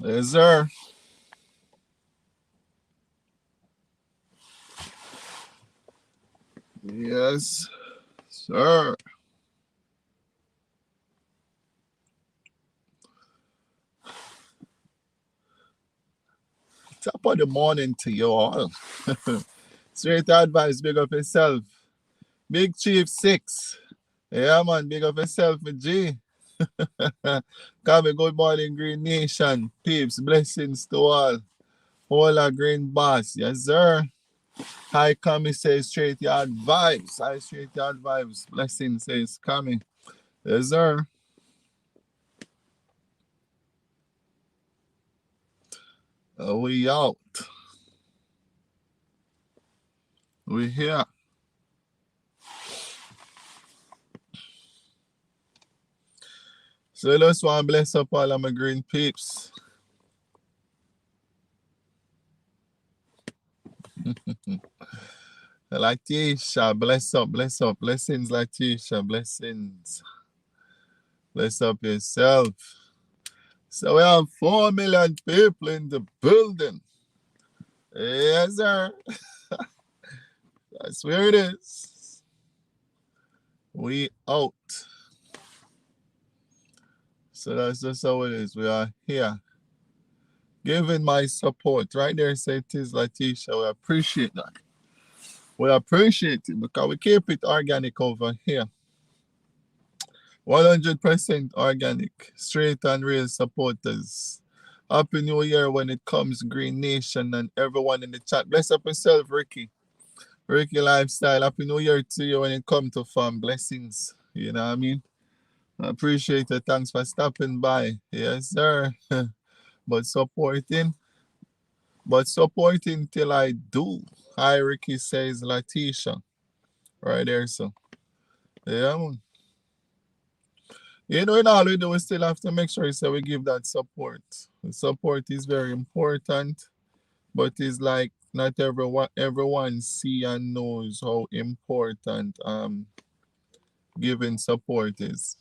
Yes, sir. Yes, sir. Top of the morning to you all. Straight advice, big up yourself. Big Chief 6. Yeah, man, big up yourself, my G. Come, good morning, Green Nation. Peeps, blessings to all. Hola, Green Boss. Yes, sir. Hi, Kami says straight yard vibes. Hi, straight yard vibes. Blessings says coming. Yes, sir. We out. We here. So let's want to bless up all of my green peeps. Latisha, bless up. Blessings, Latisha, blessings. Bless up yourself. So we have 4 million people in the building. Yes, sir. That's where it is. We out. So that's just how it is. We are here. Giving my support. Right there, say it is Latisha. We appreciate that. We appreciate it because we keep it organic over here. 100% organic. Straight and real supporters. Happy New Year when it comes, Green Nation and everyone in the chat. Bless up yourself, Ricky. Ricky Lifestyle. Happy New Year to you when it comes to farm blessings. You know what I mean? I appreciate it. Thanks for stopping by. Yes, sir. but supporting, but supporting till I do. Hi, Ricky says Latisha. Right there, so. Yeah, man. You know, in all we do, we still have to make sure so we give that support. The support is very important, but it's like not everyone see and knows how important giving support is.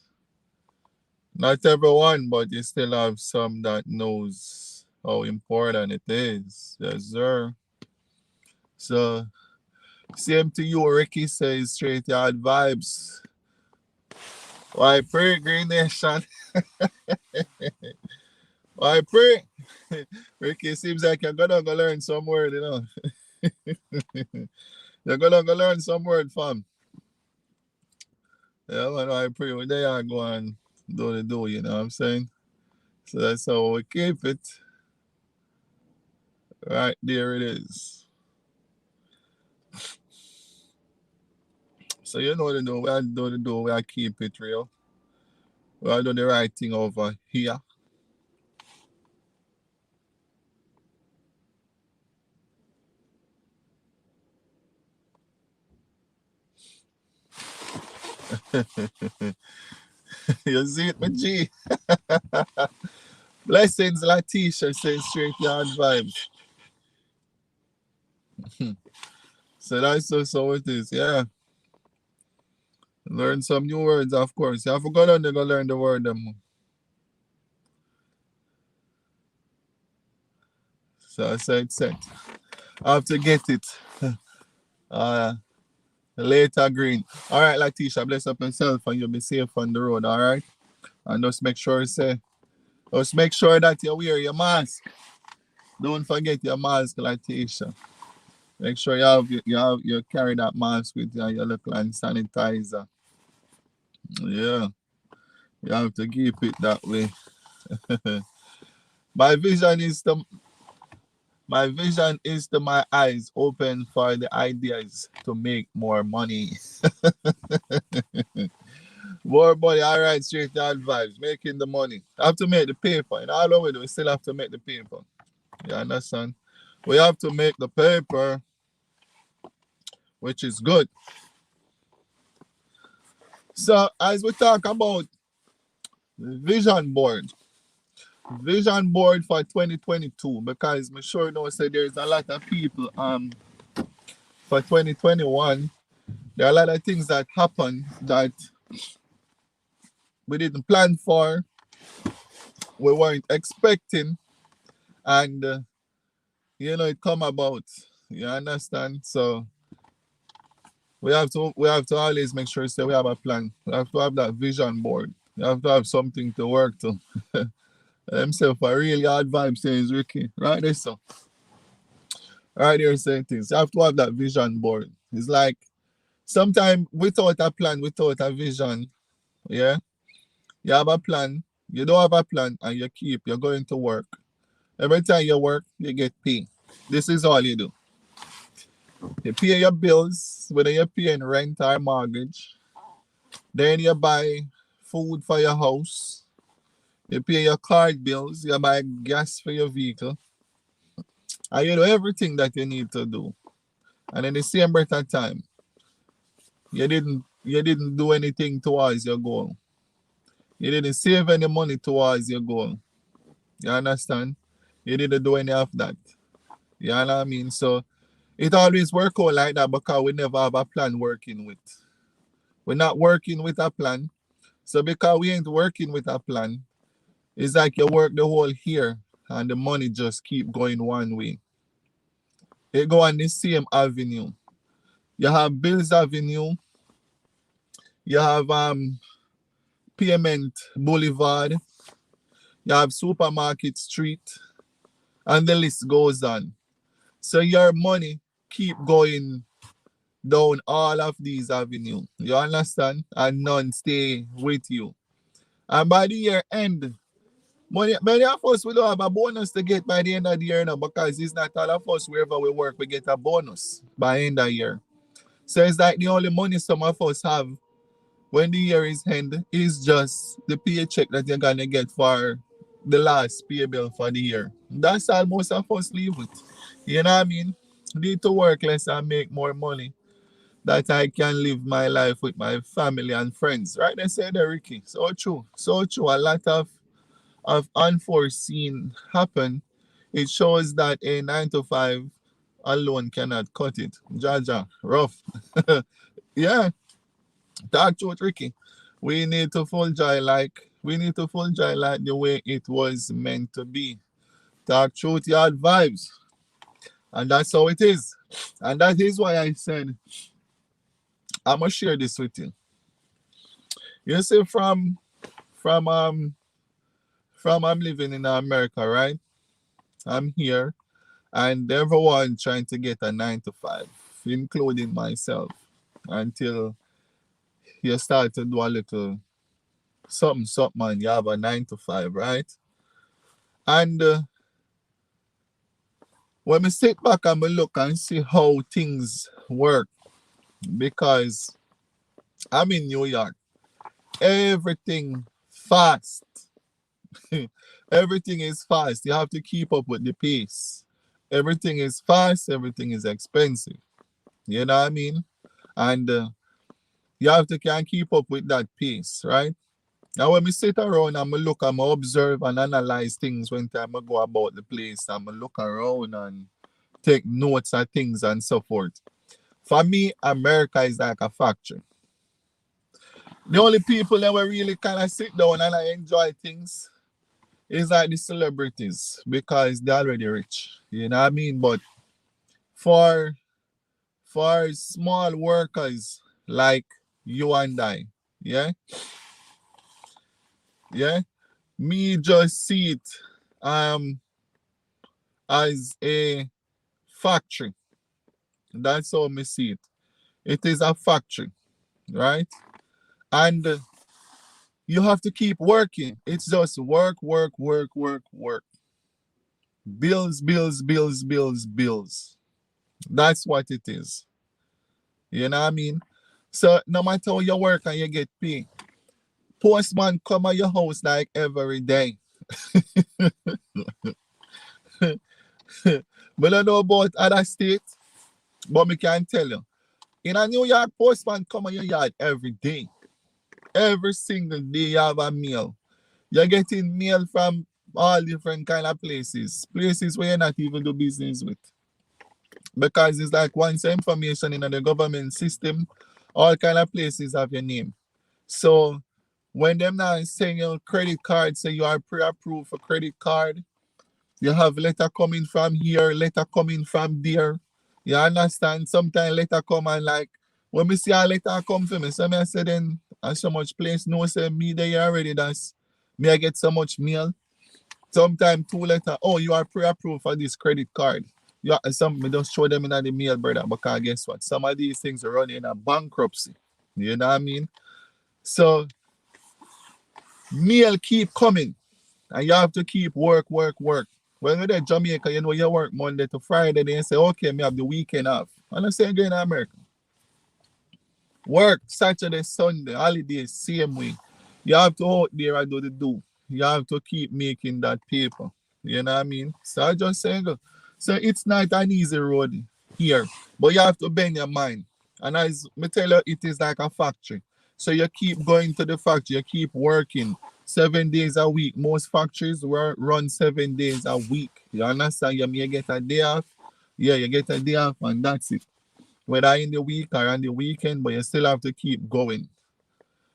Not everyone, but you still have some that knows how important it is. Yes, sir. So same to you, Ricky says straight yard vibes. Why pray, Green Nation? Why pray? Ricky, seems like you're gonna go learn some word, you know. You're gonna go learn some word, fam. Yeah, man, I pray when they are going do the do, you know what I'm saying? So that's how we keep it. Right there it is. So you know the do, we are do the do, we are keep it real. We are do the right thing over here. you see it, my G. Blessings, Latisha says straight yard vibes. So that's just how it is, yeah. Learn some new words, of course. You have to go down there go learn the word them. So I said set. I have to get it. Uh later green. Alright, Latisha, bless up yourself and you'll be safe on the road, alright? And just make sure that you wear your mask. Don't forget your mask, Latisha. Make sure you carry that mask with you and your little hand sanitizer. Yeah. You have to keep it that way. my vision is to my vision is to my eyes open for the ideas to make more money. More money, all right, straight to vibes, making the money. I have to make the paper. And all we do, we still have to make the paper. You understand? We have to make the paper, which is good. So as we talk about vision board for 2022, because I'm sure you know say there's a lot of people for 2021. There are a lot of things that happen that we didn't plan for, we weren't expecting, and it come about. You understand? So we have to always make sure we have a plan. We have to have that vision board. You have to have something to work to. Himself a really hard vibe says Ricky. Right there, so right there saying things. You have to have that vision board. It's like sometimes without a plan, without a vision, yeah, you have a plan, you don't have a plan, and you're going to work. Every time you work, you get paid. This is all you do. You pay your bills, whether you're paying rent or mortgage. Then you buy food for your house. You pay your card bills. You buy gas for your vehicle. And you do everything that you need to do. And in the same breath of time, you didn't do anything towards your goal. You didn't save any money towards your goal. You understand? You didn't do any of that. You know what I mean? So it always work out like that because we never have a plan working with. We're not working with a plan. So because we ain't working with a plan, it's like you work the whole year and the money just keep going one way. It go on the same avenue. You have Bills Avenue, you have Payment Boulevard, you have Supermarket Street, and the list goes on. So your money keep going down all of these avenues. You understand? And none stay with you. And by the year end, many of us we don't have a bonus to get by the end of the year now because it's not all of us wherever we work we get a bonus by end of the year. So it's like the only money some of us have when the year is end is just the paycheck that you're gonna get for the last pay bill for the year. That's all most of us live with. You know what I mean? Need to work less and make more money that I can live my life with my family and friends. Right? They said that, Ricky. So true. So true. A lot of unforeseen happen. It shows that a 9 to 5 alone cannot cut it. Jaja, rough. Yeah, talk truth, Ricky. We need to full joy like the way it was meant to be. Talk truth, yard vibes. And that's how it is. And that is why I said I'm gonna share this with you. You see, from I'm living in America, right? I'm here and everyone trying to get a 9 to 5, including myself, until you start to do a little something and you have a 9 to 5, right? And when we sit back and we look and see how things work, because I'm in New York, everything fast. Everything is fast. You have to keep up with the pace. Everything is fast, everything is expensive. You know what I mean? And you have to can keep up with that pace, right? Now when we sit around and we look and we observe and analyze things when time I go about the place and we look around and take notes of things and so forth. For me, America is like a factory. The only people that will really kind of sit down and I enjoy things is like the celebrities because they're already rich. You know what I mean? But for small workers like you and I, yeah, yeah, me just see it as a factory. That's how me see it. It is a factory, right? And you have to keep working. It's just work, work, work, work, work. Bills, bills, bills, bills, bills. That's what it is. You know what I mean? So no matter how you work and you get paid, postman come at your house like every day. But I don't know about other states, but me can tell you. In a New York, postman come at your yard every day. Every single day you have a meal. You're getting mail from all different kind of places. Places where you're not even do business with. Because it's like once information in the government system, all kind of places have your name. So when them now saying your credit card, say you are pre-approved for credit card, You have letter coming from here, letter coming from there. You understand? Sometimes letter come and like when me see a letter come for me, so me I say then so much place no say me there already that's me I get so much mail. Sometimes two letter, oh you are pre-approved for this credit card. You some me just show them in the mail, brother, because guess what? Some of these things are running a bankruptcy. You know what I mean? So mail keep coming. And you have to keep work. When you're in Jamaica, you know you work Monday to Friday, then you say, okay, me have the weekend off. And I say again in America. Work Saturday, Sunday, holidays, same way. You have to out there and do the do. You have to keep making that paper. You know what I mean? So I just say, so it's not an easy road here, but you have to bend your mind. And as me tell you, it is like a factory. So you keep going to the factory, you keep working 7 days a week. Most factories run 7 days a week. You understand? You may get a day off. Yeah, you get a day off and that's it. Whether in the week or on the weekend, but you still have to keep going.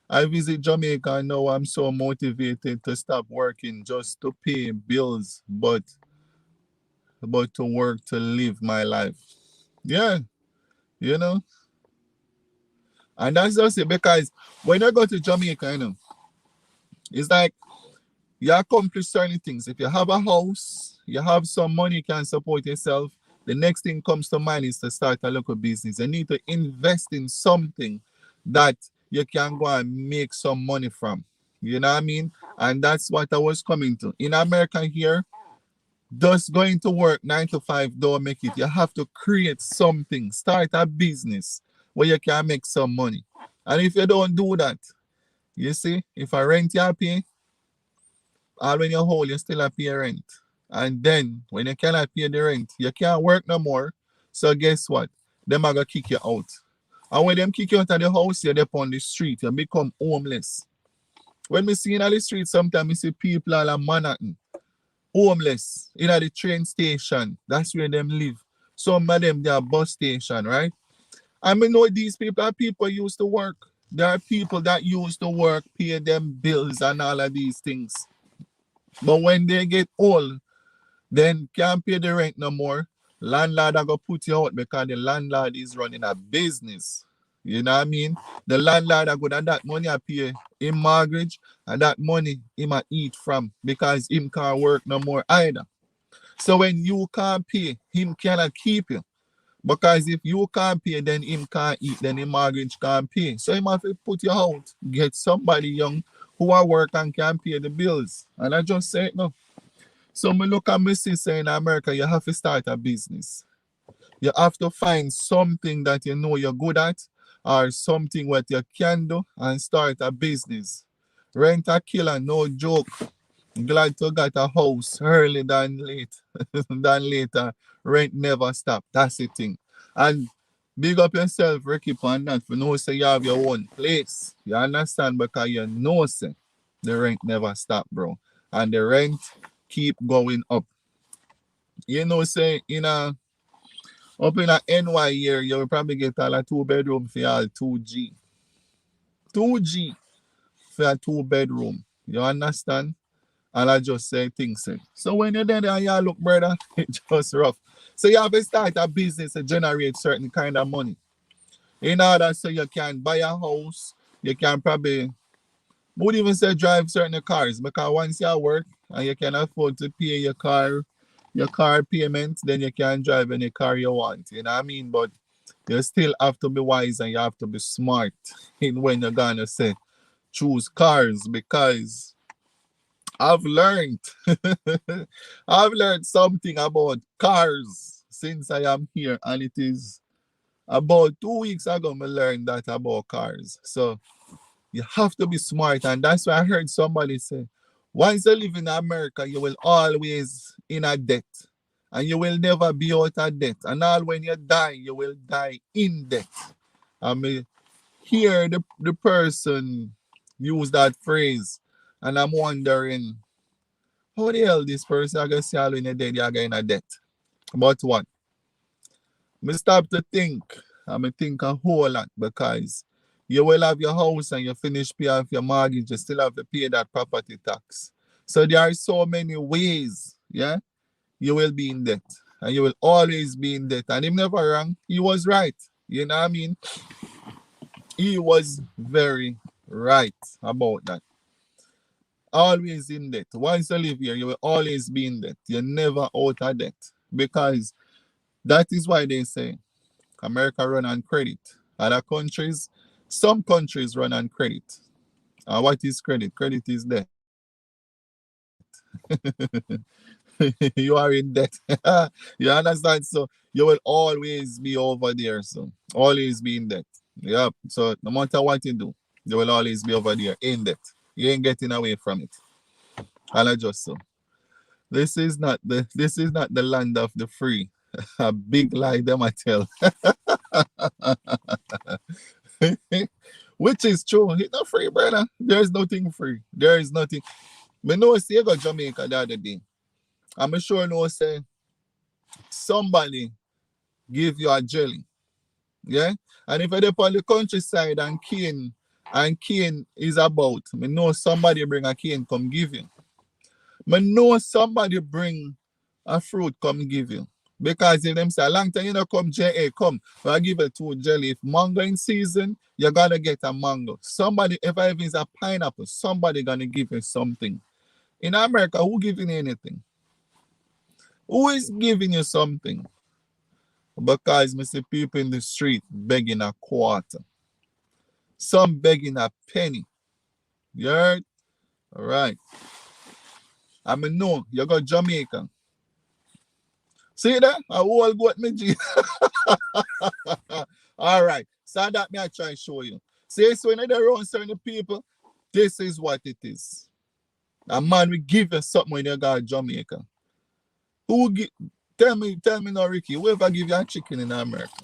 I visit Jamaica and now I'm so motivated to stop working just to pay bills, but to work to live my life. Yeah, you know. And that's just it because when I go to Jamaica, it's like you accomplish certain things. If you have a house, you have some money, you can support yourself. The next thing comes to mind is to start a local business. You need to invest in something that you can go and make some money from. You know what I mean? And that's what I was coming to. In America here, just going to work 9 to 5 don't make it. You have to create something, start a business where you can make some money. And if you don't do that, you see, if I rent you pay, all when you hold, you still have pay rent. And then when you cannot pay the rent, you can't work no more. So guess what? Them are gonna kick you out. And when them kick you out of the house, you're up on the street, you become homeless. When we see in the street, sometimes we see people all in Manhattan, homeless, in the train station. That's where them live. Some of them, they are bus station, right? And we know these people are people used to work. There are people that used to work, pay them bills and all of these things. But when they get old, then can't pay the rent no more. Landlord are gonna put you out because the landlord is running a business. You know what I mean? The landlord are good and that money I pay him mortgage and that money he might eat from because him can't work no more either. So when you can't pay, him cannot keep you. Because if you can't pay, then him can't eat, then the mortgage can't pay. So him have to put you out, get somebody young who are work and can pay the bills. And I just say it now. So me look at my sister in America, you have to start a business. You have to find something that you know you're good at or something what you can do and start a business. Rent a killer, no joke. Glad to get a house early than late than later. Rent never stop. That's the thing. And big up yourself, Ricky, on that. For know say you have your own place. You understand? Because you know say the rent never stop, bro. And the rent keep going up. You know, say in a up in a NY year, you will probably get a 2 bedroom for all 2G. 2G for a 2 bedroom. You understand? And I just say things. So when you're there and you look, brother, it's just rough. So you have to start a business to generate certain kind of money. In order so you can buy a house, you can probably would even say drive certain cars because once you work and you can afford to pay your car payments, then you can drive any car you want. You know what I mean? But you still have to be wise and you have to be smart in when you're gonna say choose cars because I've learned I've learned something about cars since I am here, and it is about 2 weeks ago I learned that about cars. So you have to be smart, and that's why I heard somebody say, once you live in America, you will always in a debt, and you will never be out of debt. And all when you die, you will die in debt. I mean, hear the person use that phrase, and I'm wondering how the hell this person I gonna see all when you're dead, you're in a debt. But what? Me stop to think. I me think a whole lot because you will have your house and you finish pay off your mortgage, you still have to pay that property tax. So there are so many ways, yeah. you will be in debt. And you will always be in debt. And him never wrong. He was right. You know what I mean? He was very right about that. Always in debt. Once you live here, you will always be in debt. You're never out of debt. Because that is why they say America run on credit. Other countries, some countries run on credit. And what is credit? Credit is debt. You are in debt. You understand? So you will always be over there. So always be in debt. Yep. So no matter what you do, you will always be over there in debt. You ain't getting away from it. And I just so. This is not the land of the free. A big lie them I tell. Which is true. It's not free, brother. There's nothing free. There is nothing. Me know say you go Jamaica the other day. I'm sure no say somebody give you a jelly. Yeah? And if you're on the countryside and cane is about, me know somebody bring a cane come give you. Me know somebody bring a fruit come give you. Because if them say a long time you know come JA come, I give you 2 jelly. If mango in season, you gotta get a mango. Somebody, if I even a pineapple, somebody gonna give you something. In America, who giving you anything? Who is giving you something? Because me see people in the street begging a quarter. Some begging a penny. You heard? All right. I mean, no, you got Jamaica. See that? I will go at me, G. All right. So that me I try to show you. See, so when they're around certain people, this is what it is. A man will give you something when you got Jamaica. Who give? Tell me now, Ricky. Whoever give you a chicken in America?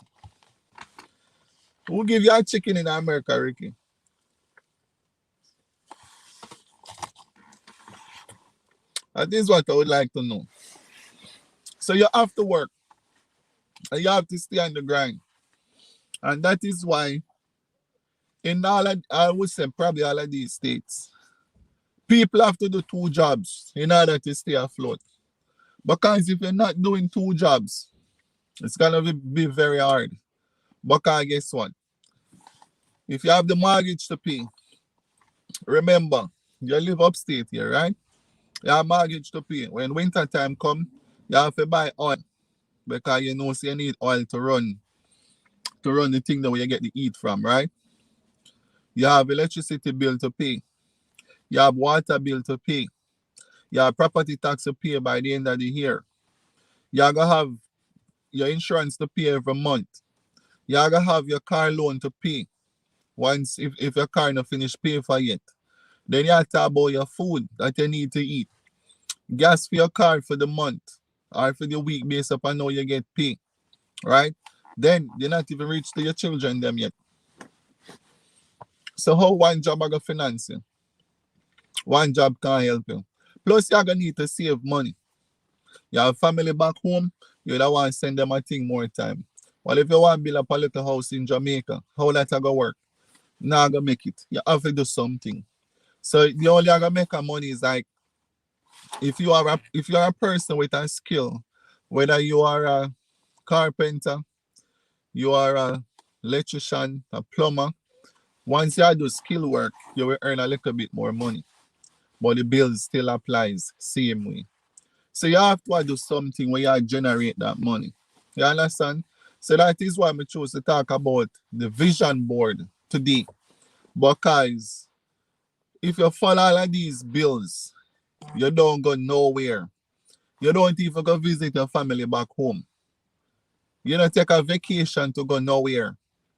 Who give you a chicken in America, Ricky? That is what I would like to know. So you have to work. And you have to stay on the grind. And that is why in all of, I would say probably all of these states, people have to do 2 jobs in order to stay afloat. Because if you're not doing 2 jobs, it's gonna be very hard. Because guess what? If you have the mortgage to pay, remember, you live upstate here, right? You have mortgage to pay. When winter time come, you have to buy oil. Because you know so you need oil to run the thing that where you get the heat from, right? You have electricity bill to pay. You have water bill to pay. You have property tax to pay by the end of the year. You're going to have your insurance to pay every month. You're going to have your car loan to pay once if your car not finished pay for yet. Then you have to talk about your food that you need to eat. Gas for your car for the month or for the week based upon how you get paid. Right? Then you're not even reached to your children them yet. So how one job are going to finance you? One job can't help you. Plus, you're going to need to save money. You have family back home, you don't want to send them a thing more time. Well, if you want to build up a little house in Jamaica, how that going to work? Now going to make it. You have to do something. So the only way to make money is like, if you are a person with a skill, whether you are a carpenter, you are a electrician, a plumber, once you do skill work, you will earn a little bit more money. But the bill still applies same way. So you have to do something where you generate that money. You understand? So that is why I chose to talk about the vision board today. Because if you follow all of these bills, you don't go nowhere. You don't even go visit your family back home. You don't take a vacation to go nowhere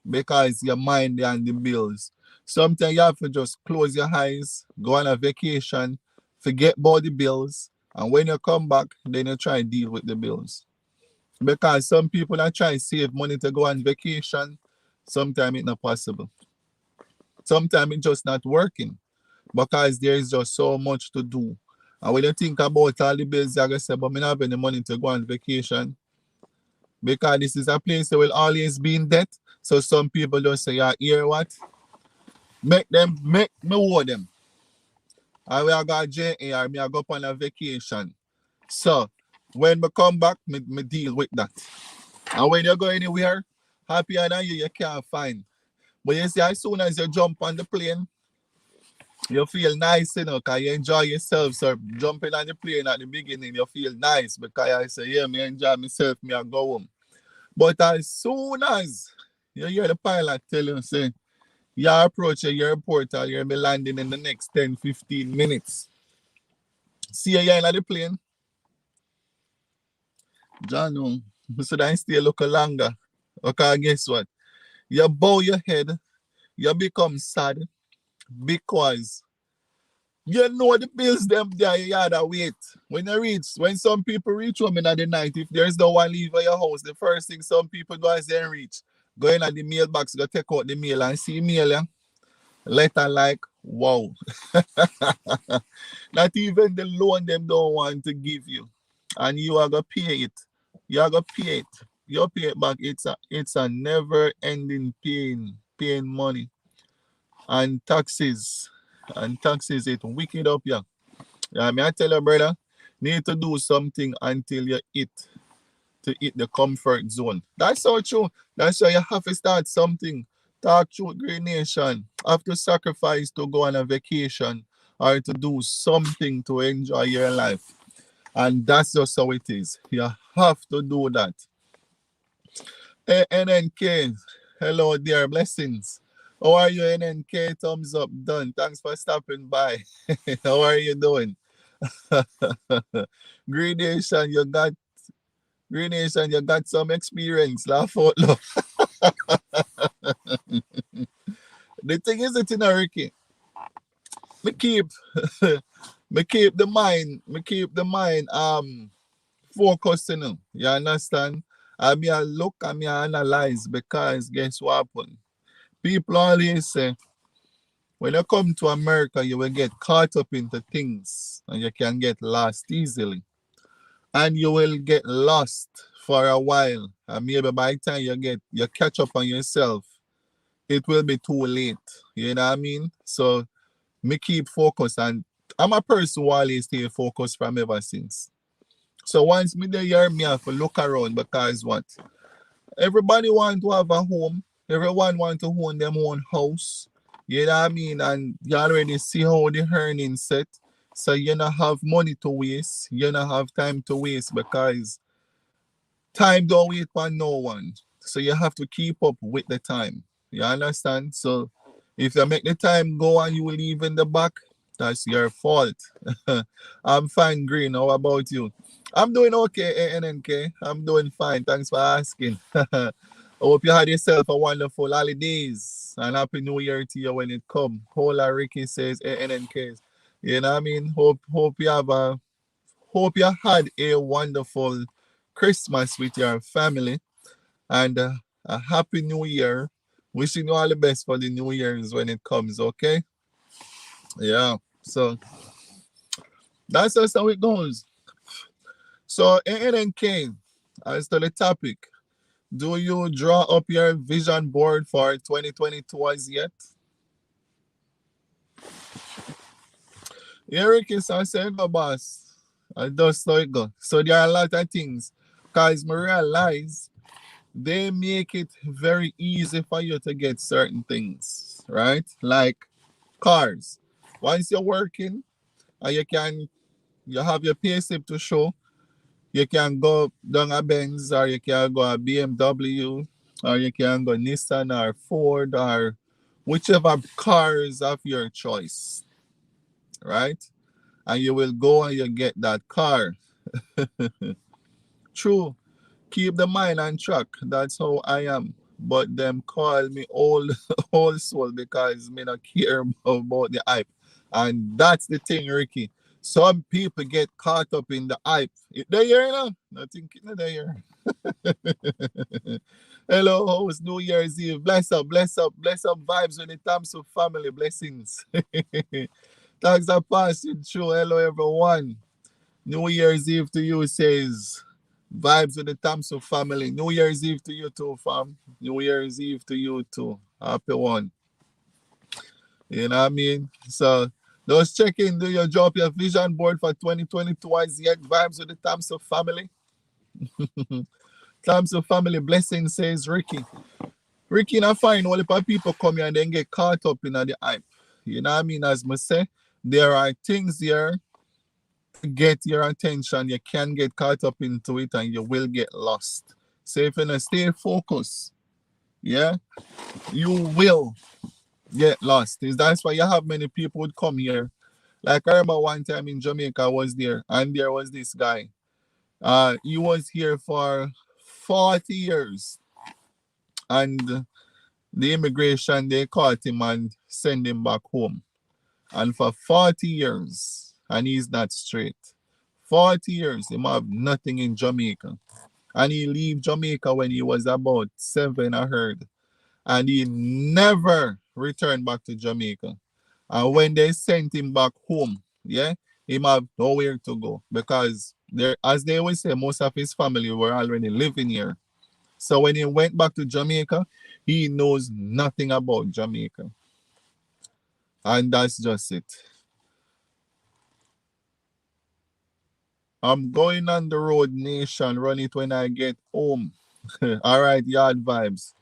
because your mind and the bills. Sometimes you have to just close your eyes, go on a vacation, forget about the bills, and when you come back, then you try to deal with the bills. Because some people are trying to save money to go on vacation, sometimes it's not possible. Sometimes it's just not working because there is just so much to do. And when you think about all the bills, you're going to say, but I don't have any money to go on vacation. Because this is a place that will always be in debt. So some people just say, yeah, hear what? Make me owe them. I will go to JA or me I go up on a vacation. So When me come back, me deal with that. And when you go anywhere, happier than you can't find. But you see, as soon as you jump on the plane, you feel nice, because you enjoy yourself. So jumping on the plane at the beginning, you feel nice because I say, yeah, me enjoy myself, me I go home. But as soon as you hear the pilot tell you, say, you approach your airport or you'll be landing in the next 10, 15 minutes. See you in the plane, John, so then stay a little longer. Okay, guess what? You bow your head, you become sad because you know the bills them there, you gotta wait. When some people reach home in the night, if there's no one leave your house, the first thing some people do is then reach. Go in at the mailbox, go take out the mail and see mail, yeah? Letter like, wow. Not even the loan them don't want to give you. And you are gonna pay it. You are gonna pay it. You pay it back. It's a never ending paying money. And taxes. And taxes it wicked up, yeah. Yeah, I tell you, brother, need to do something until you hit the comfort zone. That's so true. That's why you have to start something. Talk to Great Nation. Have to sacrifice to go on a vacation or to do something to enjoy your life. And that's just how it is. You have to do that. NNK, hello dear, blessings. How are you, NNK? Thumbs up, done. Thanks for stopping by. How are you doing? Gradation, you got some experience. Laugh out loud. The thing is, it's in a Ricky. Me keep, me keep the mind focusing. You understand? I mean, I look, I mean, I analyze because guess what happened? People always say, when you come to America, you will get caught up into things and you can get lost easily. And you will get lost for a while. And maybe by the time you catch up on yourself, it will be too late. You know what I mean? So me keep focused, and I'm a person who always stay focused from ever since. So once me there, me have to look around because what? Everybody want to have a home. Everyone want to own them own house. You know what I mean? And you already see how the earnings set. So you don't have money to waste. You don't have time to waste because time don't wait for no one. So you have to keep up with the time. You understand? So if you make the time go and you leave in the back, that's your fault. I'm fine, Green. How about you? I'm doing okay, NNK. I'm doing fine. Thanks for asking. I hope you had yourself a wonderful holidays and happy new year to you when it come. Hola Ricky says NNK. You know what I mean? Hope you had a wonderful Christmas with your family and a happy new year. Wishing you all the best for the new years when it comes, okay? Yeah. So that's just how it goes. So NNK, as to the topic, do you draw up your vision board for 2022 as yet? Eric is I said, no, boss. I just so it go. So there are a lot of things. Because I realize they make it very easy for you to get certain things, right? Like cars. Once you're working and you have your pay slip to show, you can go down a Benz or you can go a BMW or you can go Nissan or Ford or whichever cars of your choice, right? And you will go and you get that car. True. Keep the mind on track. That's how I am. But them call me old old soul because me not care about the hype. And that's the thing, Ricky. Some people get caught up in the hype. They hear now? Nothing in there. Hello, host, New Year's Eve. Bless up, bless up, bless up vibes when it comes to family blessings. Thanks for passing through. Hello, everyone. New Year's Eve to you, says vibes with the Thompson family. New Year's Eve to you too, fam. New Year's Eve to you too. Happy one. You know what I mean? So Just check in. Do you drop your vision board for 2022 as yet? Vibes with the Thompson family. Thompson family blessing, says Ricky. Ricky, not fine. All the people come here and then get caught up in the hype. You know what I mean? As I say, there are things here to get your attention. You can get caught up into it and you will get lost. So if you stay focused, yeah, you will get lost. That's why you have many people would come here. Like I remember one time in Jamaica, I was there, and there was this guy. He was here for 40 years, and the immigration they caught him and sent him back home. And for 40 years, and he's not straight. 40 years, he have nothing in Jamaica. And he leave Jamaica when he was about 7, I heard. And he never returned back to Jamaica. And when they sent him back home, yeah, he have nowhere to go. Because there, as they always say, most of his family were already living here. So when he went back to Jamaica, he knows nothing about Jamaica. And that's just it. I'm going on the road, nation. Run it when I get home. All right, Yard Vibes.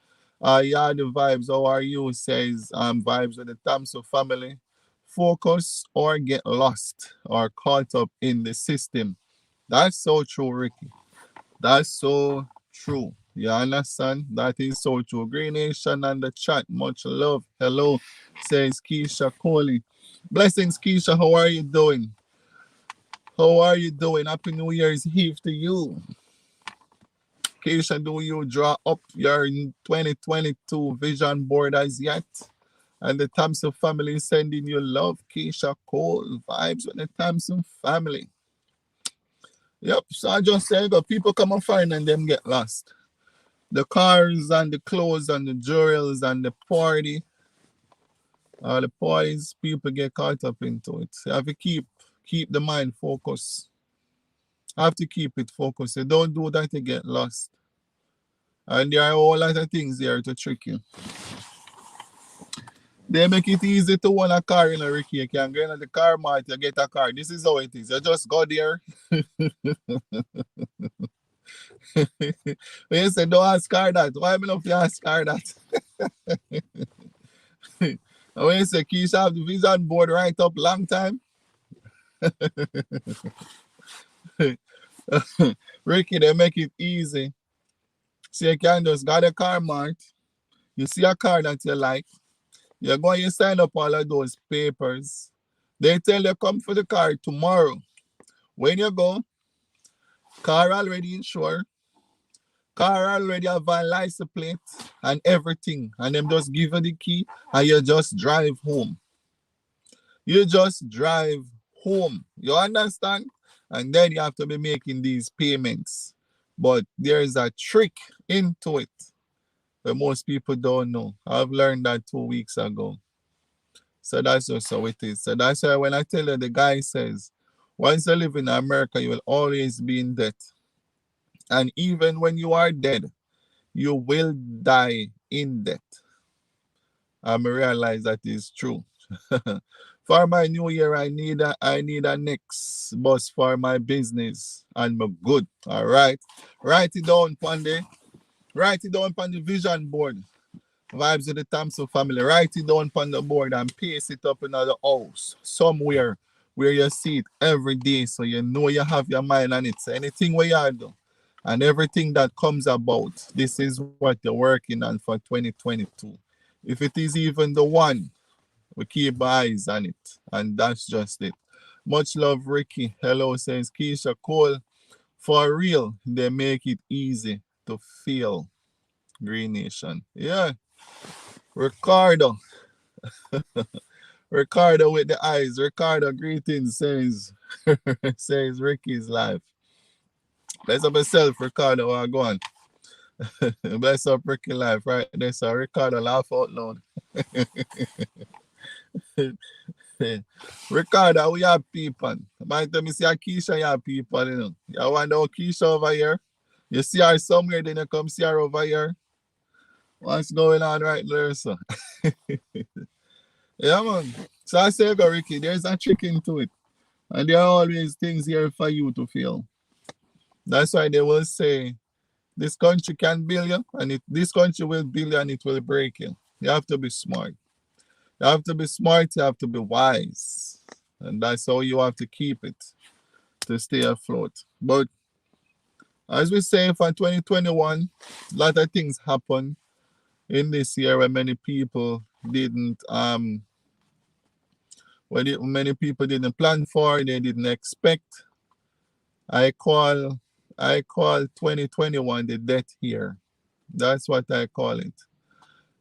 Yard Vibes, how are you? Says Vibes with the Thompson family. Focus or get lost or caught up in the system. That's so true, Ricky. That's so true. You understand? That is so true. Green Nation and the chat. Much love. Hello, says Keisha Coley. Blessings, Keisha. How are you doing? How are you doing? Happy New Year's Eve to you. Keisha, do you draw up your 2022 vision board as yet? And the Thompson family sending you love. Keisha Cole, vibes with the Thompson family. Yep, so I just say, people come and find and them get lost. The cars and the clothes and the jewels and the party, the parties, people get caught up into it. You have to keep the mind focused. I have to keep it focused. You don't do that, you get lost. And there are a whole lot of things there to trick you. They make it easy to own a car in a Ricky. You can go in the car mart, you get a car. This is how it is. You just go there. When you say don't ask car that, why am I not ask car that? And when you say Keisha have the vision board right up long time. Ricky, they make it easy. So you can just go to the car mart. You see a car that you like. You're going to sign up all of those papers. They tell you come for the car tomorrow. When you go, car already insured. Car already have a license plate and everything. And them just give you the key and you just drive home. You just drive home. You understand? And then you have to be making these payments. But there's a trick into it that most people don't know. I've learned that 2 weeks ago. So that's just how it is. So that's why when I tell you, the guy says, once you live in America, you will always be in debt. And even when you are dead, you will die in debt. I realize that is true. For my new year, I need a next bus for my business and my good. All right. Write it down, Pandy. Write it down on the vision board. Vibes of the Thompson family. Write it down on the board and paste it up in the house. Somewhere where you see it every day so you know you have your mind on it. So anything where you do and everything that comes about, this is what you're working on for 2022. If it is even the one, we keep eyes on it. And that's just it. Much love, Ricky. Hello, says Keisha Cole. For real, they make it easy to feel. Green Nation. Yeah. Ricardo. Ricardo with the eyes. Ricardo, greetings, says says Ricky's life. Bless up yourself, Ricardo. Go on. Bless up Ricky life right there. So Ricardo, laugh out loud. Ricardo, we have people. Mind tell me see a Keisha, you have people, you know. You want to know Keisha over here? You see her somewhere, then you come see her over here. What's going on right there, sir? Yeah, man. So I say, go, Ricky, there's a trick into it. And there are always things here for you to feel. That's why they will say, this country can build you, and this country will build you and it will break you. You have to be smart. You have to be smart, you have to be wise. And that's how you have to keep it to stay afloat. But as we say for 2021, a lot of things happen in this year where many people didn't many people didn't plan for, they didn't expect. I call I call 2021 the death year. That's what I call it.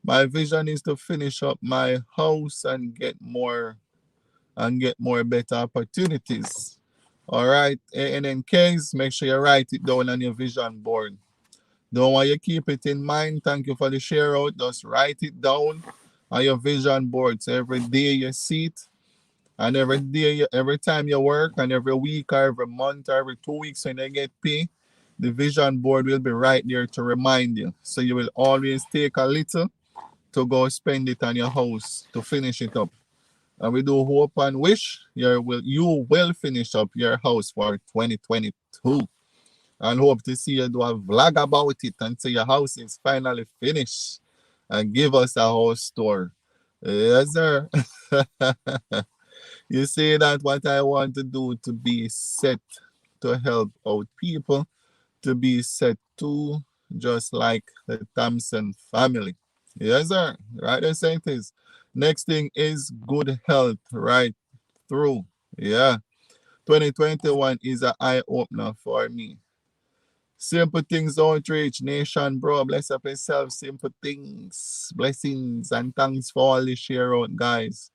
My vision is to finish up my house and get more better opportunities. All right. And in case, make sure you write it down on your vision board. Don't want you keep it in mind. Thank you for the share out. Just write it down on your vision board. So every day you see it, and every day, every time you work, and every week or every month or every 2 weeks when you get paid, the vision board will be right there to remind you. So you will always take a little to go spend it on your house to finish it up. And we do hope and wish you will finish up your house for 2022. And hope to see you do a vlog about it until your house is finally finished. And give us a house tour. Yes, sir. You see that what I want to do to be set to help out people, to be set to just like the Thompson family. Yes, sir. Right, I say it is. Next thing is good health right through. Yeah. 2021 is an eye opener for me. Simple things outreach nation, bro. Bless up yourself. Simple things, blessings, and thanks for all the share out, guys.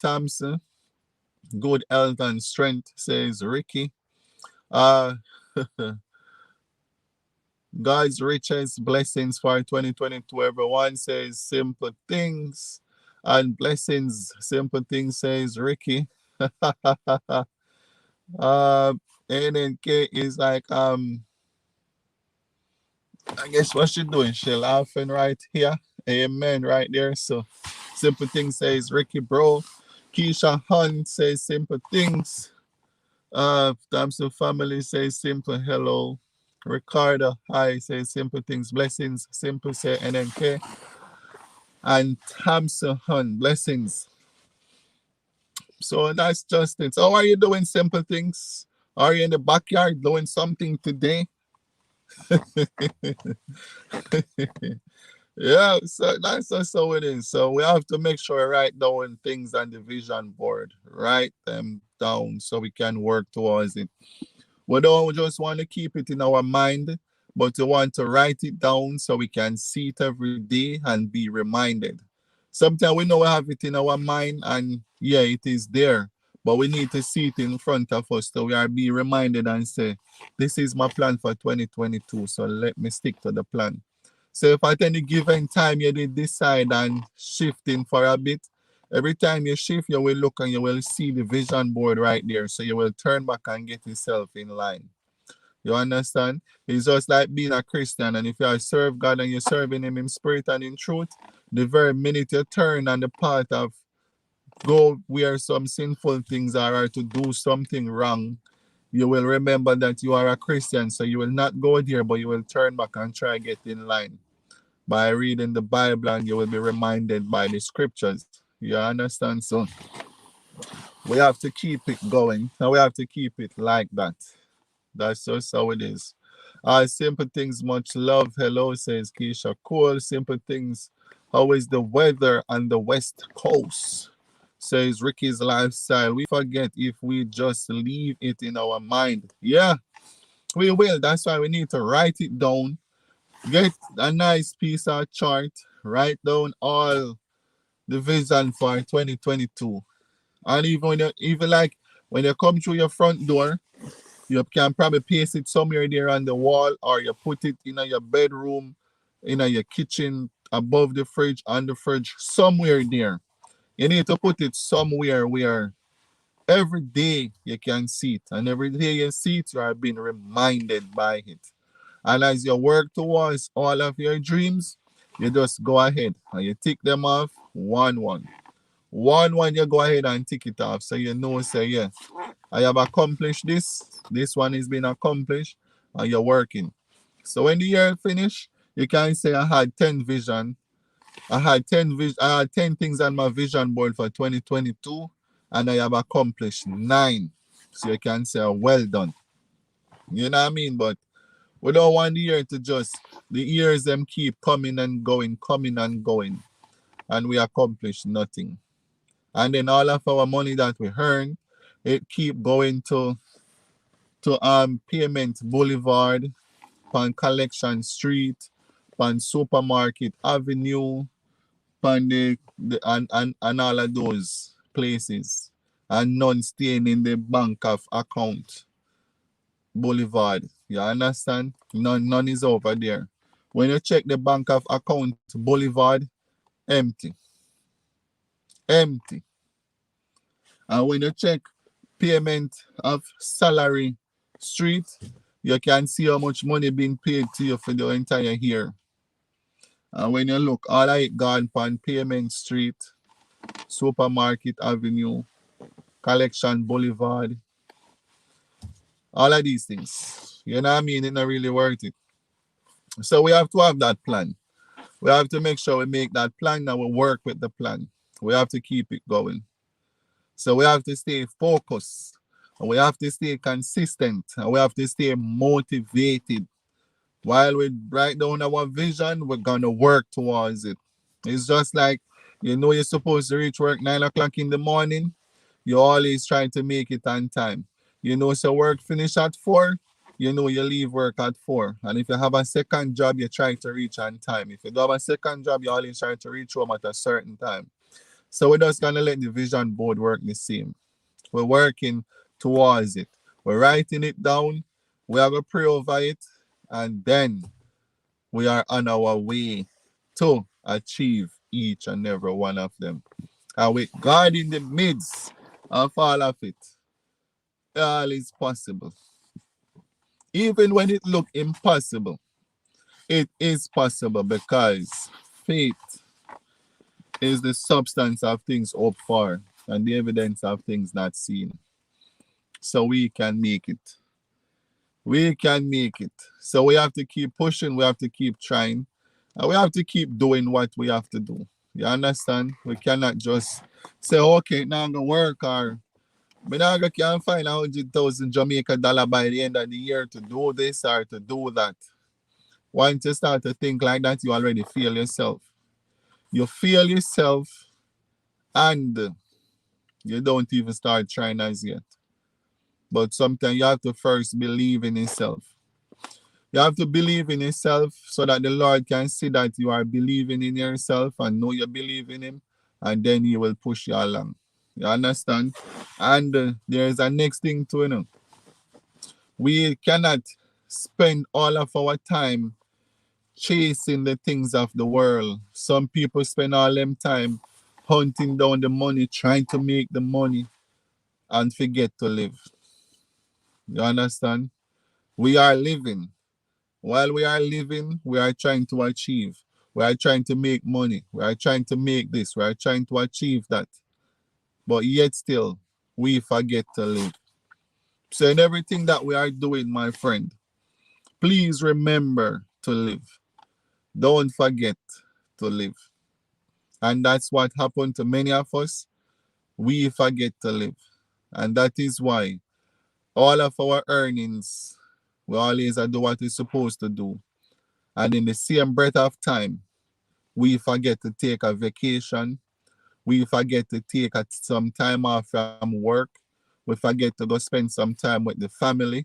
Thompson, good health and strength, says Ricky. Uh, God's richest blessings for 2022. Everyone says simple things and blessings. Simple things, says Ricky. NNK is like, I guess what she doing? She laughing right here. Amen, right there. So, simple things says Ricky, bro. Keisha Hunt says simple things. Thompson family says simple hello. Ricardo, hi, says simple things, blessings. Simple say NNK. And Thompson Hunt, blessings. So that's just it. So, how are you doing, simple things? Are you in the backyard doing something today? Yeah, so that's just how it is. So we have to make sure we write down things on the vision board. Write them down so we can work towards it. We don't just want to keep it in our mind, but we want to write it down so we can see it every day and be reminded. Sometimes we know we have it in our mind and yeah, it is there, but we need to see it in front of us so we are being reminded and say, this is my plan for 2022, so let me stick to the plan. So if at any given time you did decide and shifting for a bit, every time you shift, you will look and you will see the vision board right there. So you will turn back and get yourself in line. You understand? It's just like being a Christian. And if you serve God and you're serving Him in spirit and in truth, the very minute you turn on the path of go where some sinful things are or to do something wrong, you will remember that you are a Christian. So you will not go there, but you will turn back and try to get in line by reading the Bible, and you will be reminded by the scriptures. You understand? So we have to keep it going and we have to keep it like that. That's just how it is. Simple things, much love. Hello, says Keisha Cole. Simple things. How is the weather on the West Coast? Says Ricky's lifestyle. We forget if we just leave it in our mind. Yeah, we will. That's why we need to write it down. Get a nice piece of chart. Write down all the vision for 2022. And even when even like when you come through your front door, you can probably paste it somewhere there on the wall, or you put it in your bedroom, in your kitchen, above the fridge, on the fridge, somewhere there. You need to put it somewhere where every day you can see it. And every day you see it, you are being reminded by it. And as you work towards all of your dreams, you just go ahead and you tick them off one. One, you go ahead and tick it off. So you know, say, yeah, I have accomplished this. This one is being accomplished, and you're working. So when the year finish, you can say I had 10 vision. I had 10 things on my vision board for 2022, and I have accomplished 9. So you can say well done. You know what I mean? But we don't want the year to just the years them keep coming and going, and we accomplish nothing. And then all of our money that we earn, it keep going to Payment Boulevard, on Collection Street, on Supermarket Avenue, on and all of those places, and none staying in the bank of account Boulevard. You understand? None is over there. When you check the bank of account Boulevard, empty. Empty. And when you check payment of salary street, you can see how much money being paid to you for the entire year. And when you look, all I gone on Payment Street, Supermarket Avenue, Collection Boulevard, all of these things. You know what I mean? It's not really worth it. So we have to have that plan. We have to make sure we make that plan and we work with the plan. We have to keep it going. So we have to stay focused. And we have to stay consistent. And we have to stay motivated. While we write down our vision, we're going to work towards it. It's just like, you know, you're supposed to reach work 9 o'clock in the morning. You're always trying to make it on time. You know, so work finish at 4. You know, you leave work at 4. And if you have a second job, you try to reach on time. If you don't have a second job, you always try to reach home at a certain time. So we're just going to let the vision board work the same. We're working towards it. We're writing it down. We have a pray over it. And then we are on our way to achieve each and every one of them. And with God in the midst of all of it, all is possible. Even when it looks impossible, it is possible because faith is the substance of things hoped for and the evidence of things not seen. So we can make it. We can make it. So we have to keep pushing, we have to keep trying, and we have to keep doing what we have to do. You understand? We cannot just say, okay, now I'm going to work, or but now I can find 100,000 Jamaica dollar by the end of the year to do this or to do that. Once you start to think like that, you already fail yourself. You fail yourself and you don't even start trying as yet. But sometimes you have to first believe in yourself. You have to believe in yourself so that the Lord can see that you are believing in yourself and know you believe in Him, and then He will push you along. You understand? And there's a next thing to it. We cannot spend all of our time chasing the things of the world. Some people spend all them time hunting down the money, trying to make the money, and forget to live. You understand? We are living. While we are living, we are trying to achieve. We are trying to make money. We are trying to make this. We are trying to achieve that. But yet still, we forget to live. So in everything that we are doing, my friend, please remember to live. Don't forget to live. And that's what happened to many of us. We forget to live. And that is why all of our earnings, we always do what we're supposed to do. And in the same breath of time, we forget to take a vacation. We forget to take some time off from work. We forget to go spend some time with the family.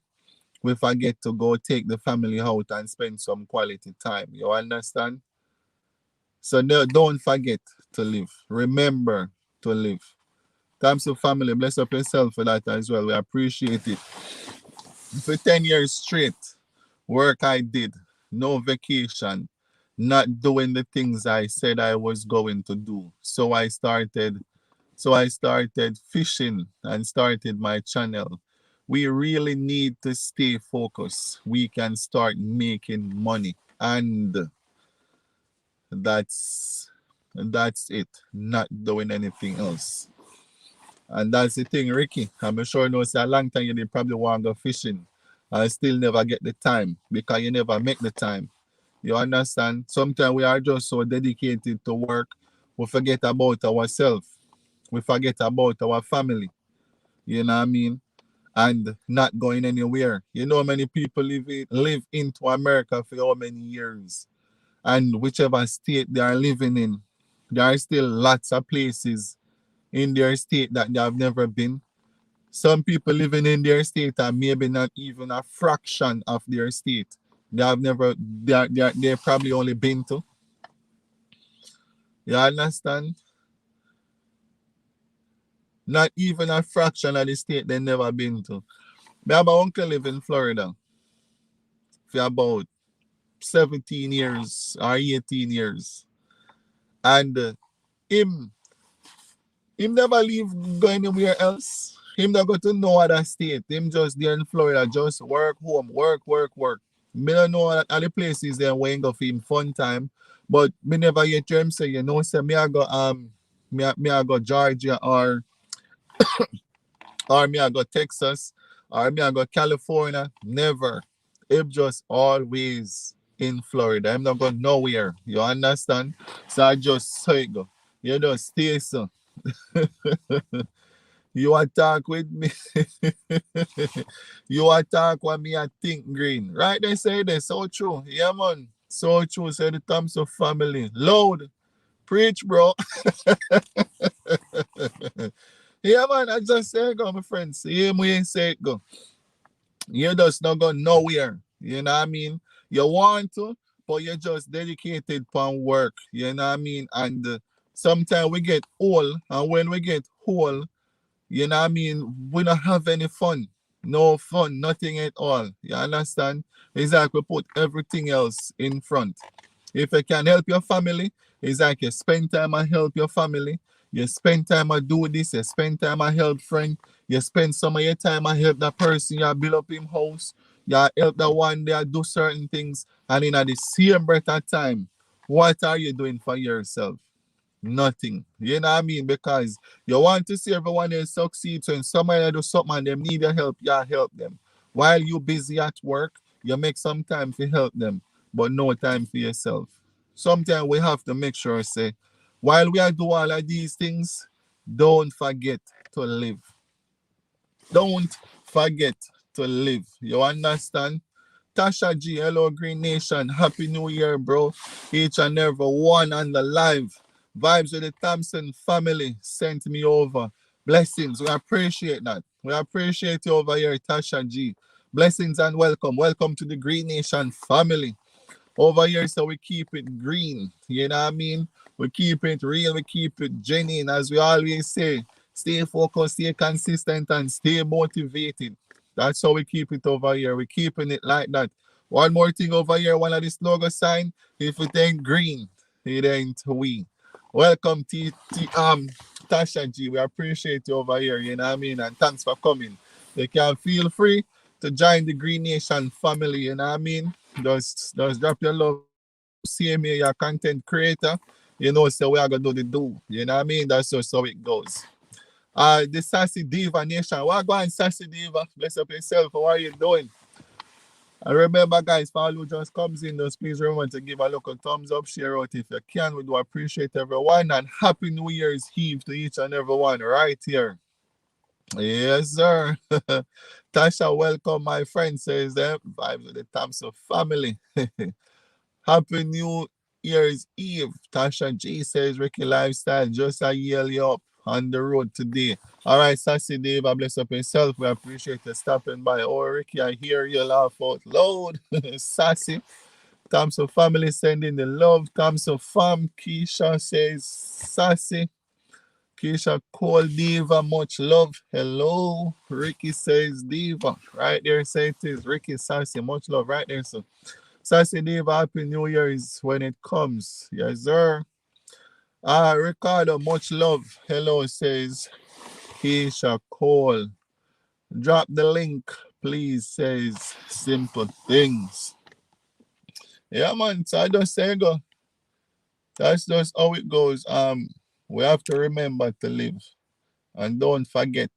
We forget to go take the family out and spend some quality time. You understand? So no, don't forget to live. Remember to live. Thanks to family. Bless up yourself for that as well. We appreciate it. For 10 years straight, work I did, no vacation, not doing the things I said I was going to do. So I started fishing and started my channel. We really need to stay focused. We can start making money. And that's And that's it. Not doing anything else. And that's the thing, Ricky. I'm sure you know it's a long time you did probably want to go fishing. I still never get the time because you never make the time. You understand? Sometimes we are just so dedicated to work, we forget about ourselves. We forget about our family. You know what I mean? And not going anywhere. You know how many people live into America for how many years? And whichever state they are living in, there are still lots of places in their state that they have never been. Some people living in their state are maybe not even a fraction of their state. They have never, they probably only been to. You understand? Not even a fraction of the state they never been to. My uncle live in Florida for about 17 years or 18 years. And him him never leave go anywhere else. Him not go to no other state. Him just there in Florida, just work home, work. Me don't know other places there where go for him fun time. But me never hear him say, you know, say me I go me I go Georgia or me I go Texas or me I go California. Never. Him just always in Florida. I'm not going nowhere. You understand? So I just say go. You just stay so. You want talk with me? You want talk with me I think green. Right? They say this. So true. Yeah, man. So true. Say the Thompson family. Loud. Preach, bro. Yeah, man. I just say go, my friends. See him we say it go. You just not go nowhere. You know what I mean? You want to, but you're just dedicated upon work. You know what I mean? And sometimes we get old, and when we get old, you know what I mean? We don't have any fun. No fun, nothing at all. You understand? It's like we put everything else in front. If you can help your family, it's like you spend time and help your family. You spend time and do this, you spend time and help friend. You spend some of your time and help that person, you build up him house. You help that one day do certain things. And in at the same breath of time, what are you doing for yourself? Nothing. You know what I mean? Because you want to see everyone else succeed. So when somebody do something and them need your help, you help them. While you busy at work, you make some time to help them, but no time for yourself. Sometimes we have to make sure, say, while we are doing all of these things, don't forget to live. Don't forget to live. You understand? Tasha G, hello Green Nation. Happy New Year, bro. Each and every one on the live. Vibes with the Thompson family sent me over. Blessings. We appreciate that. We appreciate you over here, Tasha G. Blessings and welcome. Welcome to the Green Nation family. Over here, so we keep it green. You know what I mean? We keep it real, we keep it genuine, as we always say. Stay focused, stay consistent, and stay motivated. That's how we keep it over here. We're keeping it like that. One more thing over here, one of this logo sign. If it ain't green, it ain't we. Welcome, Tasha G. We appreciate you over here, you know what I mean? And thanks for coming. You can feel free to join the Green Nation family, you know what I mean? Just drop your love. See me, your content creator. You know, so we are gonna do the do. You know what I mean? That's just how it goes. The Sassy Diva Nation. What going, Sassy Diva? Bless up yourself. How are you doing? And remember, guys, for all who just comes in, just please remember to give a local thumbs up, share out if you can. We do appreciate everyone. And Happy New Year's Eve to each and everyone right here. Yes, sir. Tasha, welcome, my friend, says them. Vibes with the Thompson family. Happy New Year's Eve. Tasha G says Ricky Lifestyle. Just a yell you up on the road today. All right, Sassy Dave, I bless up yourself. We appreciate you stopping by. Oh, Ricky, I hear you laugh out loud. Sassy. Thompson family sending the love. Thompson fam. Keisha says Sassy. Keisha call Diva, much love. Hello. Ricky says Diva. Right there, say it is. Ricky Sassy, much love. Right there, so. Sassy Diva, Happy New Year is when it comes. Yes, sir. Ricardo, much love. Hello, says Keisha Cole. Drop the link, please, says Simple Things. Yeah, man. So I just say go. That's just how it goes. We have to remember to live and don't forget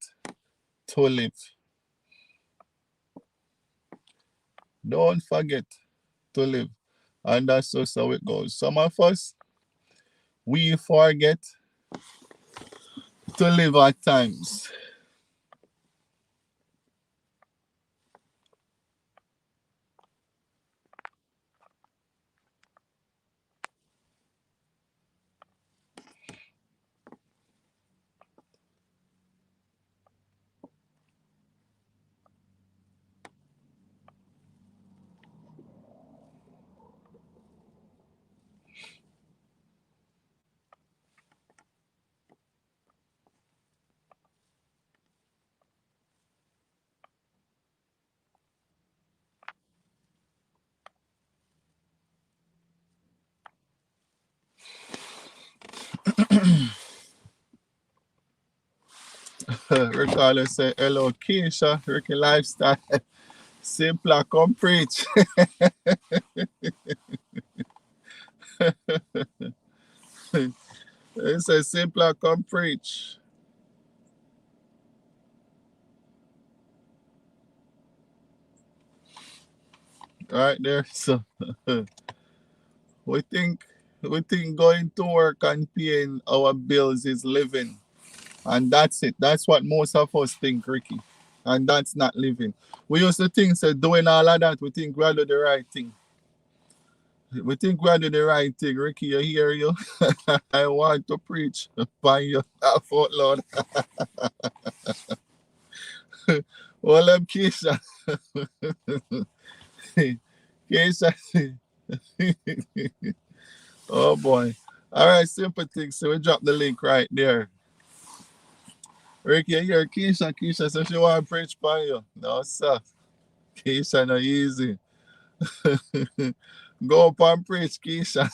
to live. Don't forget to live. And that's just how it goes. Some of us, we forget to live at times. Ricardo say, hello, Keisha, Ricky Lifestyle. Simpler, come preach. He says, simpler, come preach. Right there. So we think going to work and paying our bills is living. And that's it. That's what most of us think, Ricky. And that's not living. We used to think, so doing all of that, we think we're doing the right thing. We think we're doing the right thing. Ricky, I hear you. I want to preach by your laugh out loud. Well, Keisha. Keisha. Oh boy. All right, simple things. So we drop the link right there. Ricky, you hear Keisha. Keisha says she want to preach by you. No, sir. Keisha, no easy. Go up and preach, Keisha.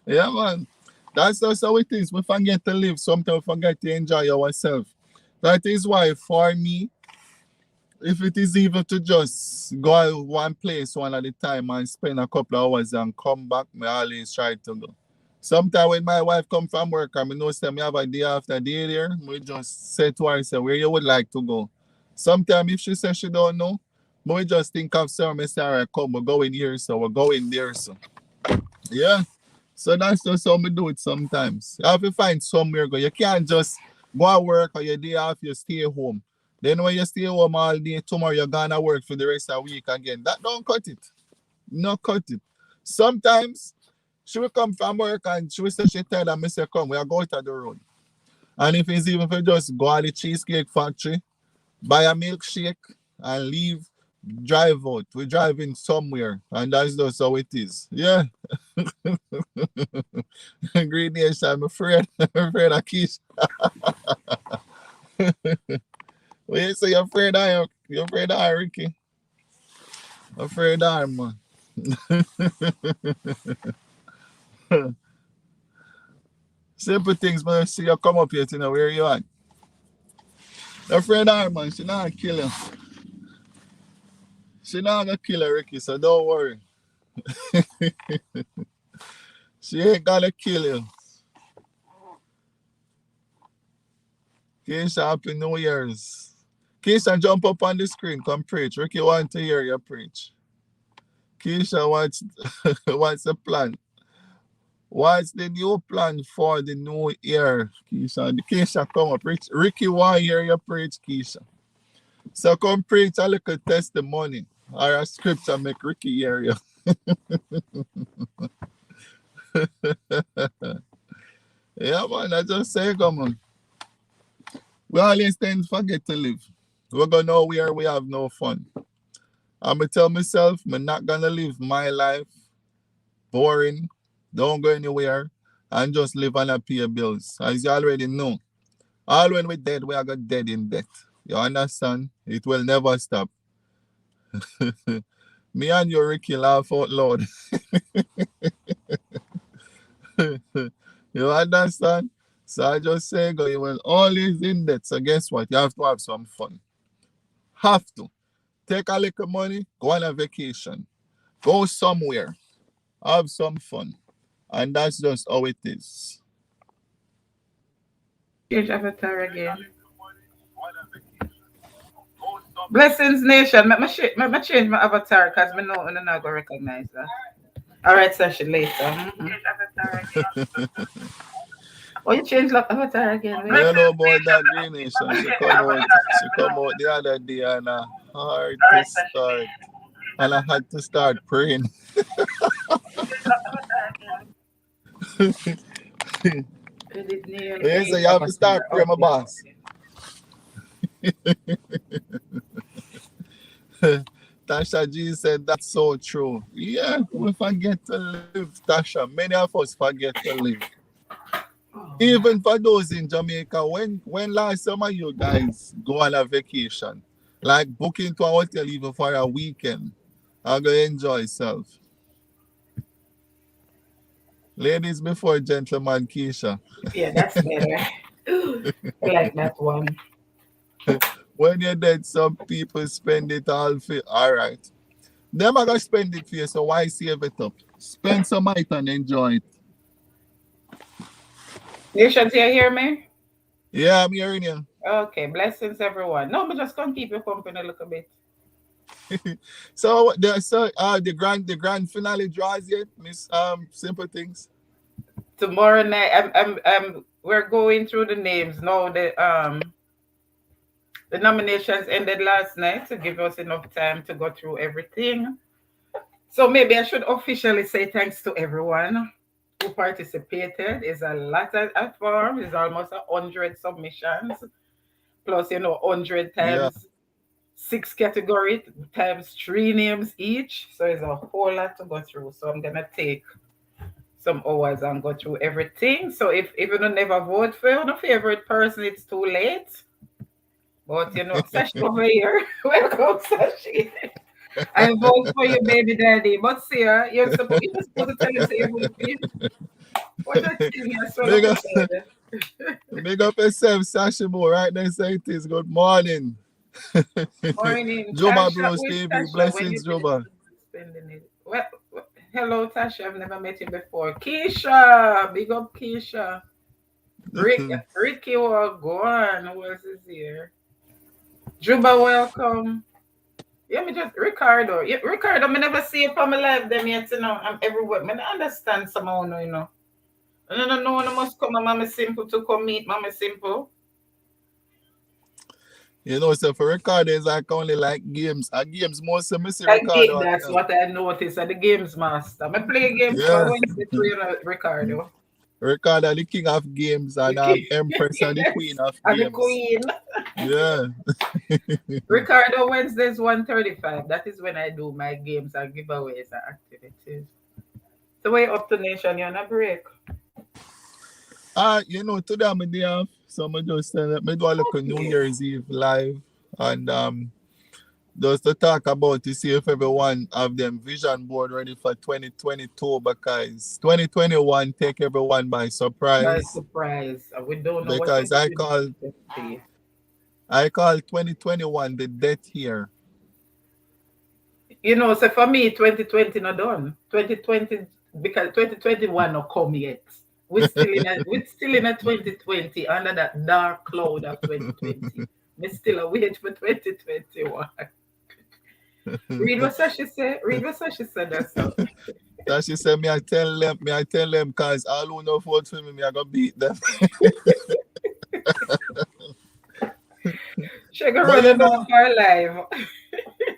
Yeah, man. That's just how it is. We forget to live. Sometimes we forget to enjoy ourselves. That is why, for me, if it is even to just go out one place one at a time and spend a couple of hours and come back, I always try to go. Sometimes when my wife come from work and I know say me have a day after day there, we just say to her, say, where you would like to go. Sometimes if she says she don't know, we just think of some, say, all right, come, we're going here, so we're going there, so. Yeah. So that's just how we do it sometimes. You have to find somewhere go. You can't just go to work or your day off, you stay home. Then when you stay home all day, tomorrow you're gonna work for the rest of the week again. That don't cut it. No cut it. Sometimes she will come from work and she will say she tired and I say, come, we are going to the road. And if it's even for just go to the cheesecake factory, buy a milkshake and leave, drive out. We're driving somewhere and that's just how it is. Yeah. Green Nation, I'm afraid. I'm afraid of Keisha. Well, you say you're afraid of her. You're afraid of her, Ricky. Afraid of her, man. Simple things, man. See you come up here to know where you at. Afraid of her, man. She not kill you. She not gonna kill her, Ricky, so don't worry. She ain't gonna kill you. Keisha, happy New Year's. Keisha, jump up on the screen. Come preach. Ricky want to hear you preach. Keisha, what's the plan? What's the new plan for the new year, Keisha? The Keisha, come up. Ricky want to hear you preach, Keisha. So come preach a little testimony or a scripture make Ricky hear you. Yeah, man, I just say, come on. We always tend to forget to live. We're going nowhere, we have no fun. I'm going to tell myself, I'm not going to live my life boring, don't go anywhere, and just live and pay bills. As you already know, all when we're dead, we are going dead in debt. You understand? It will never stop. Me and you, Ricky, laugh out loud. You understand? So I just say, go, you will always in debt. So guess what? You have to have some fun. Have to. Take a little money, go on a vacation. Go somewhere. Have some fun. And that's just how it is. Change avatar again. Blessings Nation. Me change my avatar because me know I'm not gonna recognize that. All right, session later. Oh, you change like avatar again. You Wait. know about that Green Nation. She come out the other day and hard to start. And I had to start praying. Edit name, Yes, so change you have to start avatar. praying, my Okay. boss. Tasha G said that's so true. Yeah, we forget to live, Tasha. Many of us forget to live. Oh, Even for those in Jamaica, when last summer you guys go on a vacation, like booking to a hotel even for a weekend, I'm gonna enjoy yourself. Ladies before gentlemen, Keisha. yeah, that's better. I like that one. When you're dead, some people spend it all for all right. Them are gonna spend it for you, so why save it up? Spend some night and enjoy it. Nation, do you hear me? Yeah, I'm hearing you. Okay, blessings everyone. No, but just gonna keep you company a little bit. So the grand finale draws yet, Miss Simple Things. Tomorrow night, we're going through the names now. The nominations ended last night to give us enough time to go through everything. So maybe I should officially say thanks to everyone who participated. It's a lot at form. It's almost 100 submissions, plus 100 Yeah. times 6 categories times 3 names each. So it's a whole lot to go through. So I'm gonna take some hours and go through everything. So if you don't never vote for your favorite person, it's too late. But Sashi over here. Welcome, Sashi. I vote for you, baby daddy. But see, you're supposed to tell us you vote for you. What a thing, you're so Big lucky. up, big up yourself, Sashimo. Right there, say it is. Good morning. Morning, Juba Tasha. Bros Where's TV. Tasha? When you Blessings, finish Juba. spending it. Hello, Tasha. I've never met you before. Keisha. Big up, Keisha. Ricky will go on. Who else is here? Juba, welcome. Yeah, me just Ricardo. Yeah, Ricardo, me never see you from my life them yet, I'm everywhere. Me not understand somehow. I don't know when I must come Mama Simple to come meet Mama Simple. So for recordings, I can only like games. Games most of me see Again, Ricardo at that's them. what I noticed at the games master. I play games for Yeah. Wednesday to Ricardo. Ricardo, the king of games, and Okay. Empress and the queen Yes, of and the games. queen. Yeah. Ricardo Wednesdays 1:35. That is when I do my games and giveaways and activities. So way up to nation, you're on a break. Today I'm day off, so I just me do a little New Okay. Year's Eve live, and just to talk about to see if everyone have them vision board ready for 2022, because 2021 take everyone by By surprise, surprise. We don't know what because 2020. I call 2021 the death year. So for me, 2020 not done. 2020 because 2021 not come yet. We're still in a 2020 under that dark cloud of 2020. We still wait for 2021. Read what Sashi said. Read what Sashi said. That's all. That she said me I tell them, cause all who know vote for me I gonna beat them. She gonna But run it down for live.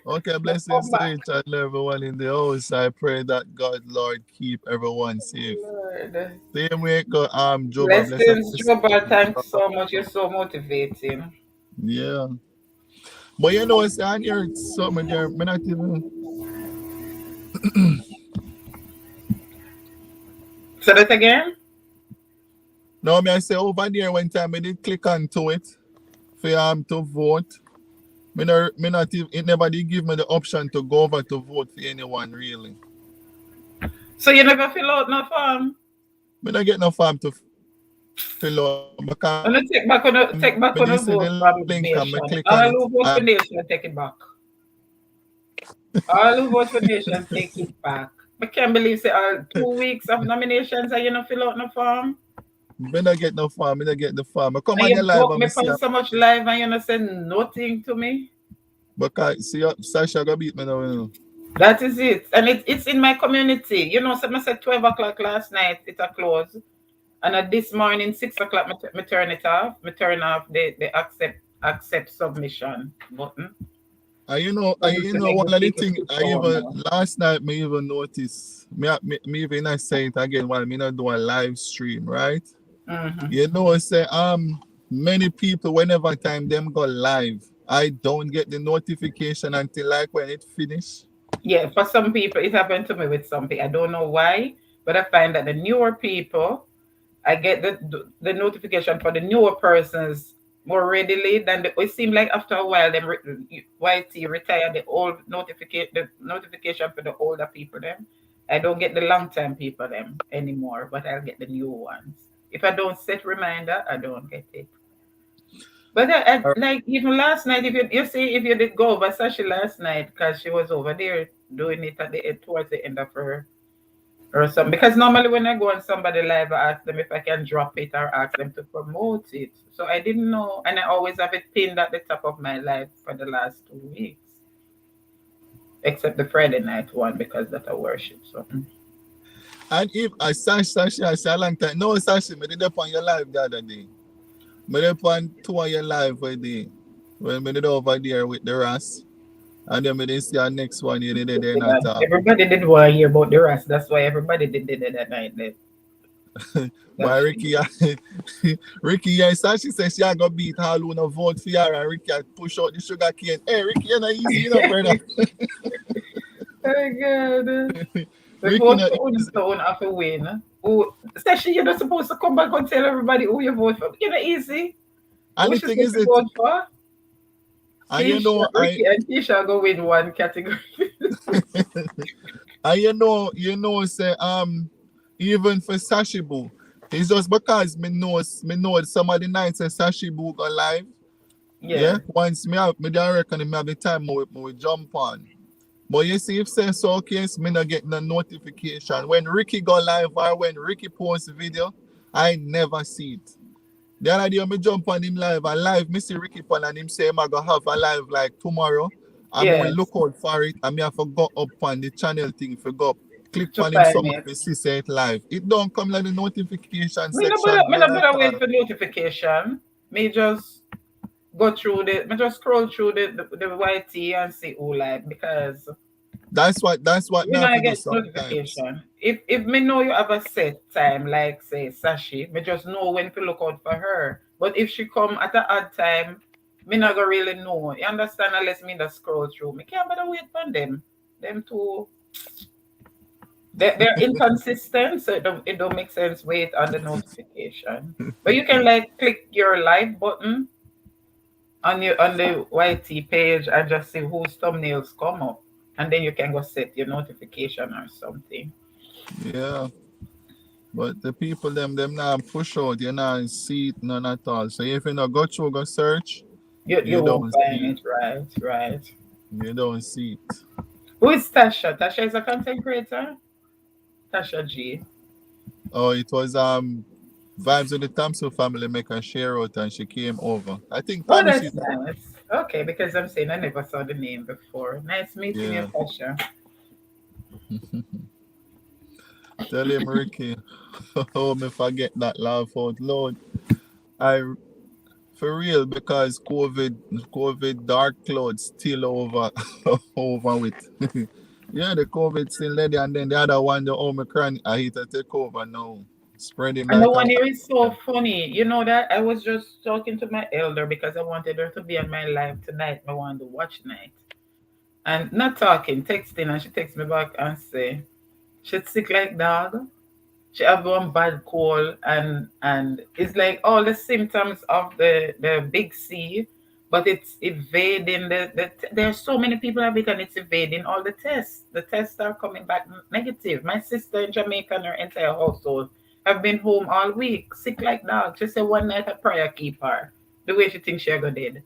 okay, But come blessings to back. each and everyone in the house. I pray that God, Lord, keep everyone safe. Lord. Same way, go Joba, bless up Blessings, yourself. Juba. Thanks so much. You're so motivating. Yeah. But it's on here something there. Me not even Say that again. no me I say over there one time I did click onto it for to vote. Me not even it never did give me the option to go over to vote for anyone really. So you never fill out no form? Me not get no form to fill out because I'm gonna take back me on did the see the vote link from and me click on Nation. it. All who vote for Nation, take it back. All who vote for nation take it back. I can't believe say all 2 weeks of nominations and you not fill out no form. Me not get no farm, me not get the farm. I come And on you your live book and me me see for so much live and you not say nothing to me. because see Sasha go beat me now, you know. That is it. And it's in my community. You know, so I said 12 o'clock last night, it a close. And at this morning, 6 o'clock, me turn it off. Me turn off the accept submission button. And So you to know make one the of the people thing switch I on even now. last night me even notice me even I say it again while me not do a live stream, right? Hmm. You know, say many people whenever time them go live, I don't get the notification until like when it finish. Yeah, for some people, it happened to me with some people. I don't know why, but I find that the newer people, I get the notification for the newer persons more readily than it seemed like after a while them YT retire the notification for the older people them. I don't get the long time people them anymore, but I'll get the new ones. If I don't set reminder, I don't get it. But Or like even last night, if you see if you did go over Sashi last night because she was over there doing it at the towards the end of her or something. Because normally when I go on somebody live, I ask them if I can drop it or ask them to promote it. So I didn't know, and I always have it pinned at the top of my live for the last 2 weeks, except the Friday night one because that's a worship. So and if I Sasha I say a long time. No Sasha, me did up on your live the other day. Me did up on two on your live for the when me did over there with the Ras. And then me did see our next one you did there not talk. everybody did want to hear about the rest. That's why everybody did it that night. Why That's Ricky Ricky yeah, Sasha says she gonna beat Haluna vote for her and Ricky push out the sugar cane. Hey Ricky, you're not easy, you know, brother. oh God. We Ricky vote not for one easy. stone after win. Who, especially you're not supposed to come back and tell everybody who you vote for. You know, easy. And Who the she thing supposed is to it vote for? and Keisha, Ricky, and Keisha go win one category. and say even for Sashibu, it's just because me know some of the nights that Sashibu go live. Yeah, Yes, once me don't reckon me have the time me jump on. But you see, if say so case, me not get no notification. When Ricky go live or when Ricky posts video, I never see it. The other day, me jump on him live and live, me see Ricky Pan and him say I go have a live like tomorrow. I'm going yes. look out for it and me have to go up on the channel thing for go click To on him find somewhere it. to see say it live. It don't come like the notification Me section no there at better wait all. for notification. Me just me just scroll through the YT and see who like because That's what me when have I to do get sometimes. notification, if me know you have a set time, like say Sashi, me just know when to look out for her. But if she come at a odd time, me not gonna really know. You understand? Unless me just scroll through. Me can't better wait for them. Them two, they're inconsistent, so it don't make sense. Wait on the notification, but you can like click your live button on the YT page and just see whose thumbnails come up, and then you can go set your notification or something. Yeah. But the people them not push out, you not see it none at all. So if you not go through go search, You you won't don't find see it. it, right? Right. You don't see it. Who is Tasha? Tasha is a content creator. Tasha G. Oh, it was Vibes with the Thompson family make a share out and she came over. I think Oh, Tommy that's she's nice. Okay, because I'm saying I never saw the name before. Nice meeting you, yeah. Tasha. Tell him Ricky. Oh me forget that laugh out loud. I for real because COVID dark clouds still over over with. Yeah, the COVID still there and then the other one, the Omicron, I hit to take over now. Spreading And the like a one here is so wildfire. funny. You know that I was just talking to my elder because I wanted her to be on my live tonight. I wanted to watch night. And not talking, texting, and she texts me back and say, she's sick like dog. She have one bad cold and it's like all the symptoms of the big C, but it's evading there's so many people have it and it's evading all the tests. The tests are coming back negative. My sister in Jamaica and her entire household have been home all week, sick like dog. She said one night a prayer keep her, the way she thinks she go dead.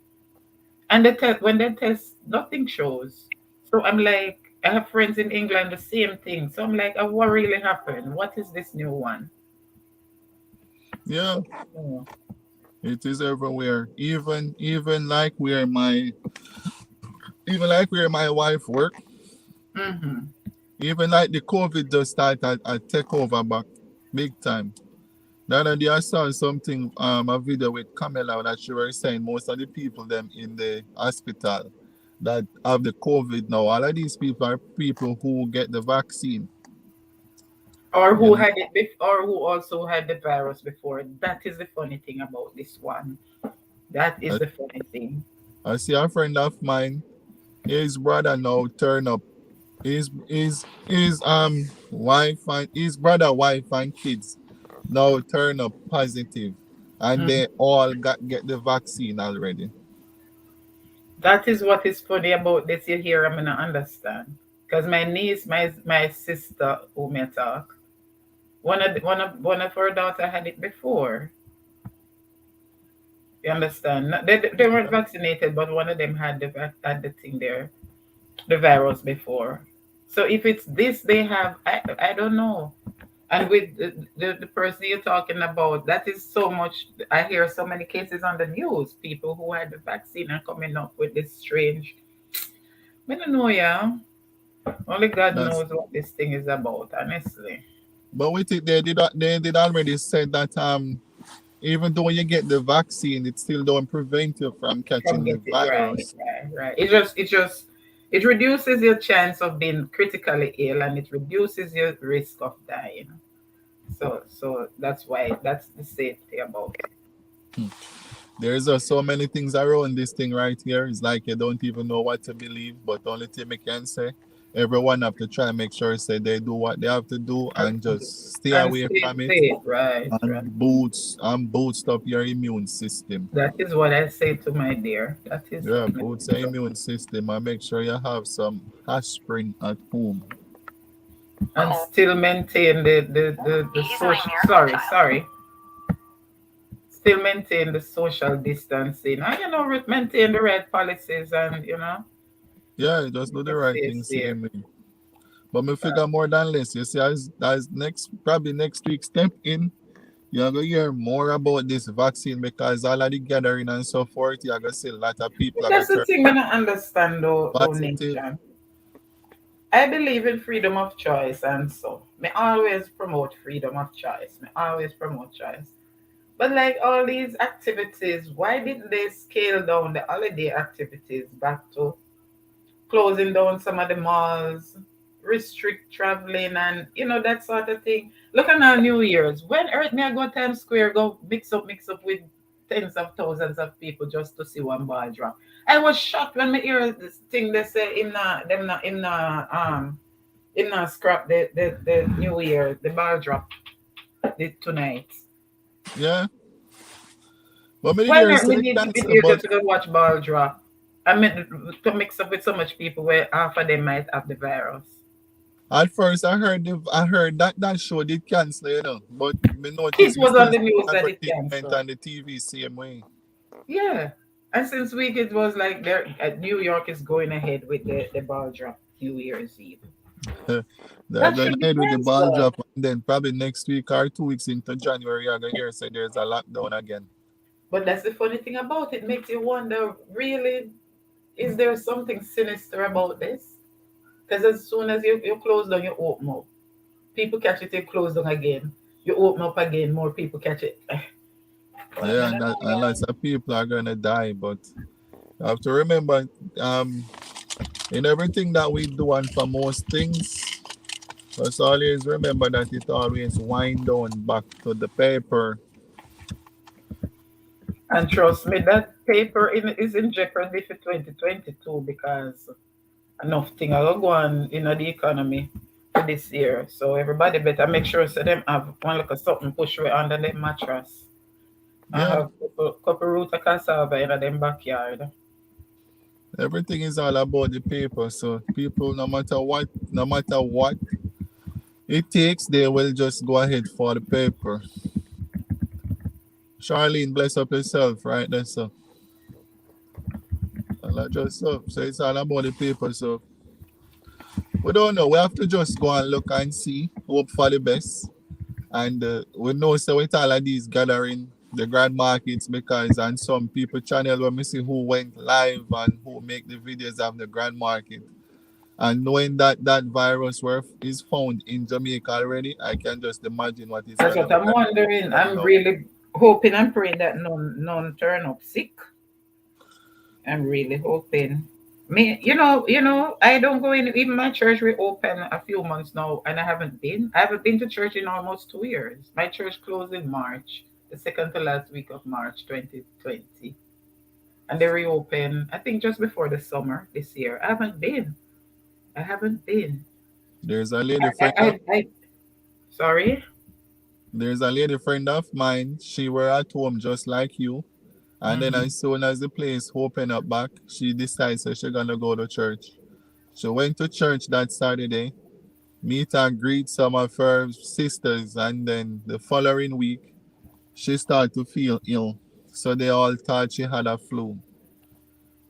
And the test when they test, nothing shows. So I'm like, I have friends in England, the same thing. So I'm like, what really happened? What is this new one? Yeah, Oh. it is everywhere. Even like where my even like where my wife work. Mm-hmm. Even like the COVID just started a take over back big time. The other day I saw something, a video with Camilla that she was saying most of the people them in the hospital that have the COVID now, all of these people are people who get the vaccine. Or You who know, had it or who also had the virus before. That is the funny thing about this one. That is I, the funny thing. I see a friend of mine, his brother now turn up. His wife and his brother, wife and kids now turn up positive, and Mhm. they all get the vaccine already. That is what is funny about this. You hear, I'm gonna understand. Because my niece, my sister, who may talk, one of her daughter had it before. You understand? They weren't vaccinated, but one of them had had the thing there, the virus before. So if it's this they have, I don't know. And with the person you're talking about, that is so much. I hear so many cases on the news, people who had the vaccine and coming up with this strange. I don't know, yeah. Only God That's knows what this thing is about, honestly. but with it they did already said that even though you get the vaccine, it still don't prevent you from From catching the getting right, virus. right, right. It reduces your chance of being critically ill and it reduces your risk of dying. So that's why that's the safety about it. Hmm. There's so many things around this thing right here. It's like you don't even know what to believe, but the only thing I can say, everyone have to try and make sure say they do what they have to do and just stay And away stay from it safe, right, and right. boost up your immune system. That is what I say to my dear. That is Yeah, definitely boost your true. immune system and make sure you have some aspirin at home. And still maintain the social sorry. Still maintain the social distancing. And maintain the right policies and Yeah, just do the right stay thing, safe. same way. But me figure more than less. You see, as next probably next week step in, you're gonna hear more about this vaccine because all of the gathering and so forth, you're gonna see a lot of people are gonna That's the turn thing when I understand though positive. nation. I believe in freedom of choice and so me always promote freedom of choice. Me always promote choice. But like all these activities, why didn't they scale down the holiday activities back to closing down some of the malls, restrict traveling, and that sort of thing? Look at our New Year's. When Earth may I go Times Square, go mix up with tens of thousands of people just to see one ball drop. I was shocked when I hear this thing they say in the scrap the New Year, the ball drop tonight. Yeah. But me did Why hear not? We say need to be cancel, there but just to go watch ball drop. I mean, to mix up with so much people where half of them might have the virus. at first I heard that that show did cancel, But me It notice we was still on the see news that it advertisement canceled. on the TV same way. Yeah. And since week it was like New York is going ahead with the ball drop New Year's Eve. They're That going should be ahead with the ball canceled. drop and then probably next week or 2 weeks into January you're gonna hear say there's a lockdown again. But that's the funny thing about it. Makes you wonder, really, is there something sinister about this? Because as soon as you close down, you open up. People catch it, you close down again. You open up again, more people catch it. Well, I Yeah, don't know, and lots yeah. of people are gonna die, but you have to remember, um, in everything that we do and for most things, let's always remember that it always wind down back to the paper. And trust me, that paper is in jeopardy for 2022 because enough thing are go on the economy for this year. So everybody better make sure so them have one look of something push away under their mattress. I Yeah, have couple root of cassava in them backyard. everything is all about the paper. So people, no matter what it takes, they will just go ahead for the paper. Charlene, bless up yourself, right there, so. And I just so it's all about the paper, so. We don't know. We have to just go and look and see. Hope for the best. And we know so with all of these gathering, the grand markets, because on some people channel when we see who went live and who make the videos of the grand market. And knowing that that virus is found in Jamaica already, I can just imagine what is That's gonna what be I'm wondering. coming I'm out. really hoping and praying that none turn up sick. I'm really hoping. Me, I don't go in. Even my church we open a few months now, and I haven't been. I haven't been to church in almost 2 years. My church closed in March, the second to last week of March 2020, and they reopen. I think just before the summer this year. I haven't been. I haven't been. There's a lady friend of Sorry. there's a lady friend of mine. She were at home just like you. And then Mm-hmm. as soon as the place opened up back, she decides that she's gonna go to church. She went to church that Saturday, meet and greet some of her sisters, and then the following week she started to feel ill. So they all thought she had a flu.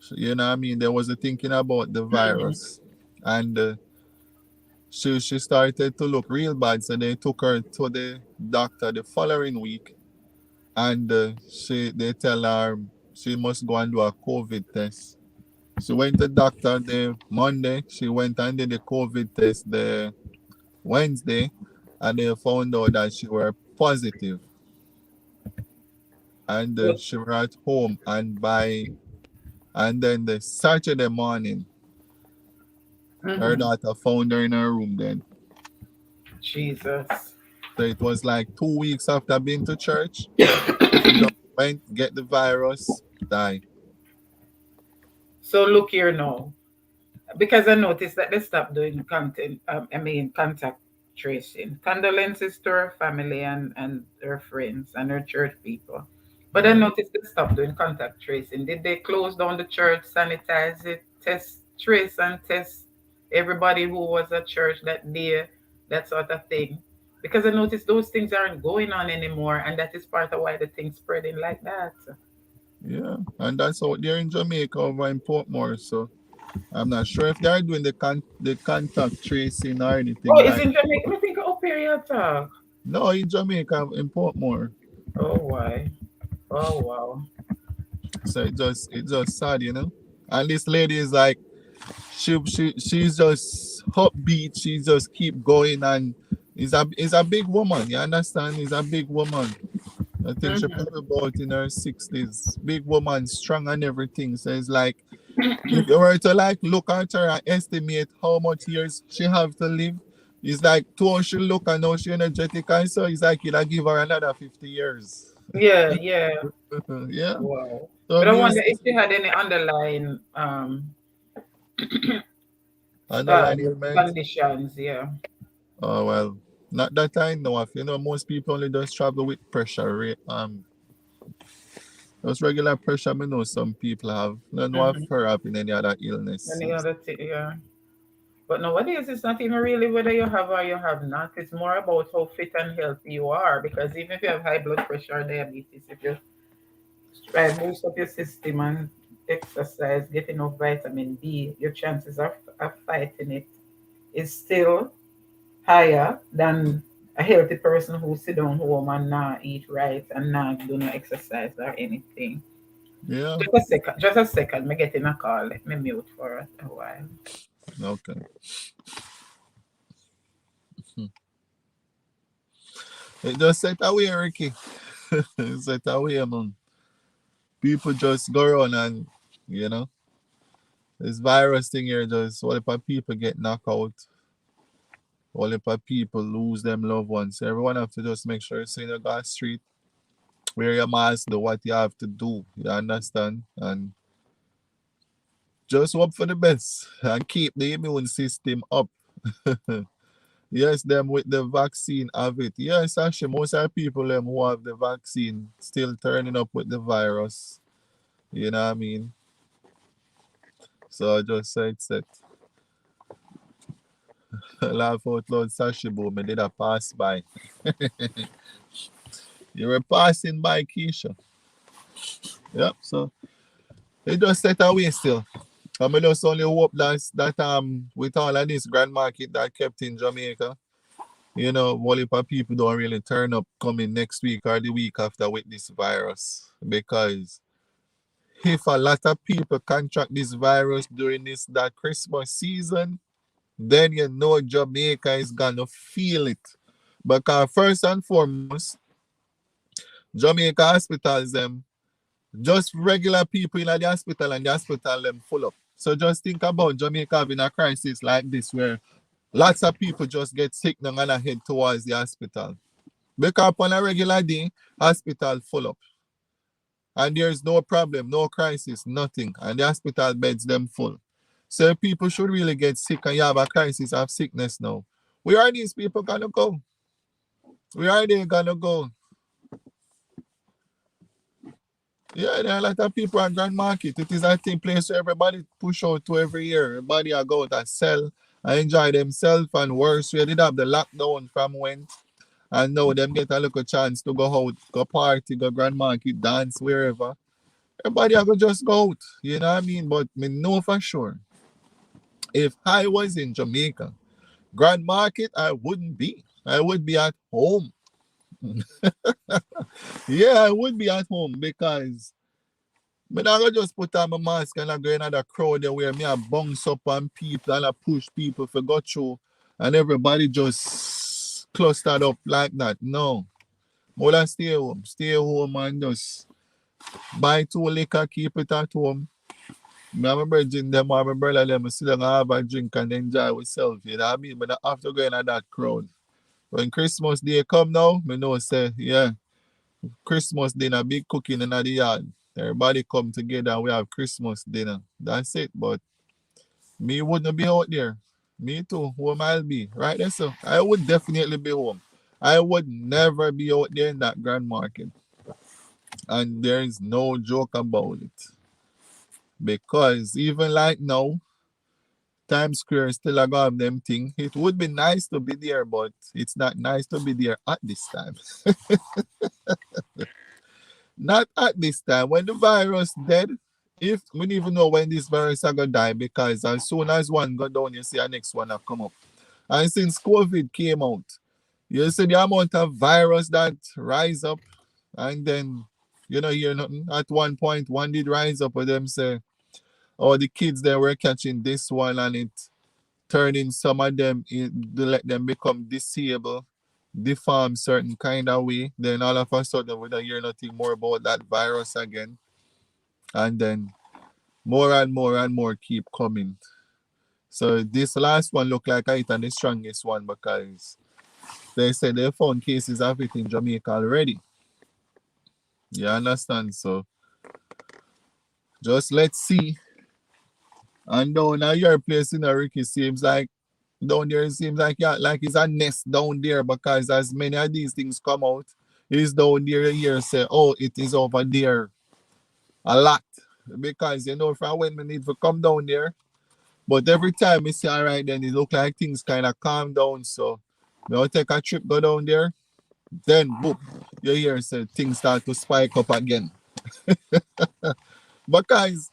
So, you know what I mean? They was thinking about the Mm-hmm. virus. And she started to look real bad. So they took her to the doctor the following week. And they tell her she must go and do a COVID test. She went to the doctor the Monday. She went and did the COVID test the Wednesday. And they found out that she were positive. And So, she were at home. And then the Saturday morning, her mm-hmm. daughter found her in her room then. Jesus. So it was like 2 weeks after being to church. She just went, get the virus, die. So look here now, because I noticed that they stopped doing contact tracing. Condolences to her family and her friends and her church people. But I Yeah. noticed they stopped doing contact tracing. Did they close down the church, sanitize it, trace and test everybody who was at church that day, that sort of thing? Because I noticed those things aren't going on anymore, and that is part of why the thing's spreading like that. Yeah. And that's out there in Jamaica over in Portmore. So I'm not sure if they're doing the contact tracing or anything Oh, it's like in Jamaica. I think up here you talk. no in Jamaica in Portmore. Oh, why? Oh, wow. So it just sad, you know. And this lady is like she's just upbeat, she just keep going and is a big woman, you understand? Is a big woman. I think she Mhm. probably about in her 60s. Big woman, strong and everything. So it's like if you were to like look at her and estimate how much years she have to live, it's like to how she look and how she energetic and so it's like you'd give her another 50 years. Yeah, yeah. Yeah. Wow. So But I wonder music if she had any underlying underlying ailment. conditions. Yeah. Oh well. Not that I know of. You know, most people only just travel with pressure rate. Just regular pressure I know some people have. I don't know of Hmm. her having any other illness. Any other thing? Yeah. But nowadays, it's not even really whether you have or you have not. It's more about how fit and healthy you are. Because even if you have high blood pressure or diabetes, if you try boost up your system and exercise, get enough vitamin D, your chances of fighting it is still higher than a healthy person who sit down home and not eat right and not do no exercise or anything. Yeah. Just a second, just a second. Me getting a call. Let me mute for a while. Okay. It just set away, Ricky. It set away, man. People just go around and, you know, this virus thing here just all of people get knocked out. All of people lose them loved ones. Everyone have to just make sure you see the gas street, wear your mask, do what you have to do. You understand? And just hope for the best and keep the immune system up. Yes, them with the vaccine have it. Yes, actually, most of the people them who have the vaccine still turning up with the virus. You know what I mean? So I just said, laugh out loud, Sashibo, me did a pass by. You were passing by, Keisha. Yep, so they just set away still. I mean, just only hope that with all of this grand market that kept in Jamaica, you know, whole heap of people don't really turn up coming next week or the week after with this virus. Because if a lot of people contract this virus during that Christmas season, then you know Jamaica is gonna feel it. Because first and foremost, Jamaica hospitals them just regular people in the hospital and the hospital them full up. So just think about Jamaica having a crisis like this where lots of people just get sick now and head towards the hospital. Because on a regular day, hospital full up. And there's no problem, no crisis, nothing. And the hospital beds them full. So people should really get sick and you have a crisis of sickness now. Where are these people gonna go? Where are they gonna go? Yeah, there are a lot of people at Grand Market. It is a thing place where everybody push out to every year. Everybody are go out and sell and enjoy themselves and worse. We did have the lockdown from when and now them get a little chance to go out, go party, go Grand Market, dance wherever. Everybody are gonna just go out. You know what I mean? But me know for sure. If I was in Jamaica, Grand Market, I wouldn't be. I would be at home. Yeah, I would be at home because but I just put on my mask and I go in the crowd there where me I bounce up on people and I push people for go through and everybody just clustered up like that. No. More I stay home and just buy 2 liquor, keep it at home. Me and my brethren them or my brother them sit down and have a drink and enjoy ourselves. You know what I mean? But I have to go in that crowd. When Christmas Day come now, me know say, yeah, Christmas dinner, big cooking in the yard. Everybody come together and we have Christmas dinner. That's it. But me wouldn't be out there. Me too. Home I'll be. Right there, so I would definitely be home. I would never be out there in that Grand Market. And there is no joke about it. Because even like now, Times Square still a got them thing. It would be nice to be there, but it's not nice to be there at this time. Not at this time. When the virus dead, if we don't even know when this virus are gonna die, because as soon as one go down, you see a next one have come up. And since COVID came out, you see the amount of virus that rise up, and then you know hear nothing. At one point, one did rise up, but them say, "Oh, the kids they were catching this one, and it turning some of them to let them become disabled, deform certain kind of way. Then all of a sudden we don't hear nothing more about that virus again. And then more and more and more keep coming. So this last one look like it and the strongest one because they said they found cases of it in Jamaica already. You understand? So just let's see. And down at your place in Ricky seems like down there it seems like yeah, like it's a nest down there because as many of these things come out, it's down there here say, oh, it is over there a lot. Because you know from when we need to come down there. But every time we see all right, then it look like things kind of calm down. So we'll take a trip, go down there, then boom, you hear say things start to spike up again. Because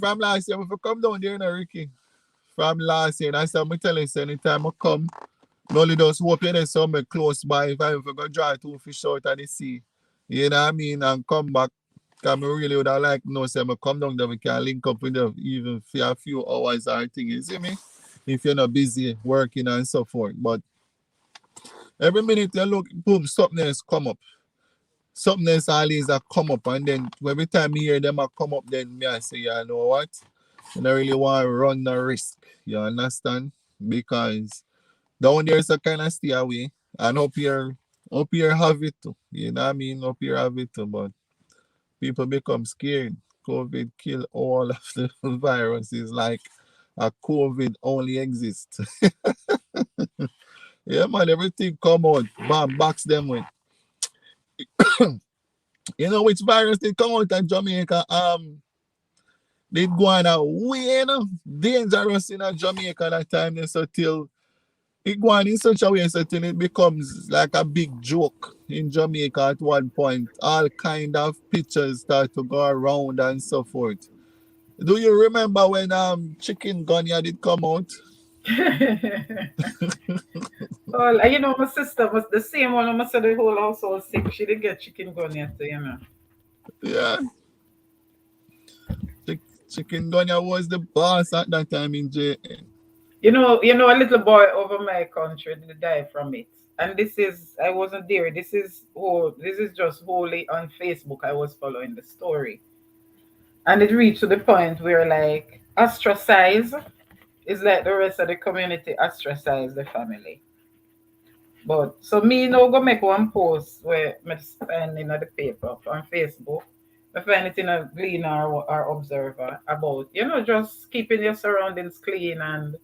from last year, if I come down there, Ricky, from last year, that's what I'm telling you, anytime I come, not only just hope you there's somewhere close by if I go dry 2 fish out of the sea. You know what I mean? And come back. Because I really would have like no say I come down there, we can link up with them even for a few hours or thing, you see me? If you're not busy working and so forth. But every minute you look, boom, something else come up. Something else always come up, and then every time you hear them come up, then me I say, you know what? I don't really want to run the risk. You understand? Because down there is a kind of stay away, and up here have it too. You know what I mean? Up here have it too, but people become scared. COVID kill all of the viruses like a COVID only exists. Yeah, man, everything come out, bam, box them with. You know which virus did come out in Jamaica? They go on a way, you know, dangerous in Jamaica that time. So till it go on in such a way so till it becomes like a big joke in Jamaica at one point. All kind of pictures start to go around and so forth. Do you remember when Chicken Gunya did come out? Well, my sister was the same one. I said the whole household sick. She didn't get chicken gun yet, Yeah, Chicken Gunya was the boss at that time in JN. A little boy over my country did die from it. And I wasn't there. This is just wholly on Facebook. I was following the story. And it reached to the point where like ostracize is like the rest of the community ostracize the family. But so me now go make one post where me find in the paper on Facebook. I find it in a Gleaner or Observer about, just keeping your surroundings clean and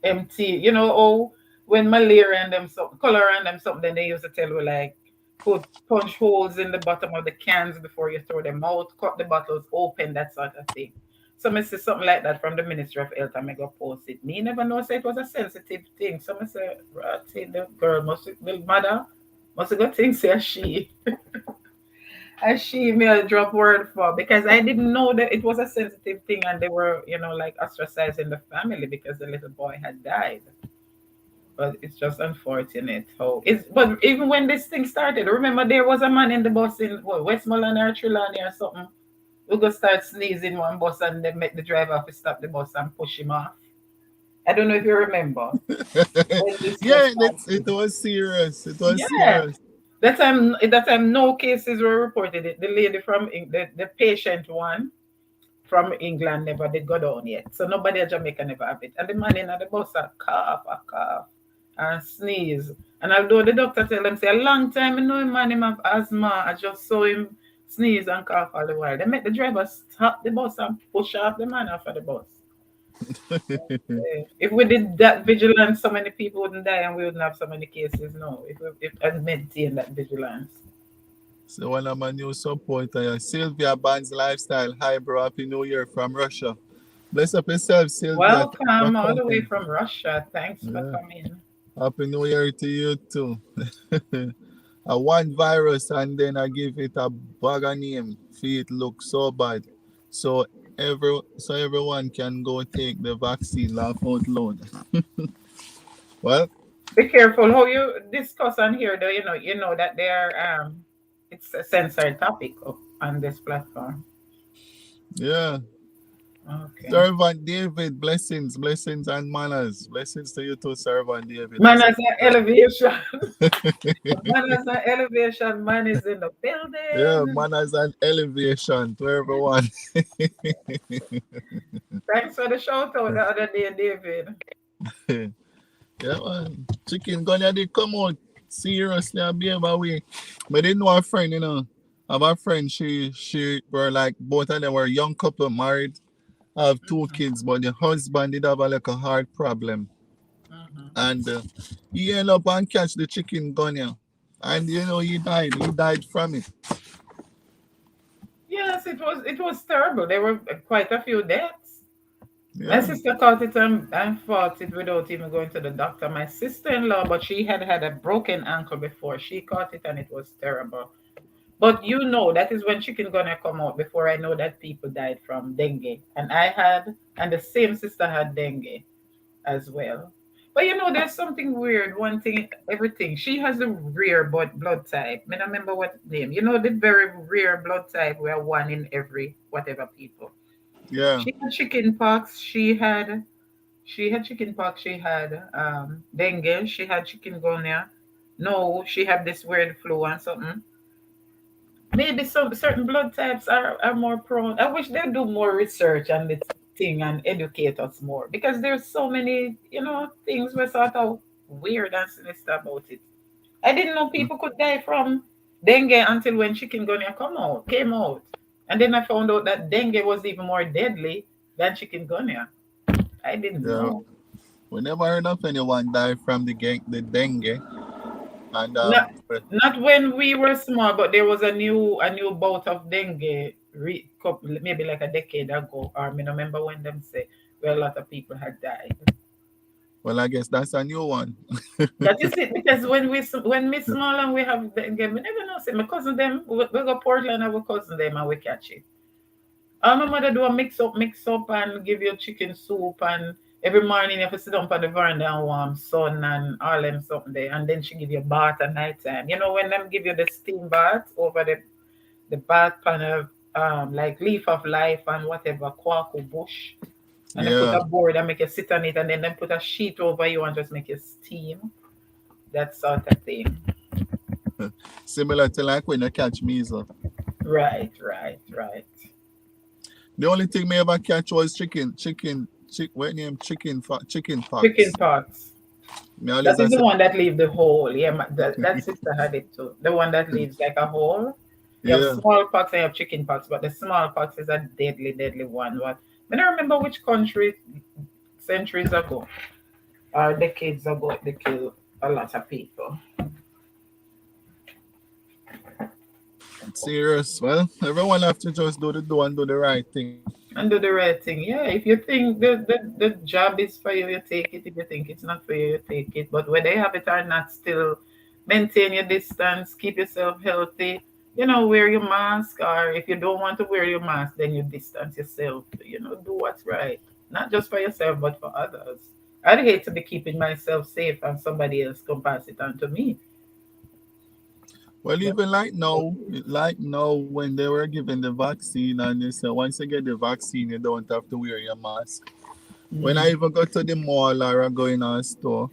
empty. Oh, when malaria and them something, cholera and them something, then they used to tell you like put punch holes in the bottom of the cans before you throw them out, cut the bottles open, that sort of thing. So I see something like that from the Ministry of Health and I go post it. Me never know say it was a sensitive thing. So I say, right, the girl the mother must go think say she. And she may have drop word for because I didn't know that it was a sensitive thing and they were, like ostracizing the family because the little boy had died. But it's just unfortunate how it's. But even when this thing started, remember there was a man in the bus in Westmoreland or Trelawney or something. We go start sneezing one bus and then make the driver have to stop the bus and push him off. I don't know if you remember when this was Yeah, it started. was serious. It was Yeah, serious. that time no cases were reported. The lady from the patient one from England never did go down yet. So nobody at Jamaica never have it. And the man in the bus a cough, and sneeze. And although the doctor tell them say a long time I know him man him have asthma, I just saw him sneeze and cough all the while. They make the driver stop the bus and push off the man off of the bus. If we did that vigilance, so many people wouldn't die and we wouldn't have so many cases now. If and maintain that vigilance. So one of my new supporter, Sylvia Band's Lifestyle. Hi, bro. Happy New Year from Russia. Bless up yourself, Sylvia. Thanks for Welcome all the way coming. from Russia. Thanks for Yeah. coming. Happy New Year to you too. I one virus and then I give it a bag of name. See it look so bad. So everyone can go take the vaccine, laugh out loud. Well, Be careful how you discuss on here though, you know that it's a censored topic on this platform. yeah. Okay. Servant David, blessings and manners. Blessings to you too, Servant David. Man Bless up has an yourself. elevation. Man has an elevation. Man is in the Yeah, building. manners and elevation to everyone. Thanks for the shout out the other day, David. Yeah, man. Chicken Gunner did come out seriously and be about way. But didn't know a friend, I have a friend, she were like both of them were young couple married, have two Mhm, kids, but the husband did have like a heart problem. mhm. And he ended up and catch the chicken gunner. And he died. He died from it. Yes, it was terrible. There were quite a few deaths. My Yeah. sister caught it and fought it without even going to the doctor. My sister-in-law, but she had had a broken ankle before. She caught it and it was terrible. But that is when chicken gonna come out before I know that people died from dengue. And the same sister had dengue as well. But there's something weird. One thing, everything. She has a rare blood type. I don't remember what name. The very rare blood type where one in every whatever people. Yeah. She had chicken pox. She had chicken pox. She had dengue. She had chikungunya. No, she had this weird flu and something. Maybe some certain blood types are more prone. I wish they do more research on this thing and educate us more because there's so many, things were sort of weird and sinister about it. I didn't know people could die from dengue until when chikungunya came out. And then I found out that dengue was even more deadly than chikungunya. I didn't Yeah. know. We never heard of anyone die from the dengue. And Not not when we were small, but there was a new bout of dengue maybe like a decade ago, or I mean, I remember when them say where a lot of people had died. well, I guess that's a new one. That is it, because when we small and we have dengue, we never know. Say my cousin them, we go Portland and we cousin them and we catch it. My mother do a mix up, and give you chicken soup, and every morning you have to sit down on the veranda and warm sun and all them something there, and then she give you bath at night time. You know when them give you the steam bath over the bath pan of like leaf of life and whatever quaco bush, and they put Yeah. a board and make you sit on it, and then they put a sheet over you and just make you steam. That sort of thing. Similar to like when you catch measles. Right, right, right. The only thing me ever catch was what name? Chicken Chicken pox. pox. Me always That I is the say, one that leave the hole. Yeah, that sister had it too. The one that leaves like a hole. You have yeah. smallpox and you have chicken pox, but the smallpox is a deadly, deadly one. What? I don't remember which country centuries ago or decades ago they killed a lot of people. Serious. Well, everyone have to just do and do the right thing. And do the right thing. Yeah, if you think the job is for you, you take it. If you think it's not for you, you take it. But whether you have it or not, still maintain your distance, keep yourself healthy. Wear your mask, or if you don't want to wear your mask, then you distance yourself. Do what's right. Not just for yourself, but for others. I'd hate to be keeping myself safe and somebody else come pass it on to me. Well, But even like now, when they were giving the vaccine and they said once you get the vaccine, you don't have to wear your mask. When I mm. even go to the mall or I go in a store,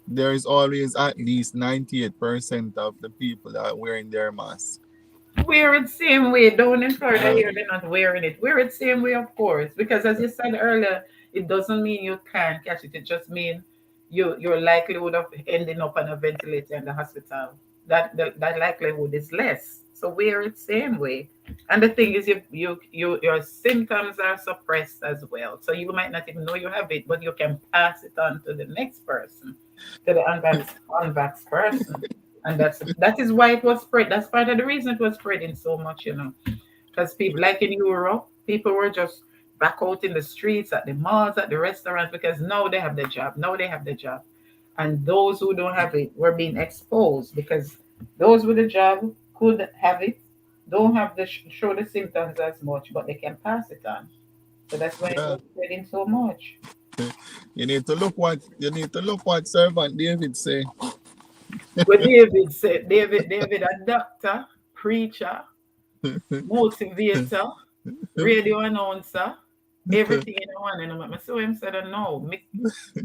there is always at least 98% of the people that are wearing their mask. Wear it same way. Don't in Florida Yeah. here they're not wearing it. Wear it same way, of course. Because as you said earlier, it doesn't mean you can't catch it. It just means your likelihood of ending up on a ventilator in the hospital. That likelihood is less. So wear it same way. And the thing is your symptoms are suppressed as well. So you might not even know you have it, but you can pass it on to the next person, to the unvaxxed person. And that is why it was spread. That's part of the reason it was spreading so much, because people like in Europe, people were just back out in the streets, at the malls, at the restaurants, because now they have the job. Now they have the job. And those who don't have it were being exposed because those with the job could have it, don't have the show the symptoms as much, but they can pass it on. So that's why it Yeah. was spreading so much. You need to look what Servant David say. But David said, David, a doctor, preacher, motivator, radio announcer, everything in one. And I saw him said, no,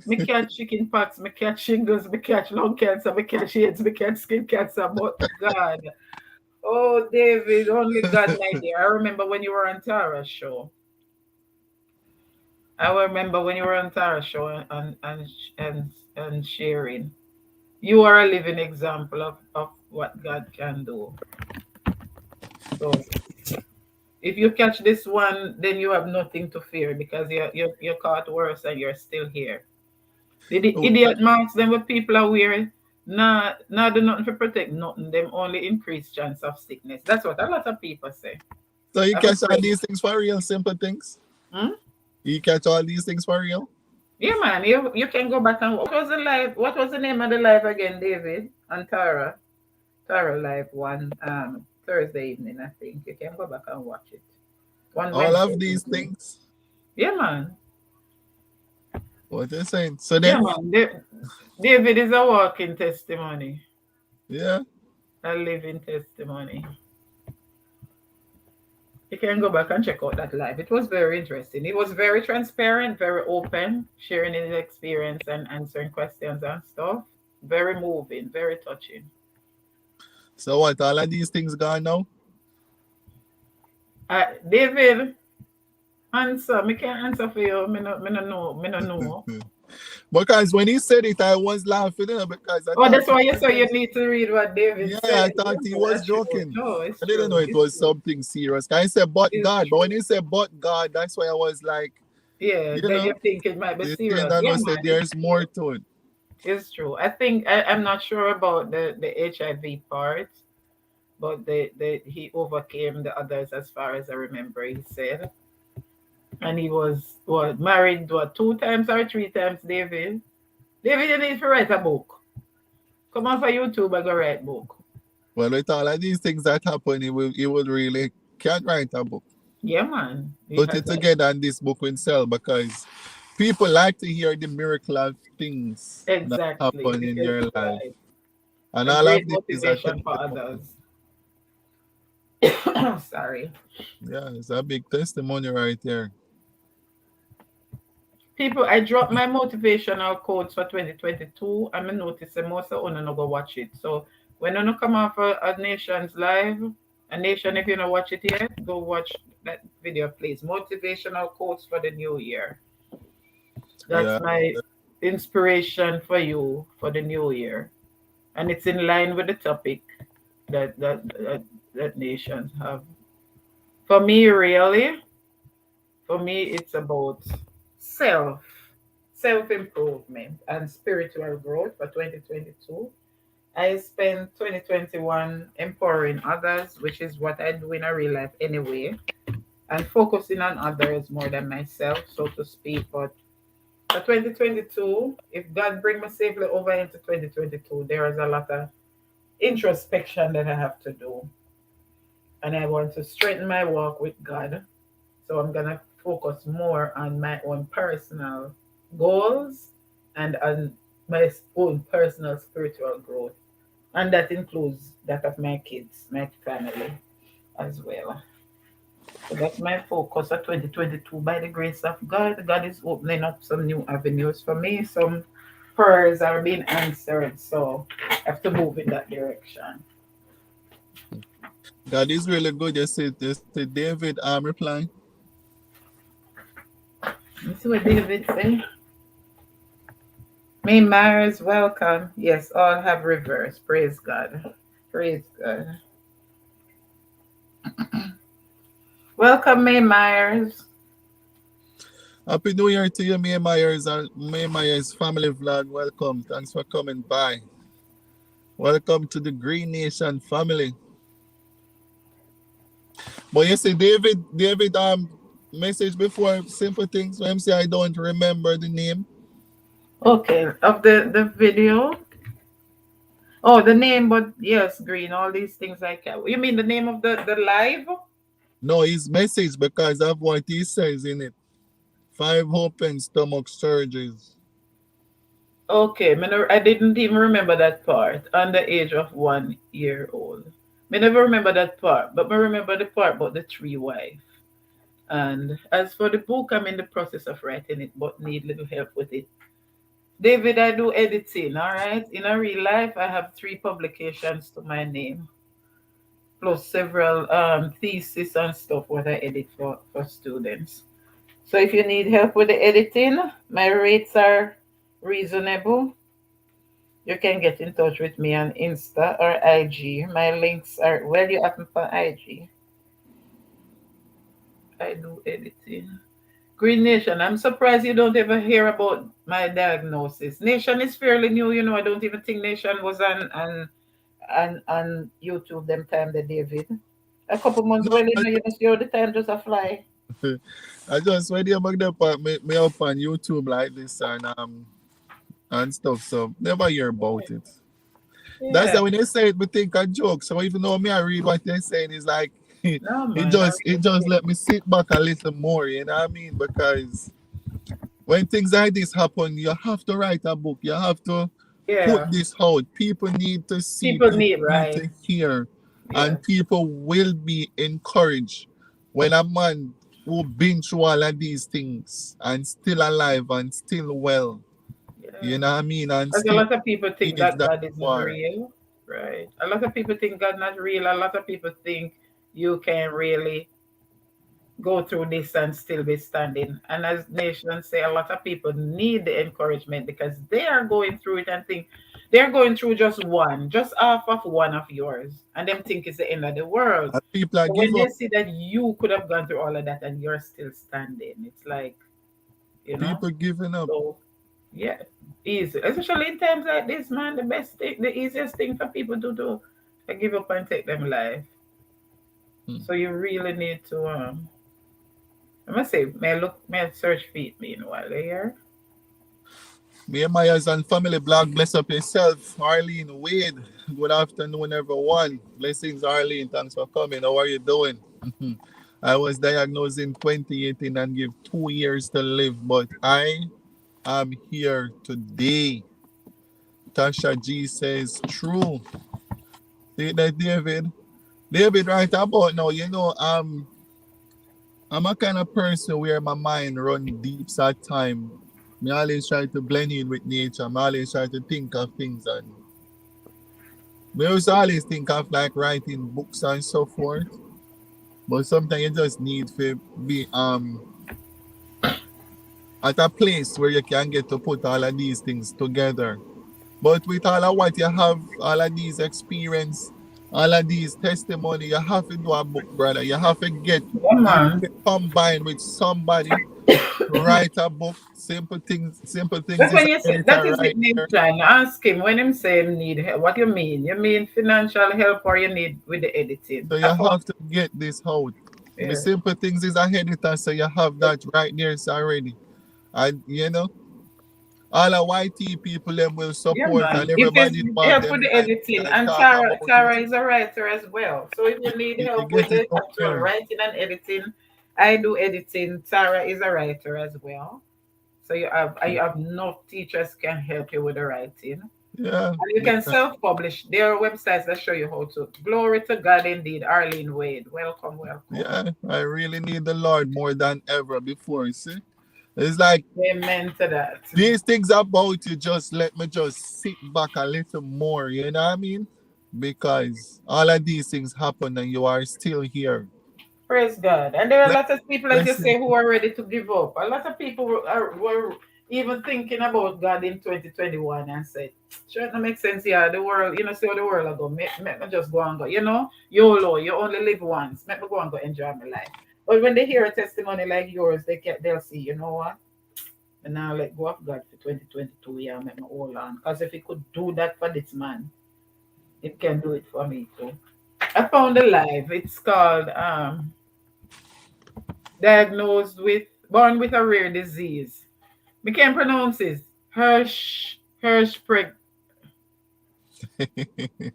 me catch chicken pox, me catch shingles, me catch lung cancer, me catch AIDS, me catch skin cancer. But God, oh David, only God, my dear. I remember when you were on Tara's show. I remember when you were on Tara's show and sharing. You are a living example of what God can do. So if you catch this one, then you have nothing to fear because you're caught worse and you're still here. The Oh, idiot marks them what people are wearing. Nah, do nothing to protect nothing. Them only increase chance of sickness. That's what a lot of people say. so you I have a catch all friend. these things for real, simple things. Hmm? You catch all these things for real. Yeah, man. You can go back and what was the live? What was the name of the live again, David? And Tara. Tara live one Thursday evening, I think. You can go back and watch it. One All Wednesday of these evening. things. Yeah, man. What they're saying. So Yeah, then, man. David is a walking testimony, yeah. a living testimony. You can go back and check out that live. It was very interesting. It was very transparent, very open, sharing his experience and answering questions and stuff. Very moving, very touching. So what? All of these things gone now. David, answer. Me can't answer for you. Me no know. Me no know. Because when he said it, I was laughing because I Oh, thought that's he why you was say you just, need to read what David yeah, I said. thought he Yeah, was that's true. joking. No, it's I didn't know true. it It's was true. something serious. I said, but It's God. But when true. he said, but God, that's why I was like, Yeah, you then know, you think it might be this thing serious. that Yeah, was said, man, it's there's more true. to it. It's true. I think I'm not sure about the HIV part, but he overcame the others as far as I remember. He said, and he was married two times or three times. David, David, you need to write a book. Come on for YouTube and go write book. Well, with all of these things that happen, he would really can't write a book. Yeah, man. He Put has it together and this book will sell because people like to hear the miracle of things that exactly happen in because your life. right, And a all great of this is a motivation for testimony. others. Sorry. Yeah, it's a big testimony right there. People, I dropped my motivational quotes for 2022. I'm noticing most of you no go watch it. So when you come off a Nation's live, a Nation, if you don't watch it yet, go watch that video, please. Motivational quotes for the new year. That's Yeah. my inspiration for you for the new year, and it's in line with the topic that nations have. For me, really, for me, it's about self self improvement and spiritual growth for 2022. I spent 2021 empowering others, which is what I do in a real life anyway, and focusing on others more than myself, so to speak. But for 2022, if God bring me safely over into 2022, there is a lot of introspection that I have to do, and I want to strengthen my walk with God. So I'm gonna focus more on my own personal goals and on my own personal spiritual growth, and that includes that of my kids, my family as well. So that's my focus for 2022. By the grace of God, God is opening up some new avenues for me. Some prayers are being answered, so I have to move in that direction. God is really good. You see David replying. Let's see what David say. May Myers, welcome. Yes, all have reversed. Praise God. Praise God. Welcome, May Myers. Happy New Year to you, May Myers and May Myers family vlog. Welcome. Thanks for coming by. Welcome to the Green Nation family. But you see, David message before simple things. When him say I don't remember the name. Okay, of the video. Oh, the name, but yes, green. All these things I can. You mean the name of the live? No, his message because of what he says in it. 5 open stomach surgeries. Okay, I didn't even remember that part. Under age of 1 year old. Me never remember that part, but me remember the part about the three wife. And as for the book, I'm in the process of writing it, but need little help with it. David, I do editing, all right? In a real life, I have 3 publications to my name, plus several thesis and stuff what I edit for students. So if you need help with the editing, my rates are reasonable. You can get in touch with me on Insta or IG. My links are, well, you have me for IG. I do editing. Green Nation, I'm surprised you don't ever hear about my diagnosis. Nation is fairly new, you know. I don't even think Nation was on YouTube them time the David. A couple months, No, well, you know, you just see how the time just a fly. I just when you back the part me up on YouTube like this and stuff. So never hear about it. That's Yeah. that when they say it, we think a joke. So even though me I read what they're saying, it's like No it man, I just it really just think. let me sit back a little more. You know what I mean? Because when things like this happen, you have to write a book. You have to put Yeah. this out. People need to see. People People need need right. to hear, Yeah. and people will be encouraged when a man who been through all of these things and still alive and still well. Yeah. You know what I mean? And Because a still lot of people think is that that God isn't far. real. Right. A lot of people think God not real. A lot of people think you can really go through this and still be standing. And as nations say, a lot of people need the encouragement because they are going through it and think they're going through just half of one of yours, and them think it's the end of the world. And people are So when give they up. see that you could have gone through all of that and you're still standing, it's like, you know. People giving up. So yeah, easy. Especially in times like this, man, the best thing, the easiest thing for people to do, is give up and take them life. Hmm. So you really need to I must say, may I search feet meanwhile here. Me and Myers and family blog, bless up yourself. Arlene Wade, good afternoon, everyone. Blessings, Arlene. Thanks for coming. How are you doing? I was diagnosed in 2018 and give 2 years to live, but I am here today. Tasha G says, true. See that, David? David, right about now, I'm a kind of person where my mind run deep at time. Me always try to blend in with nature. I always try to think of things, and me also always think of like writing books and so forth. But sometimes you just need to be at a place where you can get to put all of these things together. But with all of what you have, all of these experience, all of these testimony, you have to do a book, brother. You have to get Yeah, man. combined with somebody to write a book. Simple things That's is when an you say that editor is it right need there. plan. Ask him when him say him need help. What you mean? You mean financial help or you need with the editing? So you have to get this out. The Yeah. simple things is a editor, so you have that right there so already. And all the YT people them will Yeah, support man. and If it's everybody involved help with them the like editing, can and talk Tara, about it. Tara is a writer as well. So if you need You help with get it the out actual there. writing and editing, I do editing. Tara is a writer as well. So you have no teachers can help you with the writing. Yeah, And you can yeah, self-publish. There are websites that show you how to. Glory to God indeed. Arlene Wade. Welcome, welcome. yeah. I really need the Lord more than ever before. You see, it's like Amen to that. these things about you. Just let me just sit back a little more. You know what I mean? Because all of these things happen and you are still here. Praise God. And there are a lot of people, as you Blessing. say, who are ready to give up. A lot of people were even thinking about God in 2021 and said, sure, it don't make sense. Yeah, the world, see how the world will go. Make me just go and go. YOLO, you only live once. Make me go and go enjoy my life. But when they hear a testimony like yours, they'll see, you know what? And now let go of God for 2022. Yeah, make me hold on. Because if he could do that for this man, it can do it for me too. I found a live. It's called born with a rare disease. We can't pronounce it. Hirschsprung.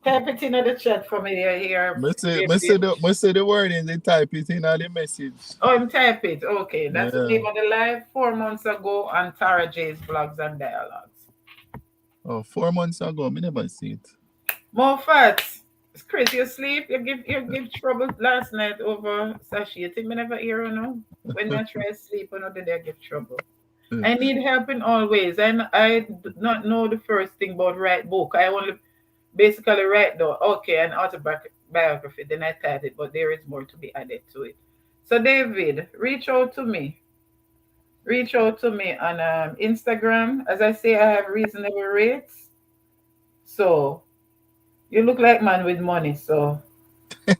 Type it in the chat for me here. David. Must say the word and they type it in all the message. Oh, I'm type it. Okay, that's the Yeah. name of the live 4 months ago on Tara J's Blogs and Dialogues. Oh, 4 months ago, me never see it. More facts. It's crazy. You sleep. You give trouble last night over Sashi. You think me never hear when I try to sleep, did I give trouble? I need help in all ways. I do not know the first thing about write book. I only basically write though. Okay, an autobiography. Then I type it, but there is more to be added to it. So David, reach out to me. Reach out to me on Instagram. As I say, I have reasonable rates. So you look like man with money, so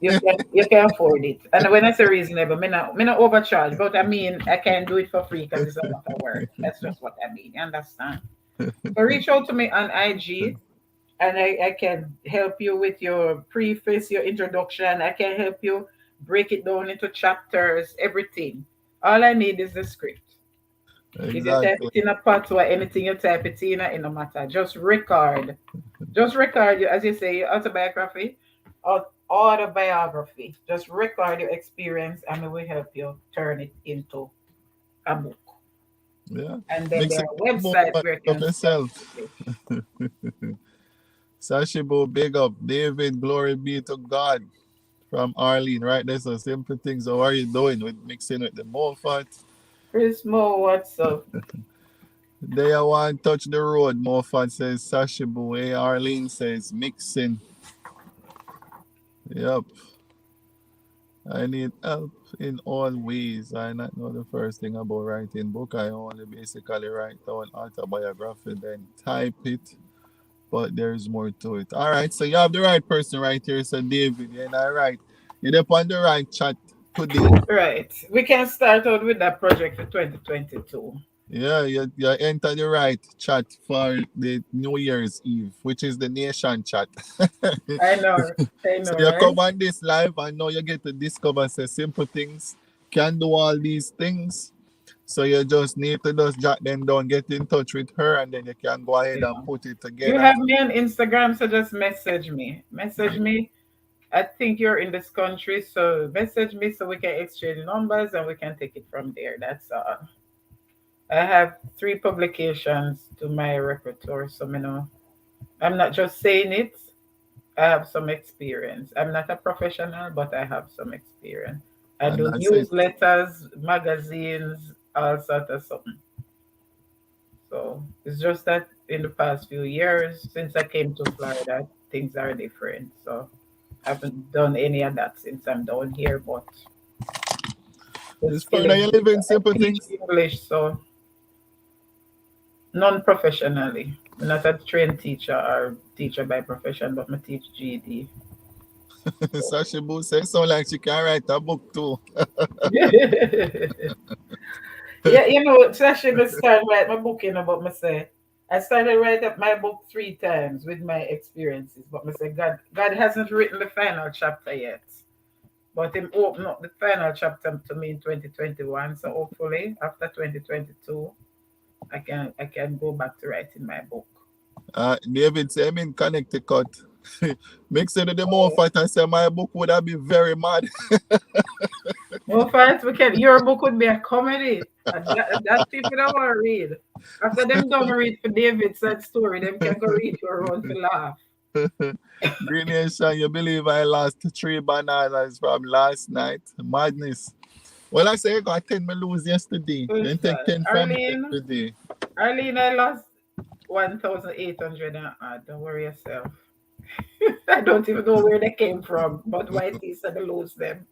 you can afford it. And when I say reasonable, me not overcharge, but I mean I can do it for free because it's a lot of work. That's just what I mean. You understand? So reach out to me on IG, and I can help you with your preface, your introduction. I can help you break it down into chapters, everything. All I need is the script. If you type Exactly. it in a pot or anything you type it in, it no matter. Just record. Just record as you say, your autobiography or autobiography. Just record your experience and it will help you turn it into a book. Yeah. And then Mix there it are more websites where you of can yourself. self-publish. Sashibo, big up. David, glory be to God from Arlene. Right, there's some simple things. How are you doing with mixing with the more fat? Chris Mo, what's up? They want touch the road. More fat says Sashibo. Hey, Arlene says mixing. Yep. I need help in all ways. I not know the first thing about writing book. I only basically write down autobiography, then type it. But there's more to it. All right, so you have the right person right here. So David, you're not right. You're up on the right chat today. Right. We can start out with that project for 2022. Yeah, you enter the right chat for the New Year's Eve, which is the nation chat. I know. I So know, you right? come on this live and now you get to discover say simple things can do all these things. So you just need to just jot them down, get in touch with her, and then you can go ahead and Yeah. put it You together. have me on Instagram, so just message me. Message me. I think you're in this country, so message me so we can exchange numbers and we can take it from there. That's all. I have 3 publications to my repertoire, so you know I'm not just saying it. I have some experience. I'm not a professional, but I have some experience. I And do that's it. newsletters, magazines, all sorts of something. So it's just that in the past few years, since I came to Florida, things are different. So I haven't done any of that since I'm down here, but the This skill Florida, is you live there. in I simple teach things. English, so non-professionally. I'm not a trained teacher or teacher by profession, but I teach GED. So. Sashi Boo says sound like she can write a book too. Yeah, you know, especially me start write my book, you know, but me say I started write up my book 3 times with my experiences, but me say God hasn't written the final chapter yet. But him open up the final chapter to me in 2021. So hopefully after 2022 I can go back to writing my book. David say I'm in Connecticut. Mix it with the more fat and say my book would have been very mad. No fight, we can your book would be a comedy. That people don't want to read. After them done read for David's sad story, them can go read your own to laugh. Green Nation, you believe I lost 3 bananas from last night? Madness. Well, I say I got 10 me lose yesterday. Who's Then take that? 10 from me Arlene? yesterday. Arlene, I lost 1,800 and odd. Don't worry yourself. I don't even know where they came from, but YT said to lose them.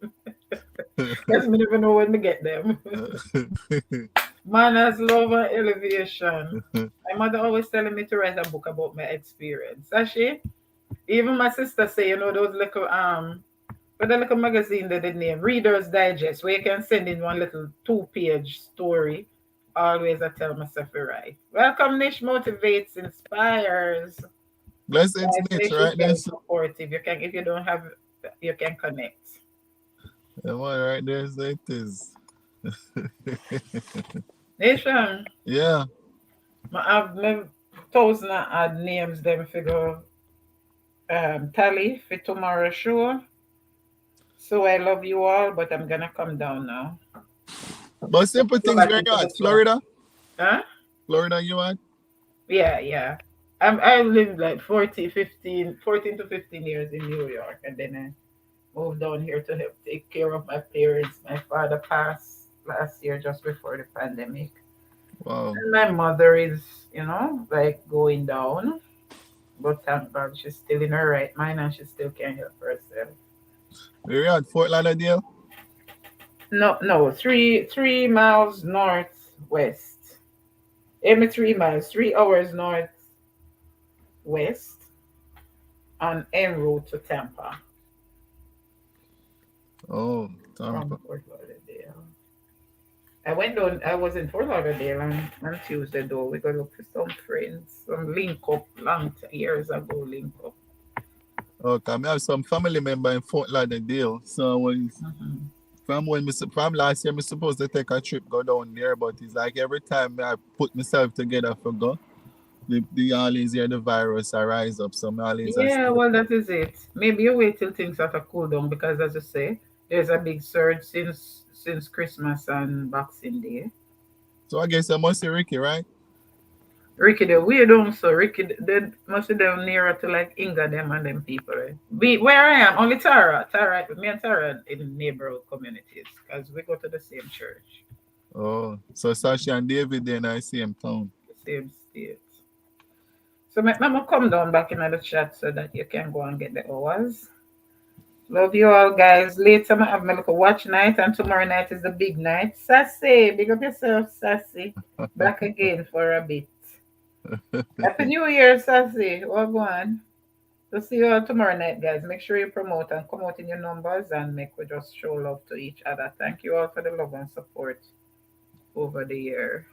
Because me never know when to get them. Manners, love, and elevation. My mother always telling me to write a book about my experience. Actually, even my sister say, you know, those little but the little magazine that they name Reader's Digest, where you can send in one little 2-page story. Always I tell myself to write. Welcome, Nish motivates, inspires. Blessings, Guys, Mitch, Nish is right very there. supportive. You can if you don't have you can connect. The one right there, so it is. Nation, Yeah. I have my thousand and odd names them figure tally for tomorrow's show. So I love you all, but I'm gonna come down now. But simple Go things back where you into the at? show. Florida? Huh? Florida, you at? Yeah, yeah. I lived like 14 to 15 years in New York, and then I moved down here to help take care of my parents. My father passed last year just before the pandemic. Wow. And my mother is, like going down. But thank God she's still in her right mind and she still can help herself. Where you at? Fort Lauderdale? No, no, 3 miles northwest. Every 3 miles, 3 hours northwest on en route to Tampa Oh, from Tampa. Fort Lauderdale. I went down. I was in Fort Lauderdale on Tuesday though. We got look for some friends, some link up years ago. Link up. Okay, I have some family member in Fort Lauderdale. So Mhm. from last year, I supposed to take a trip go down there, but it's like every time I put myself together for go, the always hear the virus arise up. So I always I Yeah, stay. well, that is it. Maybe you wait till things are to cool down because, as I say, there's a big surge since Christmas and Boxing Day. So I guess I must see Ricky, right? Ricky, the way down so Ricky, they must be down nearer to like Inga them and them people. Eh? Where I am, only Tara, me and Tara in neighborhood communities because we go to the same church, Oh, so Sashi and David then I see him town. the same state. So, Mama, come down back in the chat so that you can go and get the hours. Love you all, guys. Later, I have my little watch night, and tomorrow night is the big night. Sassy, big up yourself, Sassy. Back again for a bit. Happy New Year, Sassy. Well, go on. So, see you all tomorrow night, guys. Make sure you promote and come out in your numbers and make we just show love to each other. Thank you all for the love and support over the year.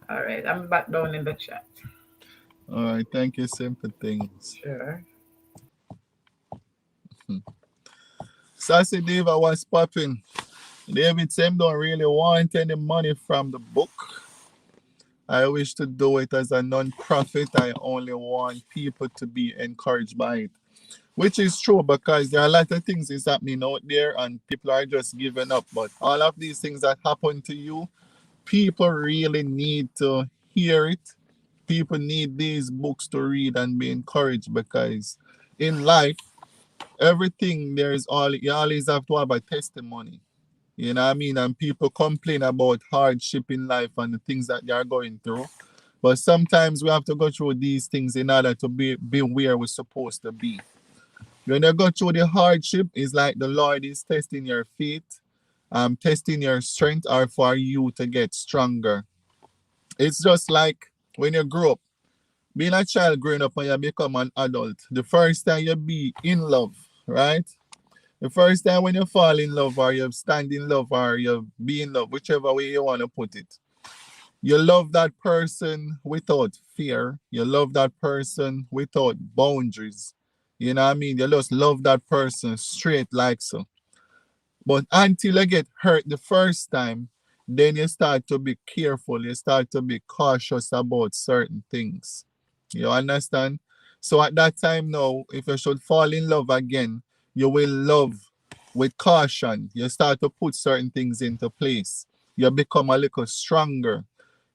All right, I'm back down in the chat. All right, thank you, simple things. Sure. Sassy Diva was popping. David Sam don't really want any money from the book. I wish to do it as a non-profit. I only want people to be encouraged by it. which is true because there are a lot of things is happening out there and people are just giving up. But all of these things that happen to you, people really need to hear it. People need these books to read and be encouraged because in life, everything there is all you always have to have a testimony. You know what I mean? And people complain about hardship in life and the things that they are going through. But sometimes we have to go through these things in order to be where we're supposed to be. When you go through the hardship, it's like the Lord is testing your faith, testing your strength, or for you to get stronger. It's just like when you grow up, being a child growing up and you become an adult. The first time you be in love, right? The first time when you fall in love or you stand in love or you be in love, whichever way you want to put it. You love that person without fear. You love that person without boundaries. You know what I mean? You just love that person straight like so. But until you get hurt the first time, then you start to be careful. You start to be cautious about certain things. You understand? So at that time now, if you should fall in love again, you will love with caution. You start to put certain things into place. You become a little stronger.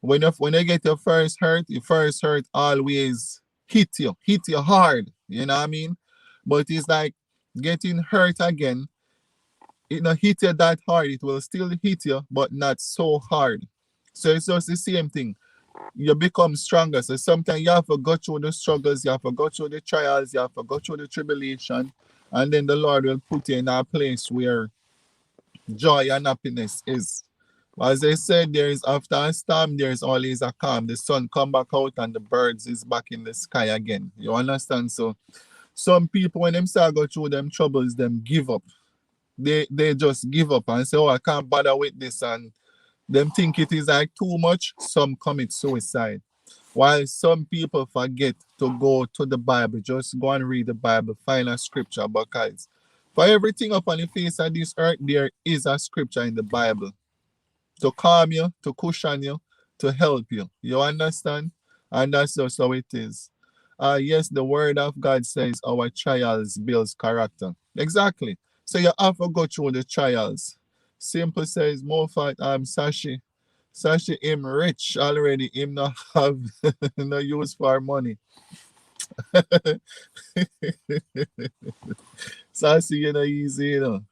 When you get your first hurt always hit you hard. You know what I mean? But it's like getting hurt again. It not hit you that hard. It will still hit you, but not so hard. So it's just the same thing. You become stronger. So sometimes you have to go through the struggles, you have to go through the trials, you have to go through the tribulation, and then the Lord will put you in a place where joy and happiness is. As they said, there is after a storm, there is always a calm. The sun come back out and the birds is back in the sky again. You understand? So some people when them start go through them troubles, them give up. They just give up and say, oh, I can't bother with this, and them think it is like too much. Some commit suicide. While some people forget to go to the Bible, just go and read the Bible, find a scripture, because for everything upon the face of this earth, there is a scripture in the Bible to calm you, to cushion you, to help you. You understand? And that's just how it is. Yes, the word of God says our trials builds character. Exactly. So you have to go through the trials. Simple says, Mofat, Sashi. Sashi, him rich already. Him not have no use for money. Sashi, you know, easy, you know.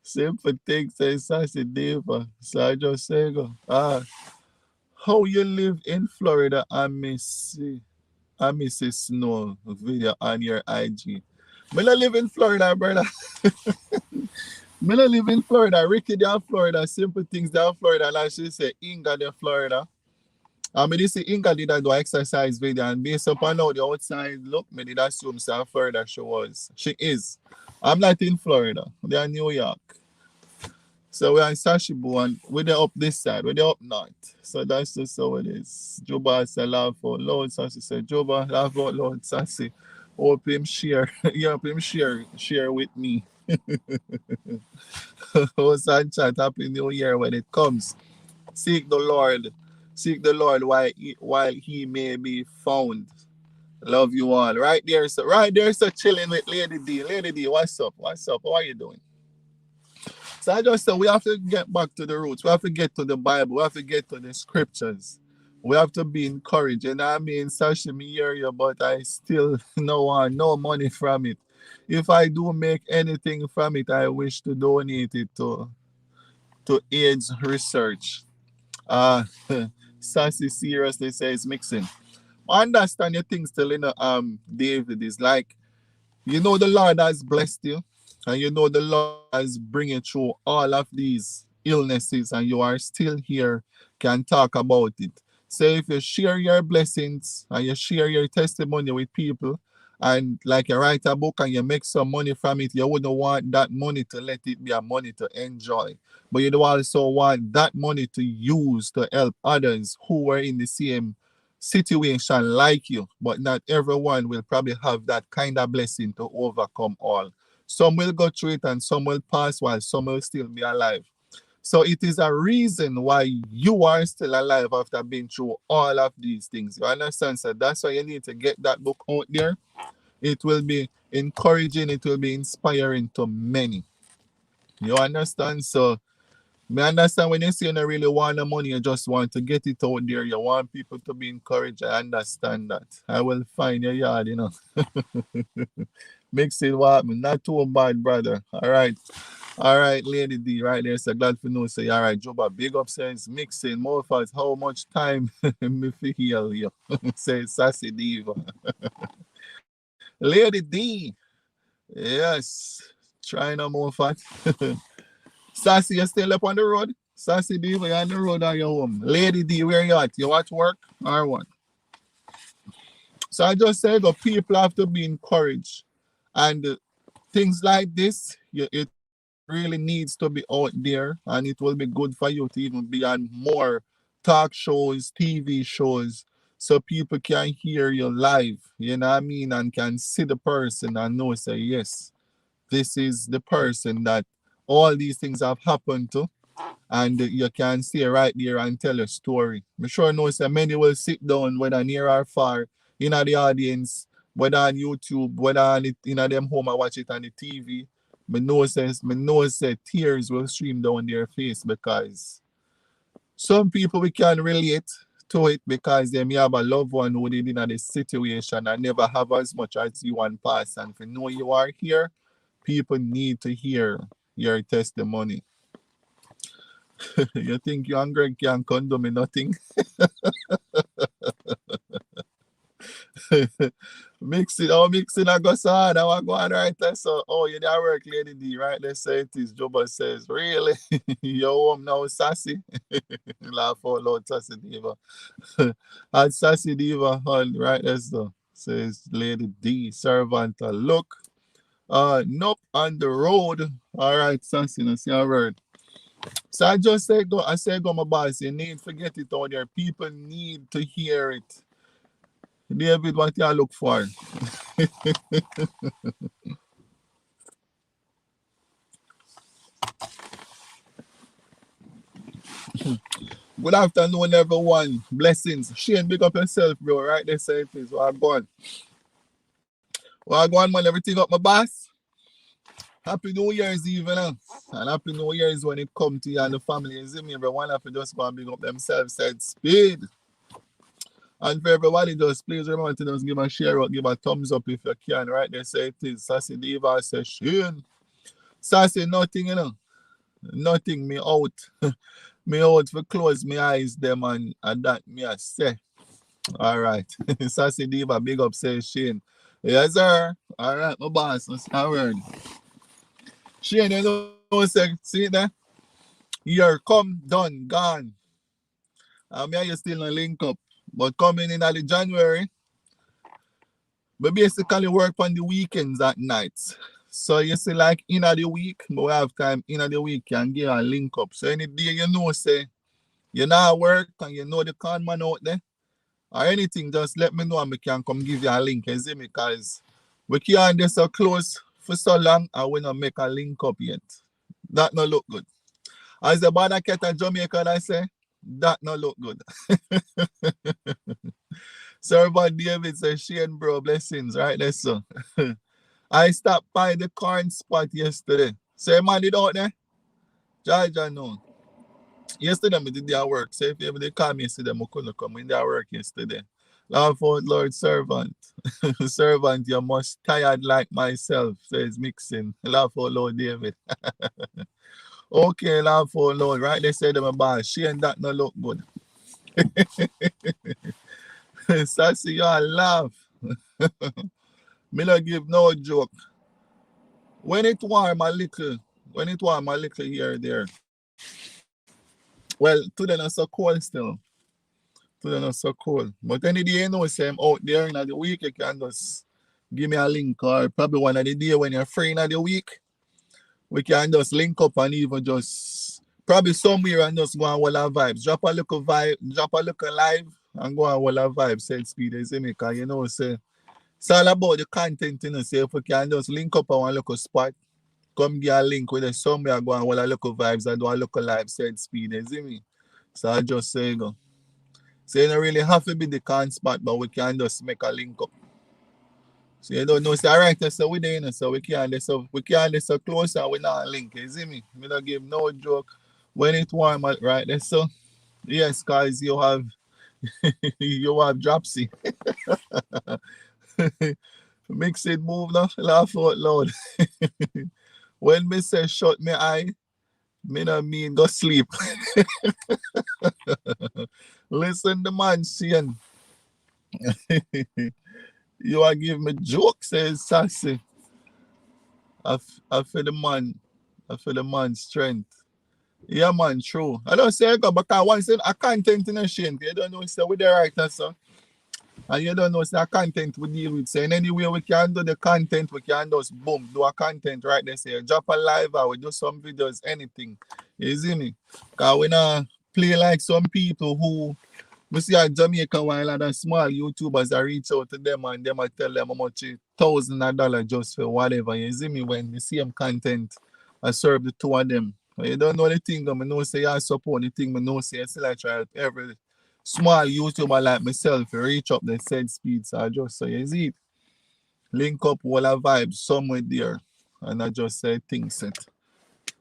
Simple thing says, Sashi, Deva. So I just say, go. How you live in Florida, I miss a snow video on your IG. Me not live in Florida, brother. Me not live in Florida. Ricky down Florida. Simple things down Florida. Like she say, Inga down Florida. I mean, this Inga did do exercise video, and based upon how the outside look, me did assume South Florida she was. She is. I'm not in Florida. They're in New York. So we're in Sashibu and we're up this side, we're up north. So that's just how it is. Juba said laugh out loud. Sassy said, Juba, laugh out loud, Sassy. Hope him share. Hope him share with me. What's that chat? Happy New Year when it comes. Seek the Lord. Seek the Lord while he may be found. Love you all. Right there, so chilling with Lady D. Lady D, what's up? What's up? How are you doing? So I just said we have to get back to the roots. We have to get to the Bible. We have to get to the scriptures. We have to be encouraged. And I mean, Sashi, me hear you, but I still want no money from it. If I do make anything from it, I wish to donate it to AIDS research. Sassy seriously says mixing. I understand your things still, David, is like, you know the Lord has blessed you, and you know the Lord has bring you through all of these illnesses, and you are still here, can talk about it. So if you share your blessings and you share your testimony with people, and like you write a book and you make some money from it, you wouldn't want that money to let it be a money to enjoy. But you also want that money to use to help others who were in the same situation like you. But not everyone will probably have that kind of blessing to overcome all. Some will go through it and some will pass while some will still be alive. So it is a reason why you are still alive after being through all of these things. You understand? So that's why you need to get that book out there. It will be encouraging, it will be inspiring to many. You understand? So me understand when you say you don't really want the money, you just want to get it out there. You want people to be encouraged. I understand that. I will find your yard, you know. Mix it what me. Not too bad, brother. All right. All right, Lady D, right there. So glad for know. Say, all right, Juba, big up says mixing more fast. How much time me feel you? Say Sassy Diva. Lady D. Yes. Trying no more fat. Sassy, you still up on the road? Sassy Diva, you on the road or you home? Lady D, where you at? You at work or what? So I just said that people have to be encouraged. And things like this, it really needs to be out there, and it will be good for you to even be on more talk shows, TV shows, so people can hear you live, you know what I mean, and can see the person and know, say, yes, this is the person that all these things have happened to, and you can see right there and tell a story. I'm sure know say many will sit down, whether near or far, in the audience, whether on YouTube, whether on it, in them home and watch it on the TV. Me know say tears will stream down their face because some people we can relate to it because they may have a loved one who did in this situation and never have as much as you and pass. And if you know you are here, people need to hear your testimony. You think you and Greg can condone me nothing? Mix it, I go sad. I want to go on right there. So, oh, you there work, Lady D, right? Let's say it is. Juba says, really? You're home now, Sassy? Laugh out loud, Sassy Diva. And Sassy Diva, right there, so says Lady D, servant, look. Nope, on the road. All right, Sassy, no see a word. So I just say go my boss, you need to get it on there. People need to hear it. David, what you look for? Good afternoon, everyone. Blessings. Shane, big up yourself, bro. Right there, say it is. Well, go on. Well, go on, man. Everything up, my boss. Happy New Year's Eve, and happy New Year's when it comes to you and the family. You see me, everyone have to just go and big up themselves, said speed. And for everybody, just please remember to just give a share out, give a thumbs up if you can. Right there, say it is. Sassy Diva says, Shane. Sassy, nothing, you know. Nothing, me out. Me out for close my eyes, them, and that me I say. All right. Sassy Diva, big up, say Shane. Yes, sir. All right, my boss. That's our word. Shane, you know, say, see there? You're come, done, gone. Me you still not link up. But coming in at the January, we basically work on the weekends at nights. So you see, like in the week, but we have time in the week can give a link up. So any day you know, say, you know work and you know the con man out there, or anything, just let me know and we can come give you a link, you see, because we can't be so close for so long and we not make a link up yet. That no look good. As the bad cat in Jamaica, I say, that no look good. Servant David says, Shane, bro, blessings, right there, so. I stopped by the corn spot yesterday. Say, man, did out there? Jaja, no. Yesterday, I did their work. So if you ever they call me yesterday, I couldn't come in their work yesterday. Laugh out, Lord, servant. Servant, you must tired like myself, says Mixing. Laugh out, Lord David. Okay, laugh out, Lord. Right, they said to my boss, she and that no look good. Sassy, you all laugh. Me not give no joke. When it warm a little here there. Well, today not so cold still. Today not so cold. But any day you know, say I'm out there in the week, you can just give me a link, or probably one of the day when you're free in the week, we can just link up and even just probably somewhere and just go on all our vibes. Drop a little vibe, drop a little live and go on all our vibes, said speed, you see me, because you know, say it's all about the content, you know. So if we can just link up on one local spot, come get a link with us somewhere, go on all our local vibes and do a local live, said speed, you see me. So I just say, go. So you don't really have to be the con spot, but we can just make a link up. So you don't know, say alright, so we there, you know, so we can't so close and we not link, you see me? We don't give no joke when it warm right there. So yes, guys, you have you have dropsy. Mix it move now, laugh out loud. When me say shut me eye, me no mean go sleep. Listen the man saying. You are give me jokes, says Sassy. I feel the man. I feel the man strength. Yeah, man, true. I don't say I go, but I once said a content in a shame. You don't know, say with the writer, so. And you don't know, say a content we deal with. So in any way we can do the content, we can just boom, do a content right there. Say drop a live or we do some videos, anything. You see me? Because we not play like some people who we see a Jamaica while and small YouTubers I reach out to them and them I tell them how much $1,000 just for whatever. You see me when the same content I serve the two of them. But you don't know the thing, I know say I support the thing, I know say I still I try every small YouTuber like myself to reach up the said speed. So I just say, you see it? Link up all our vibes somewhere there. And I just say things set.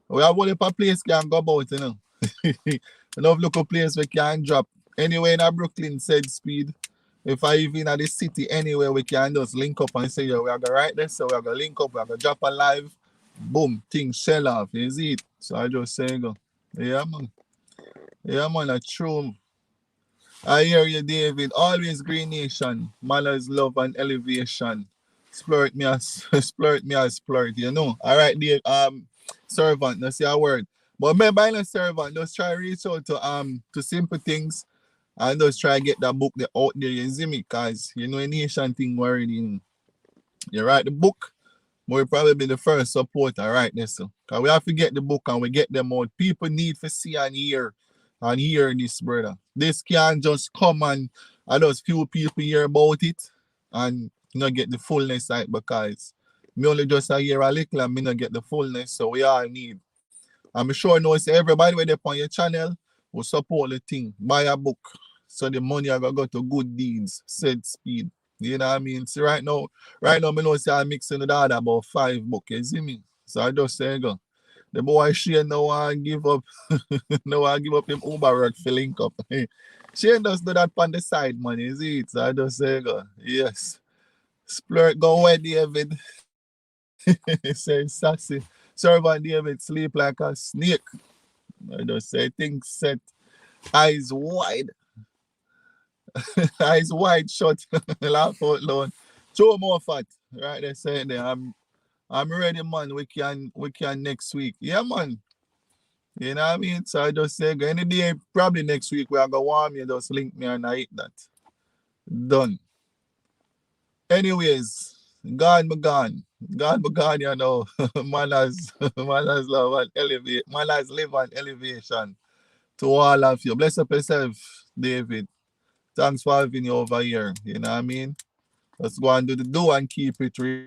We have only a place can go about, you know. Enough local place we can drop. Anywhere in a Brooklyn said speed. If I even at the city anywhere we can just link up and say, yeah, we are gonna write this, so we are gonna link up, we are gonna drop a live, boom, things shell off. You see it? So I just say go. Yeah man. Yeah man, a true. I hear you, David. Always Green Nation. Manners, love, and elevation. Splurt me as splurt me as splurt, you know. Alright, Dave. Servant, that's your word. But remember, I'm a servant, just try reach out to simple things and just try get that book there out there, you see me, cause you know a nation thing already. You write the book, we'll probably be the first supporter right there. So cause we have to get the book and we get them out. People need to see and hear this, brother. This can't just come and just few people hear about it and not get the fullness out because me only just hear a little and me not get the fullness. So we all need. I'm sure know say everybody when they on your channel will support the thing. Buy a book. So the money I gonna go to good deeds, said speed. You know what I mean? See right now me know say I'm mixing the other about 5 books, you see me? So I just say go. The boy Shane now I give up. Now I give up him Uber work for link up. Shane does do that on the side, man. You see it? So I just say go. Yes. Splurt go away, David. Say sassy. Servant David sleep like a snake. I just say things set. Eyes wide. Eyes wide shut. Laugh out loud. Throw more fat. Right there saying there. I'm ready, man. We can next week. Yeah, man. You know what I mean? So I just say any day, probably next week, we are gonna warm you, just link me and I eat that. Done. Anyways, God be gone. God be gone, you know. Manners love and elevate. Manners live and elevation to all of you. Bless up yourself, David. Thanks for having you over here. You know what I mean? Let's go and do the do and keep it real.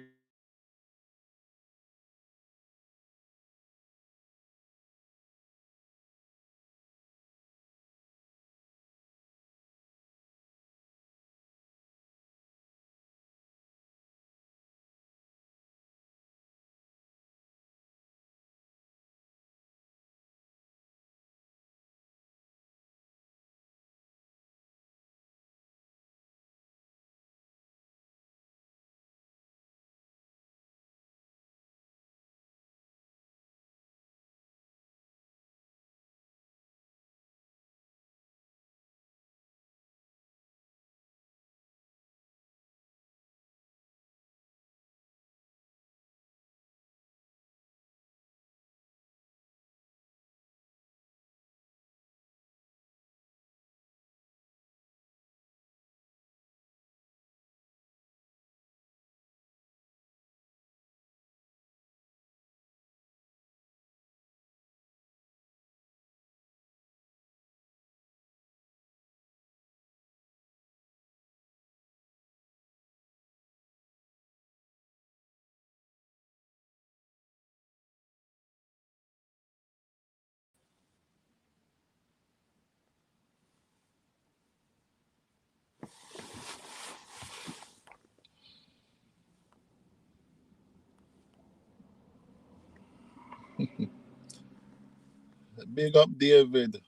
Big up David.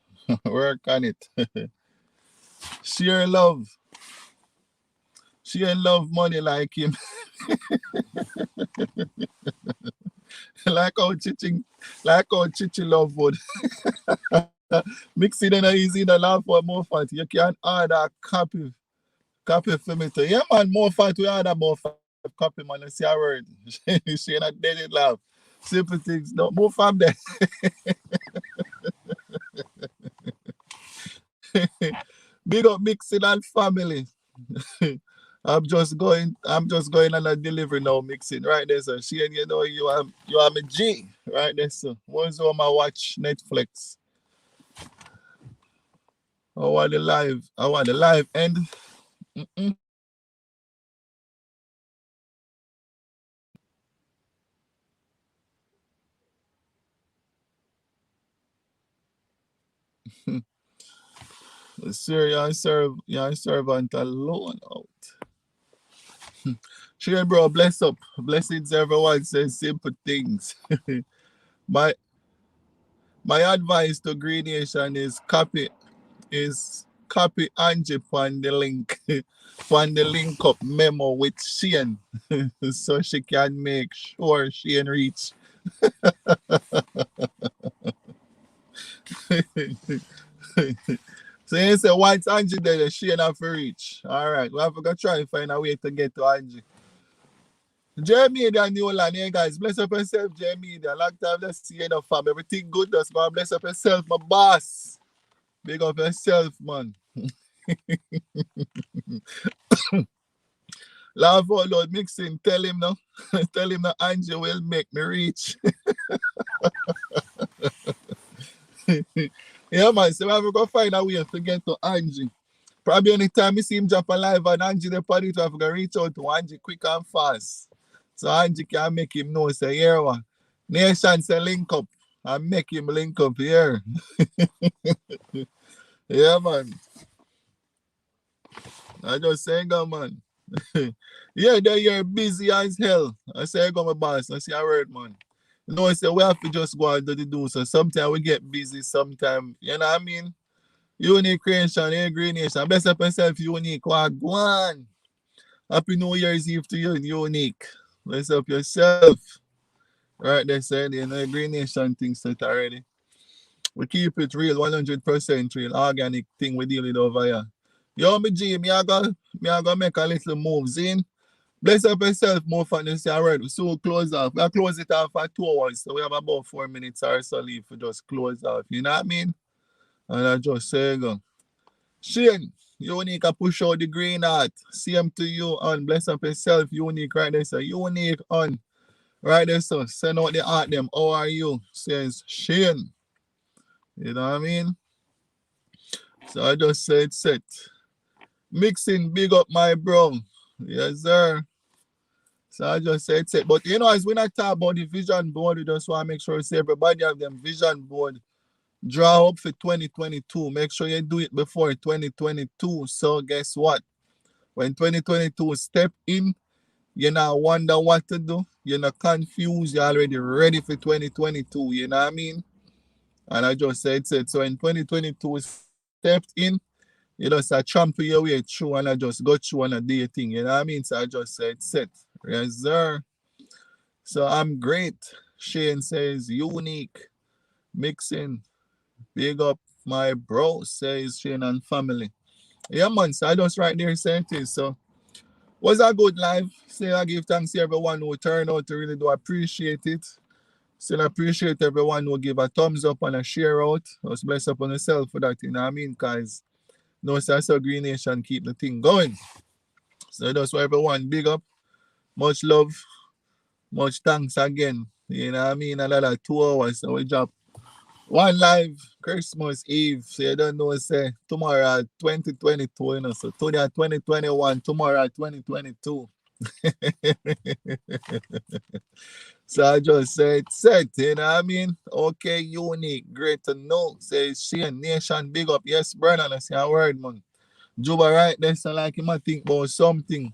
Work on it. Share love. Share love money like him. like how Chichi love wood. Mix it in a easy in a laugh for more fat. You can order a copy for me too. Yeah man, more fat we order more fat copy man. I see a word. She not dead it laugh. Simple things. No more from there. Big up mixing and family. I'm just going on a delivery now, mixing right there, so Shane, you are my G right there, so once on my watch Netflix. I want the live end. Mm-mm. Sir, servant alone out. Shane bro, bless up. Blessings everyone says simple things. my my advice to Green Nation is copy Angie on the link on the link up memo with Shane so she can make sure Shane reach. So you say once Angie there, Shane have to reach. Alright, we have to go try and find a way to get to Angie. Jeremy and New Land, hey guys, bless up yourself, Jeremy. Long time let's see you fam. Everything good, just go and bless up yourself, my boss. Big up yourself, man. Laugh out loud, mixing. Tell him now. Tell him that Angie will make me reach. Yeah, man. So we have to go find a way to get to Angie. Probably anytime you see him jump alive and Angie the party, we have to go reach out to Angie quick and fast. So Angie can make him know, say, here, what? Nation say link up and make him link up here. Yeah, man. I just saying, go, man. Yeah, you're busy as hell. I say, go, my boss. I say, I word, man. You know, I say, we have to just go and do the do. So sometimes we get busy, sometimes, you know what I mean? Unique creation, Green Nation. Bless up yourself, Unique. Go on. Happy New Year's Eve to you, Unique. Bless up yourself. Right there, saying, you know, Green Nation things set already. We keep it real, 100% real, organic thing we deal with over here. Yo, me G, me I go make a little moves in. Bless up yourself, more fun this year. Alright, we so close off. We close it off for 2 hours, so we have about 4 minutes or so leave to just close off. You know what I mean? And I just say, go. Shane, Unique, I push out the green heart. Same to you on. Bless up yourself, Unique, right there, so Unique on. Right there, so send out the heart them. How are you? Says Shane. You know what I mean? So I just said set. Mixing, big up my bro. Yes, sir. So I just said set. But you know, as we not talk about the vision board, we just want to make sure say everybody have them vision board draw up for 2022. Make sure you do it before 2022. So guess what? When 2022 step in, you not wonder what to do. You're not confused. You're already ready for 2022. You know what I mean? And I just said set. So in 2022 stepped in, you know, so I trample your way through and I just go through and I do your thing. You know what I mean? So I just said set. Yes, sir. So I'm great. Shane says Unique. Mixing. Big up my bro, says Shane and family. Yeah, man. So I just right there saying this. So was a good live. Say I give thanks to everyone who turned out to really do appreciate it. Still appreciate everyone who give a thumbs up and a share out. Just bless up on yourself for that, you know what I mean? Because no sense of Green Nation keep the thing going. So that's why everyone big up. Much love. Much thanks again. You know what I mean? Another 2 hours. So we drop one live Christmas Eve. So you don't know, say tomorrow 2022, you know. So today 2021, tomorrow 2022. So I just said set, you know what I mean? Okay, Unique, great to know. Says Shane Nation, big up. Yes, brother, I say a word, man. Juba right there, so like him I think about something.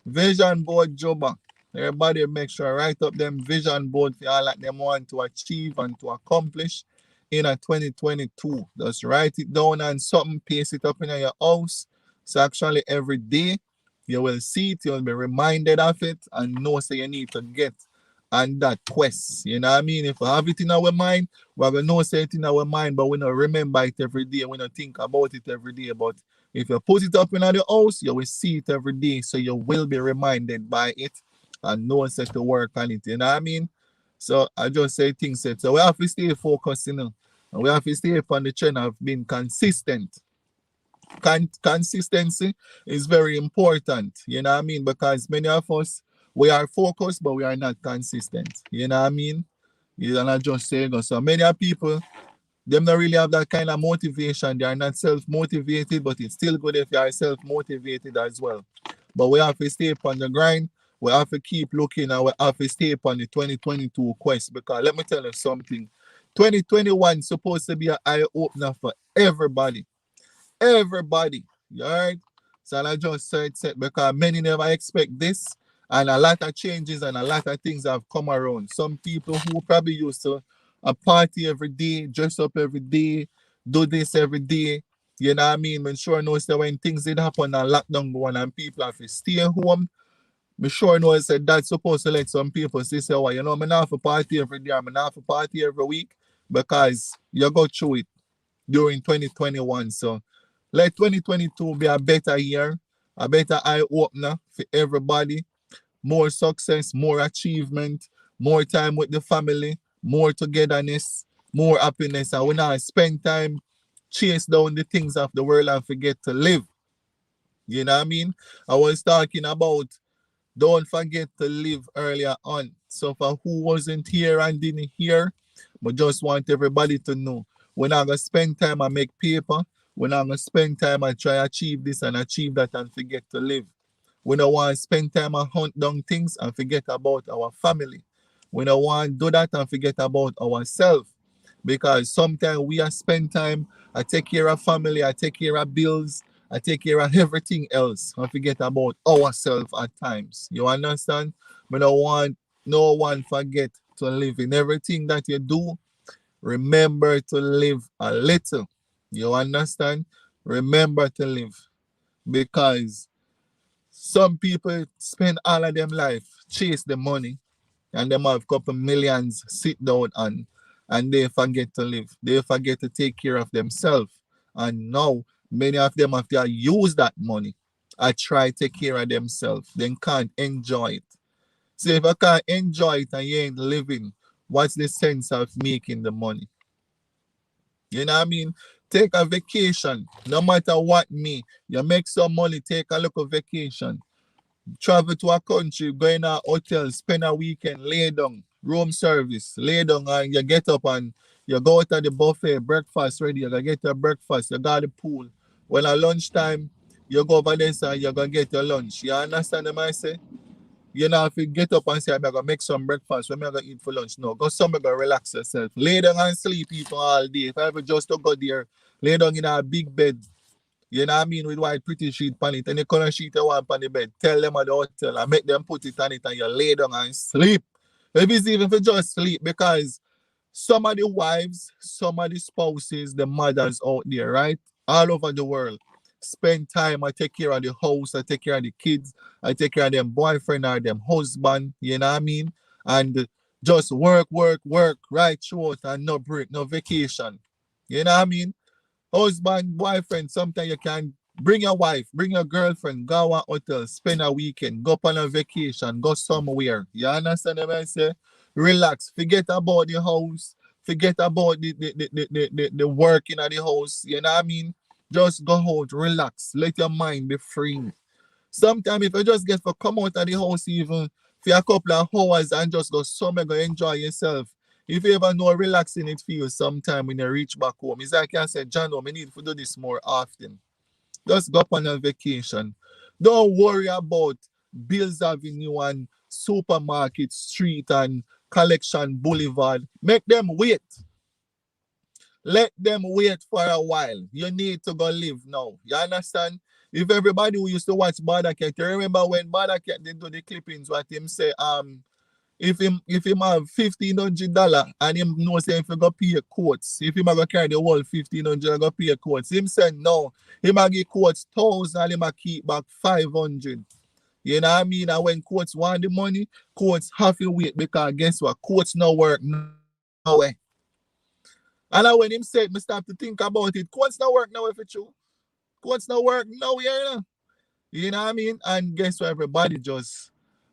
Vision board Juba. Everybody make sure write up them vision board for all that them want to achieve and to accomplish in a 2022. Just write it down and something, paste it up in your house. So actually every day you will see it, you'll be reminded of it and know so you need to get on that quest. You know what I mean? If we have it in our mind, we will know say it in our mind, but we don't remember it every day. We don't think about it every day. But if you put it up in the house, you will see it every day. So you will be reminded by it and know set to work on it. You know what I mean? So I just say things said. So we have to stay focused, you know. And we have to stay upon the trend of being consistent. Consistency is very important, you know what I mean? Because many of us, we are focused, but we are not consistent. You know what I mean? You know, not just saying. So many people, them don't really have that kind of motivation. They are not self-motivated, but it's still good if you are self-motivated as well. But we have to stay upon the grind. We have to keep looking and we have to stay upon the 2022 quest. Because let me tell you something. 2021 is supposed to be an eye-opener for everybody. Everybody. All right? So I just said because many never expect this. And a lot of changes and a lot of things have come around. Some people who probably used to a party every day, dress up every day, do this every day. You know what I mean? I'm sure knows that when things did happen and lockdown going and people have to stay home, I'm sure knows that that's supposed to let some people say, well, you know, I'm not have a party every day, I'm not have a party every week because you go through it during 2021. So let 2022 be a better year, a better eye-opener for everybody. More success, more achievement, more time with the family, more togetherness, more happiness. And we not spend time chase down the things of the world and forget to live. You know what I mean? I was talking about don't forget to live earlier on. So for who wasn't here and didn't hear, but just want everybody to know, we're not going to spend time and make paper. We're not going to spend time and try to achieve this and achieve that and forget to live. We don't want to spend time and hunt down things and forget about our family. We don't want to do that and forget about ourselves. Because sometimes we are spend time, I take care of family, I take care of bills, I take care of everything else and forget about ourselves at times. You understand? We don't want no one forget to live in everything that you do. Remember to live a little. You understand? Remember to live. Because some people spend all of them life chase the money and them have a couple millions sit down and they forget to live. They forget to take care of themselves. And now many of them have to use that money and try to take care of themselves. They can't enjoy it. So if I can't enjoy it and you ain't living, what's the sense of making the money? You know what I mean? Take a vacation. No matter what me, you make some money, take a little vacation. Travel to a country, go in a hotel, spend a weekend, lay down, room service, lay down and you get up and you go out at the buffet, breakfast ready, you gonna get your breakfast, you got the pool. When at lunchtime, you go over there and you're gonna get your lunch. You understand what I say? You know, if you get up and say, I'm gonna make some breakfast, when I'm gonna eat for lunch. No, go somewhere, go relax yourself. Lay down and sleep even all day. If I ever just to go there, lay down in a big bed, you know what I mean, with white pretty sheet on it, and the color sheet you want on the bed, tell them at the hotel and make them put it on it and you lay down and sleep. Maybe it's even for just sleep because some of the wives, some of the spouses, the mothers out there, right? All over the world. Spend time, I take care of the house, I take care of the kids, I take care of them boyfriend or them husband, you know what I mean? And just work, right throughout and no break, no vacation. You know what I mean? Husband, boyfriend, sometimes you can bring your wife, bring your girlfriend, go to a hotel, spend a weekend, go on a vacation, go somewhere. You understand what I say? Relax, forget about the house, forget about the working at the house, you know what I mean? Just go out, relax, let your mind be free. Sometimes if you just get to come out of the house even for a couple of hours and just go somewhere, go enjoy yourself. If you ever know relaxing it feels sometime when you reach back home, it's like I said, John, we need to do this more often. Just go up on a vacation. Don't worry about Bills Avenue and Supermarket Street and Collection Boulevard. Make them wait. Let them wait for a while. You need to go live now. You understand? If everybody who used to watch Bada Cat, you remember when Bada Cat did do the clippings, what him say, if him have $1,500 and him know say if he go pay quotes, if him a go carry the whole 1,500 go pay quotes, him say no, him a give quotes 1,000, him a keep back 500. You know what I mean? And when quotes want the money, quotes have to wait because guess what? Quotes no work no way. And when him said, me start to think about it, quotes no work no way for you. Quotes no work no way, you know? You know what I mean? And guess what? Everybody just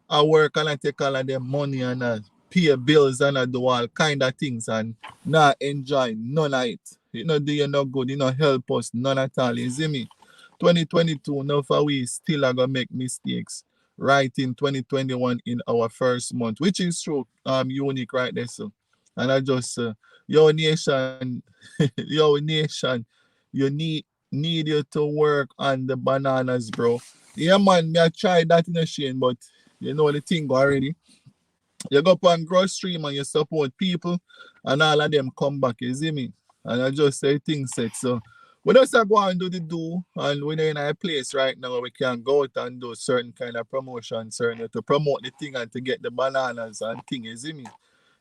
I work and I take all of them money and I pay bills and I do all kind of things and not enjoy none of it. You know, do you no good, you know, help us none at all. You see me? 2022, now for we still are gonna make mistakes. Right in 2021 in our first month, which is true, unique right there. So, and I just your nation, your nation, you need you to work on the bananas, bro. Yeah, man, me I tried that in a shame, but you know the thing already. You go up on grocery and you support people and all of them come back, you see me? And I just say things set. So we just go and do and we're in a place right now where we can go out and do certain kind of promotion, certain to promote the thing and to get the bananas and things, you see me?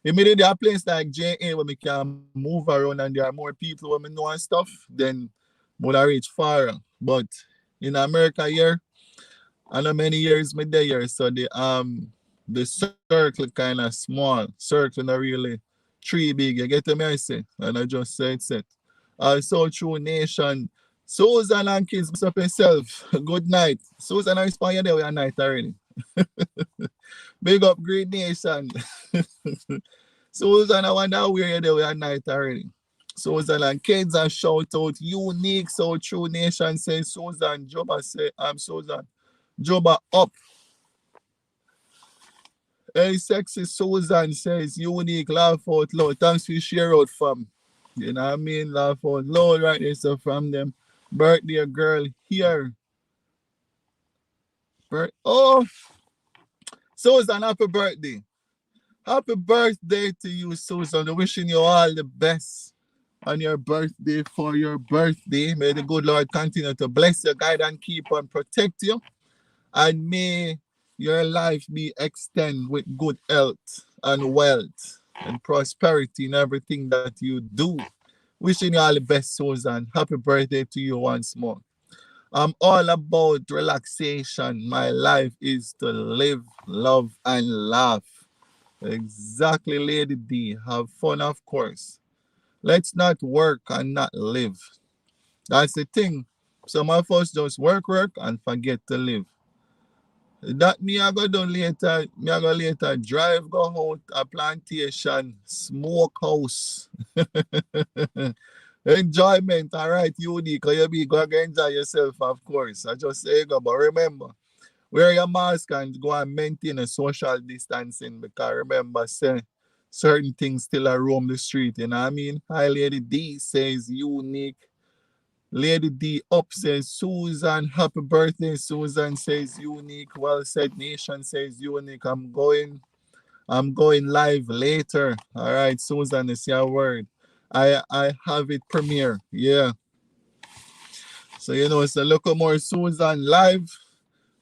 Immediately a place like JA where we can move around and there are more people where we know and stuff, then would I reach far. But in America here, I know many years me there here, so the circle kind of small, circle not really tree big. You get me I say, and I just say it's it. So true nation. Susan and kids, mess up yourself. Good night. Susan, I respond you there with a night already. Big up great nation. Susan, I wonder where you're there with a night already. Susan and kids and shout out unique. So true nation says Susan. Joba say I'm Susan. Joba up. Hey, sexy Susan says unique, laugh out loud. Thanks for share out fam. You know what I mean? Laugh out loud right there. So from them. Birthday girl here. Oh, Susan, happy birthday. Happy birthday to you, Susan. Wishing you all the best on your birthday for your birthday. May the good Lord continue to bless you, guide and keep and protect you. And may your life be extended with good health and wealth and prosperity in everything that you do. Wishing you all the best, Susan. Happy birthday to you once more. I'm all about relaxation. My life is to live, love, and laugh. Exactly, Lady D. Have fun, of course. Let's not work and not live. That's the thing. Some of us just work and forget to live. That me I go down later, me I go later drive, go out a plantation, smoke house. Enjoyment, all right, unique. You be go enjoy yourself, of course. I just say go, but remember, wear your mask and go and maintain a social distancing because remember, say certain things still are roam the street, you know what I mean? Hi, Lady D says unique. Lady D up says Susan, happy birthday. Susan says unique. Well said nation says unique. I'm going live later. All right, Susan, it's your word. I have it premiere. Yeah. So you know, it's a look more Susan live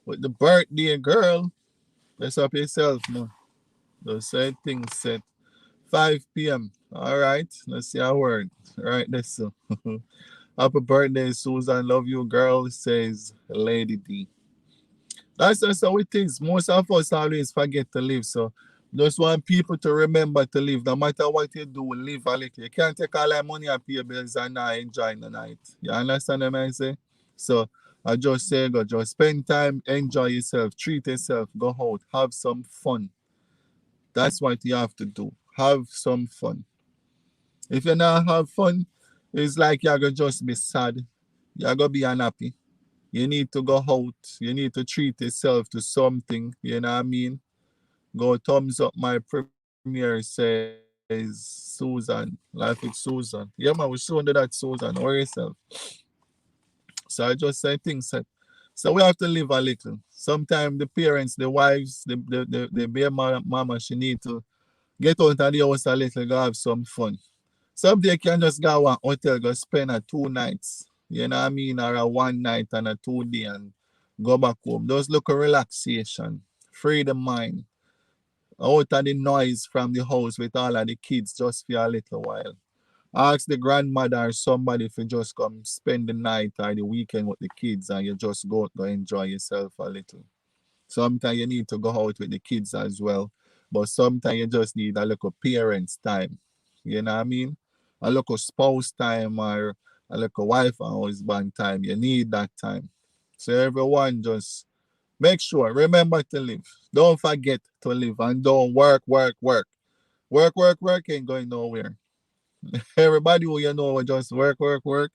with the birthday girl. Let's up yourself now. Those same things set. 5 p.m. All right. Let's see our word. All right, that's so. Happy birthday, Susan. Love you, girl, says Lady D. That's just how it is. Most of us always forget to live. So just want people to remember to live. No matter what you do, live a little. You can't take all that money and pay your bills and not enjoy the night. You understand what I say? So I just say, go just spend time, enjoy yourself, treat yourself, go out, have some fun. That's what you have to do. Have some fun. If you not have fun, it's like you're going to just be sad. You're going to be unhappy. You need to go out. You need to treat yourself to something. You know what I mean? Go thumbs up my premiere, says Susan. Life with Susan. Yeah, man, we show under that Susan. Worry yourself. So I just say things. So we have to live a little. Sometimes the parents, the wives, the bare mama, she need to get out of the house a little, go have some fun. Some day can just go to one hotel, go spend 2 nights. You know what I mean? Or a one night and a 2 day and go back home. Just look at relaxation. Free the mind. Out of the noise from the house with all of the kids just for a little while. Ask the grandmother or somebody if you just come spend the night or the weekend with the kids and you just go enjoy yourself a little. Sometimes you need to go out with the kids as well. But sometimes you just need a little parents time. You know what I mean? A little spouse time or a little wife and husband time. You need that time. So everyone just make sure, remember to live. Don't forget to live and don't work, work, work. Work, work, work ain't going nowhere. Everybody who you know will just work, work, work.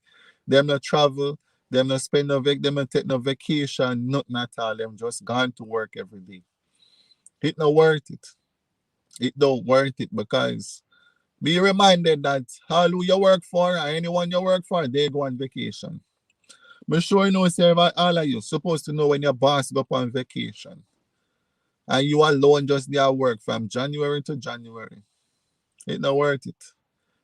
Them not travel, them not spend no them not take no vacation, nothing at all. Them just gone to work every day. It not worth it. It don't worth it because be reminded that all who you work for or anyone you work for, they go on vacation. But sure you know, say all of you supposed to know when your boss go on vacation and you alone just there work from January to January. It not worth it.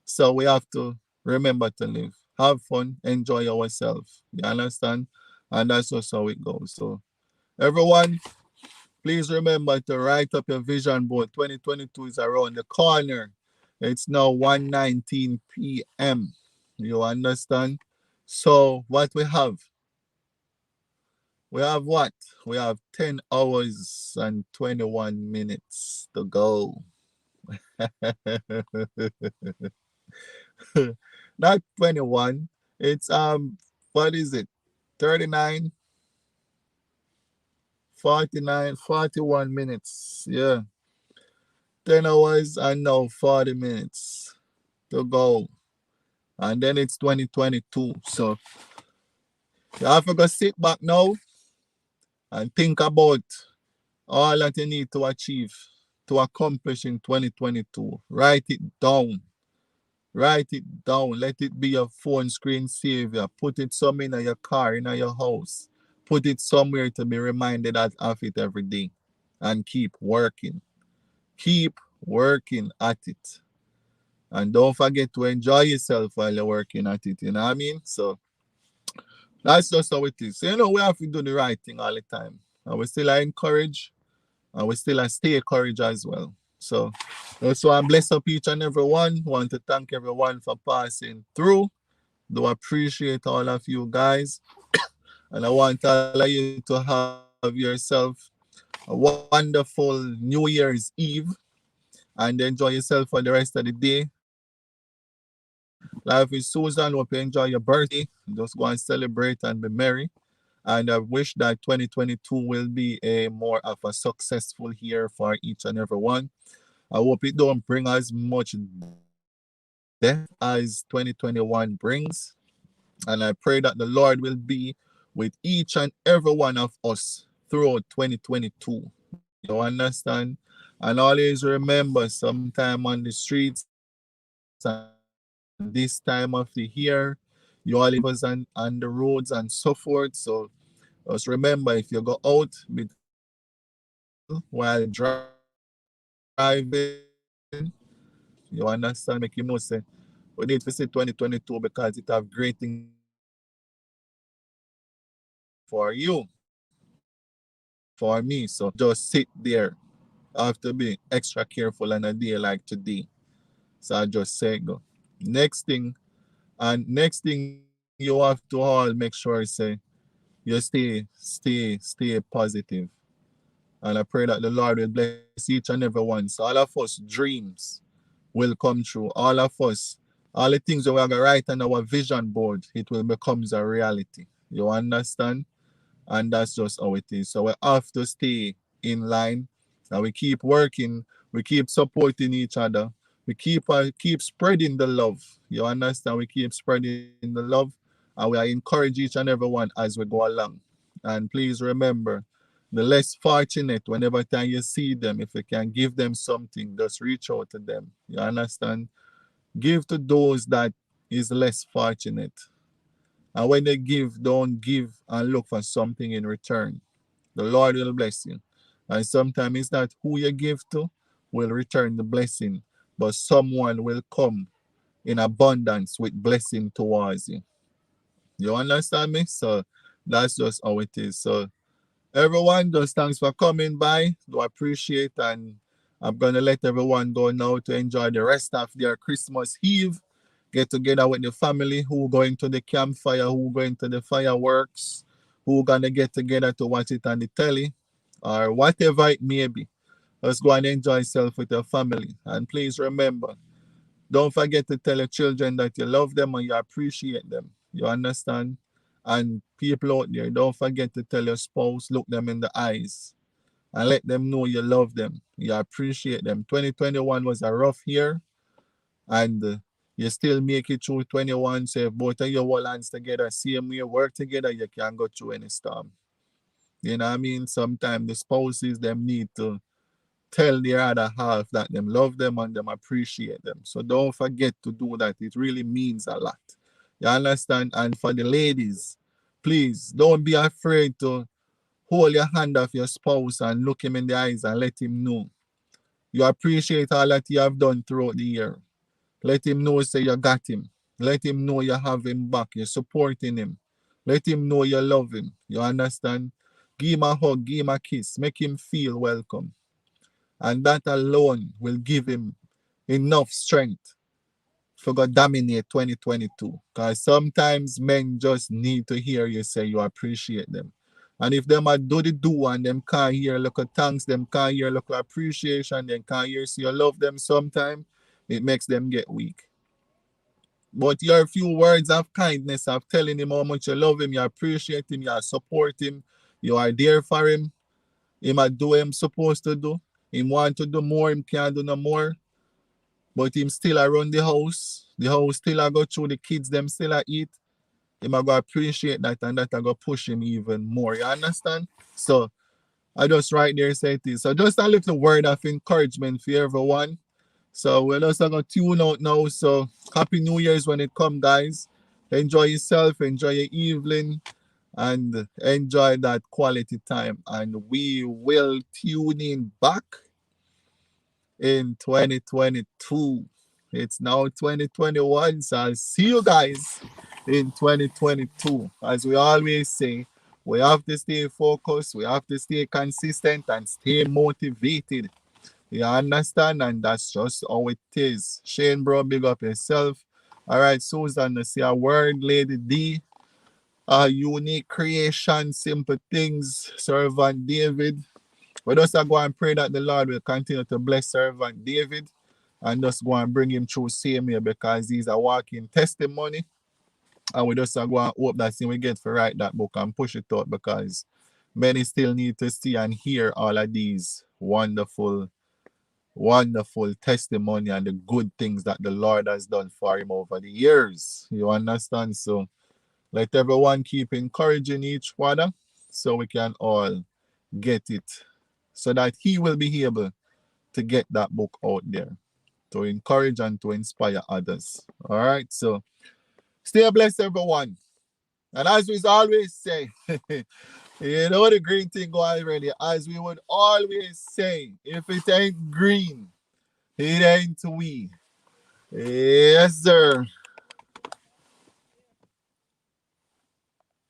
So we have to remember to live, have fun, enjoy ourselves. You understand? And that's just how it goes. So everyone, please remember to write up your vision board. 2022 is around the corner. It's now 1:19 p.m. You understand? So what we have? We have what? We have 10 hours and 21 minutes to go. Not 21. It's what is it? 39, 49, 41 minutes. Yeah. 10 hours and now 40 minutes to go. And then it's 2022. So you have to go sit back now and think about all that you need to achieve, to accomplish in 2022. Write it down. Write it down. Let it be your phone screen savior. Put it somewhere in your car, in your house. Put it somewhere to be reminded of it every day. And keep working. Keep working at it. And don't forget to enjoy yourself while you're working at it. You know what I mean? So that's just how it is. So, you know, we have to do the right thing all the time. And we still are encouraged. And we still are stay encouraged as well. So I bless up each and every one. Want to thank everyone for passing through. Do appreciate all of you guys. And I want all of you to have yourself a wonderful New Year's Eve and enjoy yourself for the rest of the day. Life is Susan. Hope you enjoy your birthday. Just go and celebrate and be merry. And I wish that 2022 will be a more of a successful year for each and every one. I hope it don't bring as much death as 2021 brings. And I pray that the Lord will be with each and every one of us throughout 2022. You understand? And always remember, sometime on the streets and this time of the year, you always on the roads and so forth. So just remember, if you go out, be careful while driving. You understand? Make him know, say, we need to see 2022 because it have great things in store for us. And I pray that the Lord will bless each and every one for you and for me. So just sit there. I have to be extra careful on a day like today. So I just say go. Next thing, and next thing you have to all make sure say you stay positive. And I pray that the Lord will bless each and every one. So all of us dreams will come true. All of us, all the things that we are going to write on our vision board, it will become a reality. You understand? And that's just how it is. So we have to stay in line and we keep working, we keep supporting each other, we keep spreading the love. You understand? We keep spreading the love and we are encourage each and every one as we go along. And please remember, the less fortunate, whenever time you see them, if you can give them something, just reach out to them. You understand? Give to those that is less fortunate. And when they give, don't give and look for something in return. The Lord will bless you. And sometimes it's not who you give to will return the blessing, but someone will come in abundance with blessing towards you. You understand me? So that's just how it is. So everyone, just thanks for coming by. Do appreciate, and I'm gonna let everyone go now to enjoy the rest of their Christmas Eve. Get together with the family, who going to the campfire, who going to the fireworks, who gonna get together to watch it on the telly, or whatever it may be. Let's go and enjoy yourself with your family. And please remember, don't forget to tell your children that you love them and you appreciate them. You understand? And people out there, don't forget to tell your spouse, look them in the eyes and let them know you love them. You appreciate them. 2021 was a rough year, and you still make it through 21. So if both of you hold hands together, same way, work together, you can go through any storm. You know what I mean? Sometimes the spouses, them need to tell the other half that them love them and them appreciate them. So don't forget to do that. It really means a lot. You understand? And for the ladies, please don't be afraid to hold your hand off your spouse and look him in the eyes and let him know you appreciate all that you have done throughout the year. Let him know, say you got him. Let him know you have him back. You're supporting him. Let him know you love him. You understand? Give him a hug, give him a kiss, make him feel welcome. And that alone will give him enough strength for God dominate 2022. Because sometimes men just need to hear you say you appreciate them. And if them a do the do and them can't hear look of thanks, them can't hear look of appreciation, them can't hear see you love them sometime, it makes them get weak. But your few words of kindness of telling him how much you love him, you appreciate him, you support him, you are there for him, he might do what him supposed to do. Him want to do more, him can't do no more. But him still around the house. The house still a go through, the kids them still a eat. Him a go appreciate that, and that a go push him even more. You understand? So I just right there say it is. So just a little word of encouragement for everyone. So we're just gonna tune out now. So happy New Year's when it come, guys. Enjoy yourself, enjoy your evening, and enjoy that quality time. And we will tune in back in 2022. It's now 2021, so I'll see you guys in 2022. As we always say, we have to stay focused, we have to stay consistent and stay motivated. You understand? And that's just how it is. Shane, bro, big up yourself. All right, Susan, let's see a word. Lady D, unique creation, simple things. Servant David. We just go and pray that the Lord will continue to bless Servant David and just go and bring him through same year, because he's a walking testimony. And we just go and hope that we get to write that book and push it out, because many still need to see and hear all of these wonderful, wonderful testimony and the good things that the Lord has done for him over the years. You understand? So let everyone keep encouraging each other so we can all get it, so that he will be able to get that book out there to encourage and to inspire others. All right, so stay blessed, everyone. And as we always say, you know the green thing go already. As we would always say, if it ain't green, it ain't we. Yes, sir.